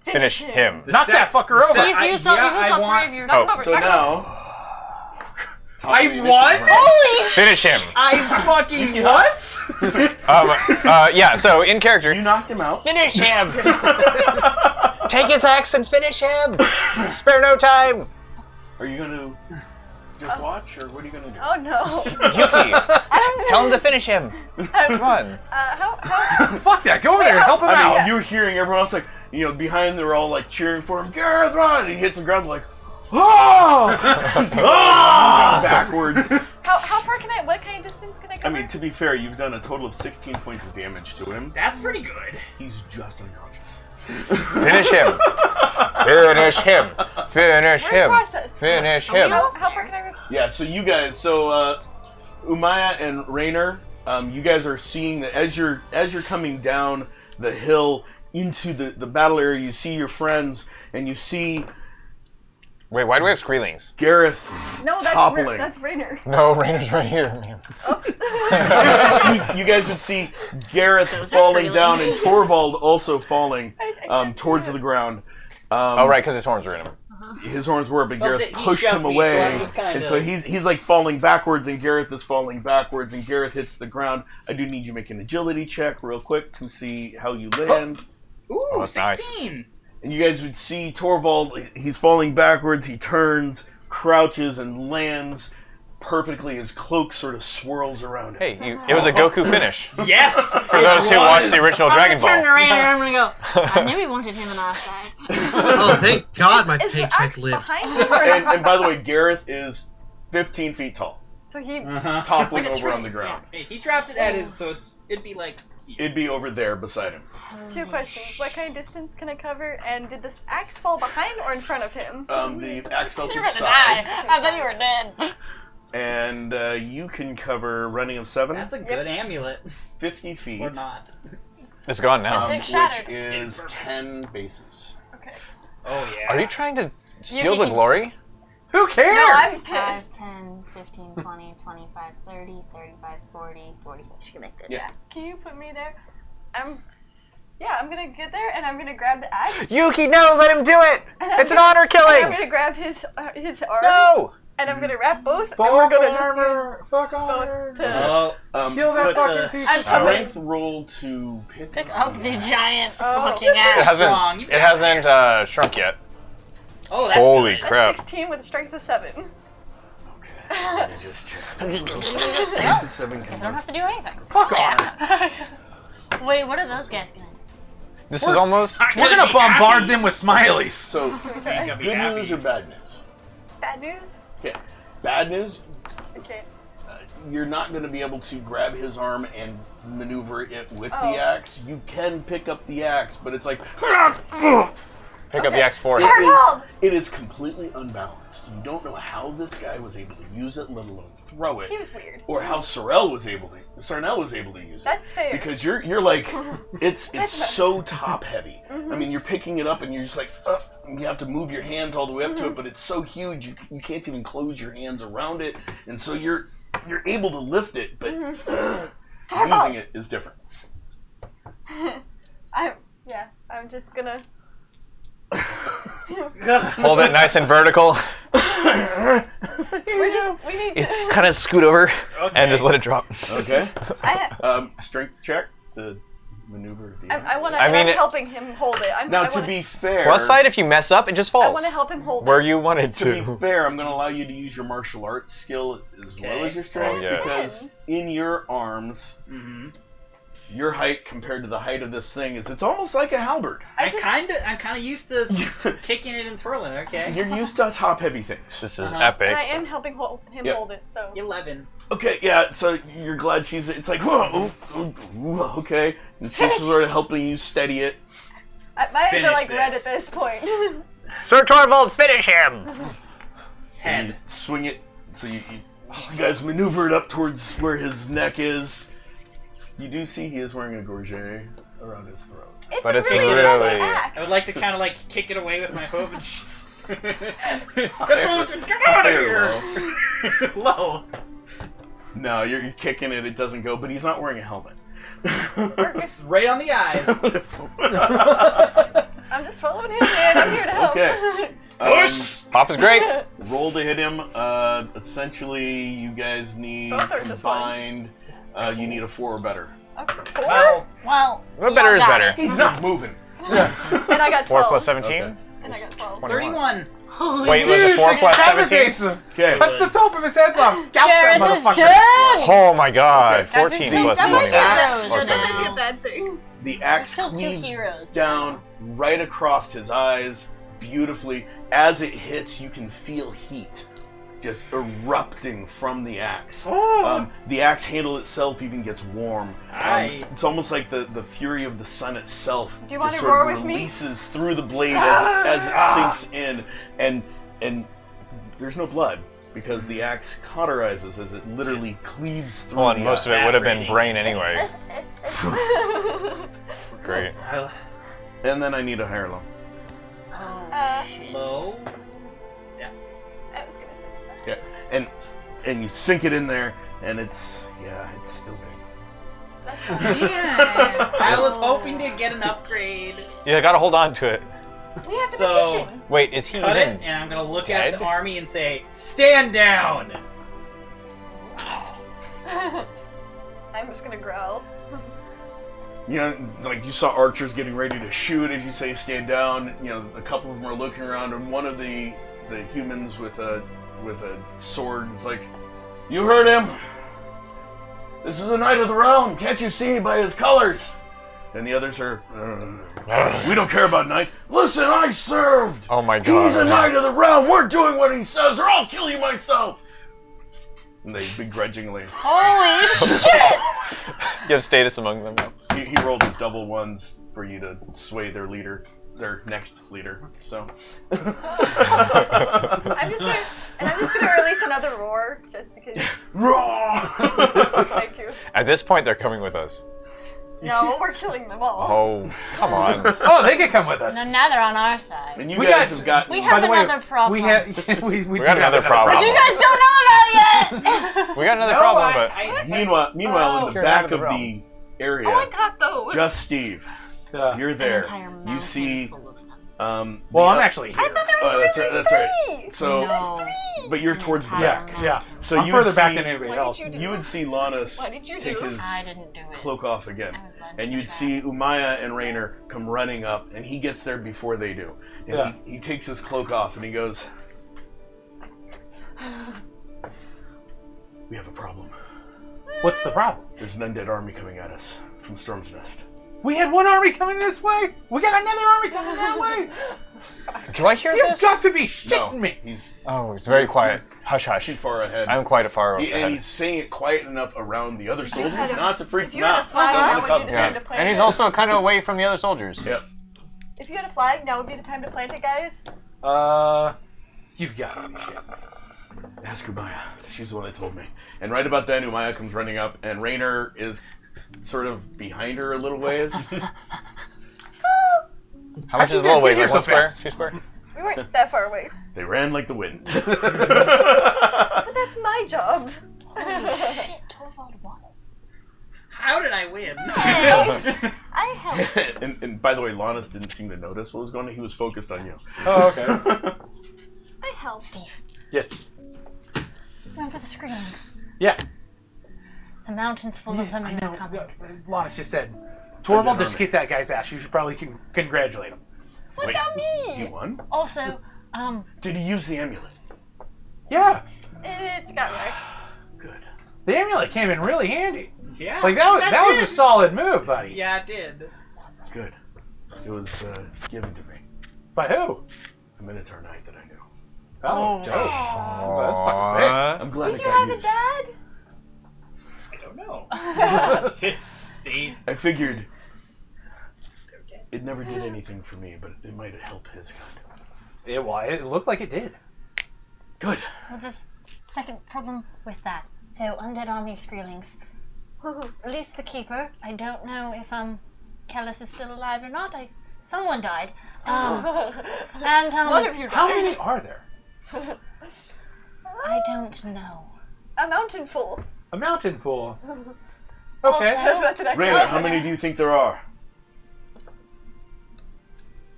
Finish him. Knock that fucker over. He's used all 3 of your... Oh, Knock him over, So knock him over. now I won? Holy Finish him. I fucking what? Yeah, so in character. you knocked him out. Finish him! Take his axe and finish him! Spare no time! Are you going to just watch, or what are you going to do? Oh no. Yuki, tell him to finish him. Come on. How? Fuck that. Go over there and help him I out. mean, you're hearing everyone else like, you know, behind they're all like cheering for him. Gareth, run! And he hits the ground like, oh! Backwards. How far can I? What kind of distance can I I cover? mean, to be fair, you've done a total of 16 points of damage to him. That's pretty good. He's just unconscious. Finish him. Finish him. Finish Where's him. process? Finish him. How far can I go? Yeah, so you guys, Umaya and Raynor, you guys are seeing that as you're coming down the hill into the battle area, you see your friends, and you see Wait, why do we have Screelings? Gareth No, toppling. that's Raynor. No, Rainer's right here, man. Oops. you guys would see Gareth Those are falling down and Screelings. Torvald also falling I can't towards see the it. ground. Oh, right, because his horns are in him. His horns were, but Well, Gareth he pushed shoved him me, away, so I was kind and of- so he's like falling backwards, and Gareth is falling backwards, and Gareth hits the ground. I do need you to make an agility check real quick to see how you land. Ooh, Oh, that's nice. 16. And you guys would see Torvald, he's falling backwards, he turns, crouches, and lands perfectly. His cloak sort of swirls around him. Hey, it was a Goku finish. Yes! For those who watched the original Dragon I'm gonna turn Ball. around and I'm gonna go. I knew we wanted him on our side. Oh, thank God my Is the paycheck axe lived. behind him? Or And by the way, Gareth is 15 feet tall, so he. Uh-huh. toppling Like a over on tree. the ground. Hey, he dropped it at it, so it'd be like here. It'd be over there beside him. 2 questions. What kind of distance can I cover? And did this axe fall behind or in front of him? The axe fell to You're the gonna die. side, I thought you were dead. and you can cover running of 7, That's a good amulet. 50 feet, Or not. It's gone now. It's which shattered. is It's purpose. 10 bases. Okay. Oh, yeah. Are you trying to steal You the can- glory? Who cares? No, I'm 5, pissed. 10, 15, 20, 25, 30, 35, 40, 40. She connected. Yeah. Can you put me there? I'm gonna get there and I'm gonna grab the axe. Yuki, no, let him do it! And I'm It's an gonna- honor And I'm killing! gonna grab his arm. No! And I'm gonna wrap both. Fuck and we're gonna just armor. Fuck use armor. both to. Oh, Kill that put fucking the- piece I'm of coming. shit. Strength roll to pick Pick up the giant Oh. fucking It ass. Strong, you hasn't. It hasn't shrunk yet. Oh, that's Holy good. That's crap! 16 with a strength of 7. Let me just check. Yeah. 7 I don't have to do anything. Fuck armor. Wait, what are those guys gonna do? This is almost. We're gonna bombard them with smileys. So, Okay. Gonna be good happy. news or bad news? Bad news? Okay. Bad news, Okay. you're not going to be able to grab his arm and maneuver it with Oh. the axe. You can pick up the axe, but it's like Pick up the axe for it him. Torvald! it is completely unbalanced. You don't know how this guy was able to use it, let alone throw it, He was weird. or how Sarnell was able to use it. That's fair. Because you're like it's That's so top heavy. Mhm. I mean, you're picking it up and you're just like, and you have to move your hands all the way up to it, but it's so huge you can't even close your hands around it, and so you're able to lift it, but using it is different. I'm just gonna. Hold it nice and vertical. We need It's to. kind of scoot over Okay. and just let it drop. Okay. I Strength check to maneuver the. want to. I mean, I'm it- helping him hold it. Now, I to wanna, be fair, Plus side, if you mess up, it just I falls. want to help him hold Where it. you wanted to be to. fair, I'm going to allow you to use your martial arts skill as well Okay. as your strength, Oh, yes. because in your arms, Mm-hmm. your height compared to the height of this thing it's almost like a halberd. I'm just- kind of used to kicking it and twirling. Okay. You're used to top heavy things. This is Uh-huh. epic. And I am helping him Yep. hold it. So 11. Okay, yeah, so you're glad she's. It's like, whoa, okay. And she's sort of helping you steady it. my eyes Finish are like red this. at this point. Sir Torvald, finish him! And you Head. swing it, so you guys maneuver it up towards where his neck is. You do see he is wearing a gorget around his throat. It's But a it's really really- nice axe. I would like to kind of like kick it away with my hoof and just. Get Higher- out of higher here! Low. No, you're kicking it, it doesn't go, but he's not wearing a helmet. It's right on the eyes. I'm just following him, man. I'm here to help. Okay. Pop is great. Roll to hit him. Essentially, you guys need Both are just combined. You need a 4 or better. Okay, 4? Well, Well, The you better all is got better. it. He's not moving. And I got 12. 4 plus 17? Okay. And I got 12. 31. Holy Wait, was it 4 plus 17? Decapitates him. Okay. Cuts the top of his head off. Scalps that Jared is motherfucker. dead! Oh my god. Okay. 14 Guys, plus that might be 21. those. Or That might be 17. bad thing. The axe Kill two cleaves heroes down right across his eyes beautifully. As it hits, you can feel heat just erupting from the axe. The axe handle itself even gets warm. It's almost like the fury of the sun itself Do you want just to sort roar of with me? releases through the blade as it sinks in, and there's no blood because the axe cauterizes as it literally cleaves through. Well, and the most of it axe. would have been brain anyway. Great. And then I need a higher low. Low. I was gonna say that. And you sink it in there, and it's still big. Yeah. I was hoping to get an upgrade. You gotta hold on to it. We have a So- magician. Wait, is he Cut even? it, and I'm gonna look dead? at the army and say, "Stand down." I'm just gonna growl. You know, like you saw archers getting ready to shoot as you say stand down. You know, a couple of them are looking around, and one of the humans with a sword is like, "You heard him. This is a knight of the realm. Can't you see by his colors?" And the others are, "We don't care about knight. Listen, I served. Oh my god. He's a knight of the realm. We're doing what he says, or I'll kill you myself." And they begrudgingly. Holy shit! You have status among them. He rolled with double ones for you to sway their leader, their next leader. So. I'm just gonna release another roar just because. Roar! Thank you. At this point, they're coming with us. No, we're killing them all. Oh, come on. Oh, they can come with us. No, now they're on our side. And you We guys got- have got. We By have the way, another problem. We have. we We do got have another problem. But you guys don't know about yet! We got another No, problem, but Meanwhile, in the You're back out of of the the area, Oh, I got those. just Steve, Yeah. you're An there. entire You mountain see, full of them. Well, the I'm oth- actually here. I thought there was Oh, that's only right. That's right. three. So, No. but you're An towards the entire back. Yeah. mountain. So I'm you further would back see, than anybody What else. did you do? you would see Lanus What did you take do? his I didn't do it. cloak off again. I was led And to you'd trap. see Umaya and Raynor come running up, and he gets there before they do. And Yeah. he takes his cloak off, and he goes, "We have a problem. What's the problem? There's an undead army coming at us from Storm's Nest." We had one army coming this way. We got another army coming that way. do I hear You've this? got to be shitting No, me. he's Oh, it's very quiet. Hush, hush. too far ahead. I'm quite far And ahead. he's saying it quiet enough around the other soldiers had a- not to freak if them you had a out. flag, Don't that wanna would cause be the them time Yeah. to plant And he's it. also kind of away from the other soldiers. Yep. If you had a flag, now would be the time to plant it, guys. You've got to be shitting me. Ask Umaya. She's the one that told me. And right about then, Umaya comes running up, and Raynor is sort of behind her a little ways. How much How'd is a you little guys ways? get Like here one so square? fast? 2 square? We weren't that far away. They ran like the wind. But that's my job. Holy shit, Torvald won. How did I win? I helped. and by the way, Lanus didn't seem to notice what was going on. He was focused on you. Oh, okay. I helped. Steve, Yes. remember the screamings? Yeah. The mountain's full of them I and they're know. coming. Lannis just said, Torvald Undead just army. kicked that guy's ass. You should probably congratulate him. What Wait, about he me? won? Also, Did he use the amulet? Yeah. It got wrecked. Good. The amulet came in really handy. Yeah. Like that was a solid move, buddy. Yeah, it did. Good. It was given to me. By who? A Minotaur Knight that I knew. Oh, dope. Oh. That's fucking sick. I'm glad Did it you got have a used. dad? I don't know. See? I figured it never did anything for me, but it might help his kind. It looked like it did. Good. well, there's second problem with that. So, undead army of Screelings. Release the keeper. I don't know if Kellis is still alive or not. Someone died. And What have you How done? many are there? I don't know. A mountain full. A mountain full. Okay. Also, That's what I Raynor, called how it. many do you think there are?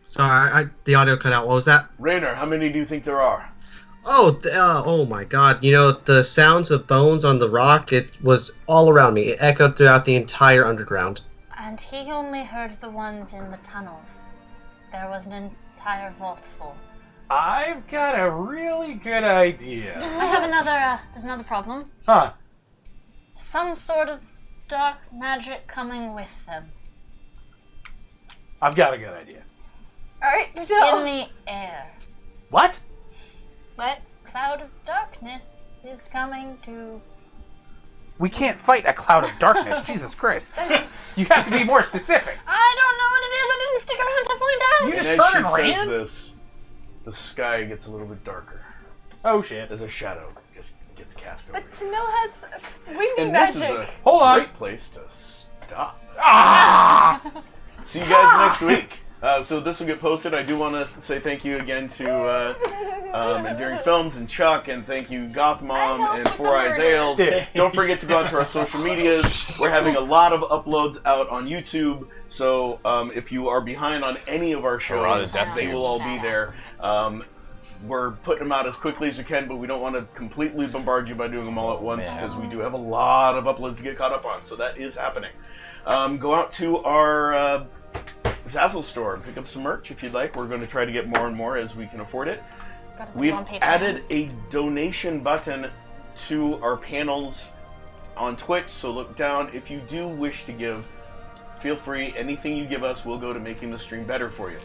Sorry, the audio cut out. What was that? Raynor, how many do you think there are? Oh, oh my God! You know the sounds of bones on the rock. It was all around me. It echoed throughout the entire underground. and he only heard the ones in the tunnels. There was an entire vault full. I've got a really good idea. I have there's another problem. Huh. Some sort of dark magic coming with them. I've got a good idea. Alright, In Jill. the air. What? What cloud of darkness is coming to... We can't fight a cloud of darkness. Jesus Christ. You have to be more specific. I don't know what it is. I didn't stick around to find out. You And just as turn she and says ran? this, the sky gets a little bit darker Oh, shit. as a shadow just gets cast over. But Tamil has winging And this magic. is a Hold on. great place to stop. Ah! See you guys next week. So this will get posted. I do want to say thank you again to Enduring Films and Chuck, and thank you Goth Mom and Four Eyes Ales. Dude. Don't forget to go out to our social medias. We're having a lot of uploads out on YouTube, so if you are behind on any of our A lot of shows, death they will all be there. We're putting them out as quickly as we can, but we don't want to completely bombard you by doing them all at once, because we do have a lot of uploads to get caught up on, so that is happening. Go out to our Zazzle store and pick up some merch if you'd like. We're going to try to get more and more as we can afford it. Gotta put We've it on Patreon. added a donation button to our panels on Twitch, so look down. If you do wish to give, feel free. Anything you give us will go to making the stream better for you.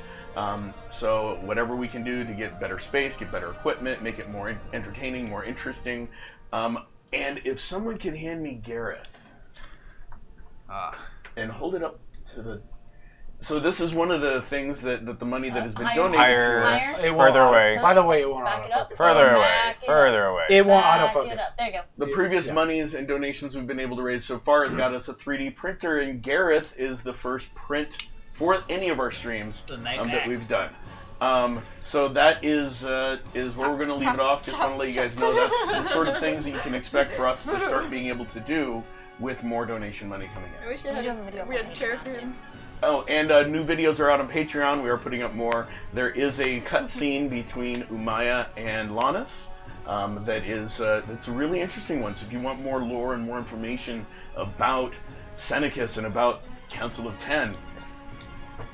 So whatever we can do to get better space, get better equipment, make it more entertaining, more interesting. And if someone can hand me Gareth and hold it up to the... So this is one of the things that the money that has been Higher. donated Higher. to us. Higher? It won't Further away. By the way, it won't Back it up. autofocus. Further away. Back it Further away. It won't Back it autofocus. up. There you go. The previous Yeah. monies and donations we've been able to raise so far has got us a 3D printer, and Gareth is the first print for any of our streams It's a nice that axe. we've done. So that is where we're going to leave it off. Just want to let you guys know that's the sort of things that you can expect for us to start being able to do with more donation money coming in. I wish We do have a video we on had chair Patreon, for him. Oh, and new videos are out on Patreon. We are putting up more. There is a cutscene between Umaya and Lannis. That is it's a really interesting one. So if you want more lore and more information about Senecus and about Council of Ten,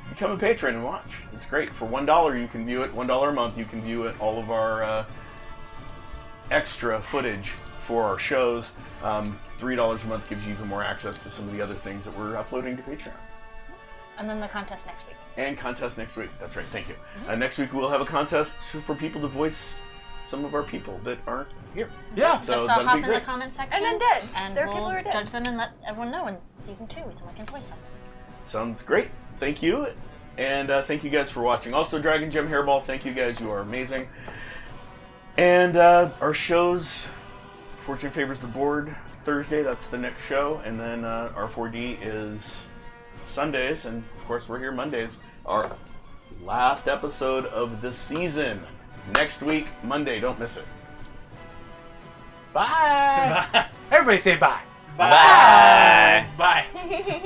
become a patron and watch. It's great. For $1 you can view it. $1 a month you can view it. All of our extra footage for our shows. $3 a month gives you even more access to some of the other things that we're uploading to Patreon. And then the contest next week. And contest next week. That's right. Thank you. Next week we'll have a contest for people to voice some of our people that aren't here. Yeah. So Just that'll hop be in great. the comment section. And then dead. And There are we'll people who are dead. judge them and let everyone know in season 2 someone can voice them. Sounds great. Thank you. And thank you guys for watching. Also, Dragon Gem Hairball, thank you guys. You are amazing. And our shows, Fortune Favors the Board, Thursday. That's the next show. And then our 4D is Sundays. And, of course, we're here Mondays. Our last episode of the season. Next week, Monday. Don't miss it. Bye. Everybody say bye. Bye. Bye.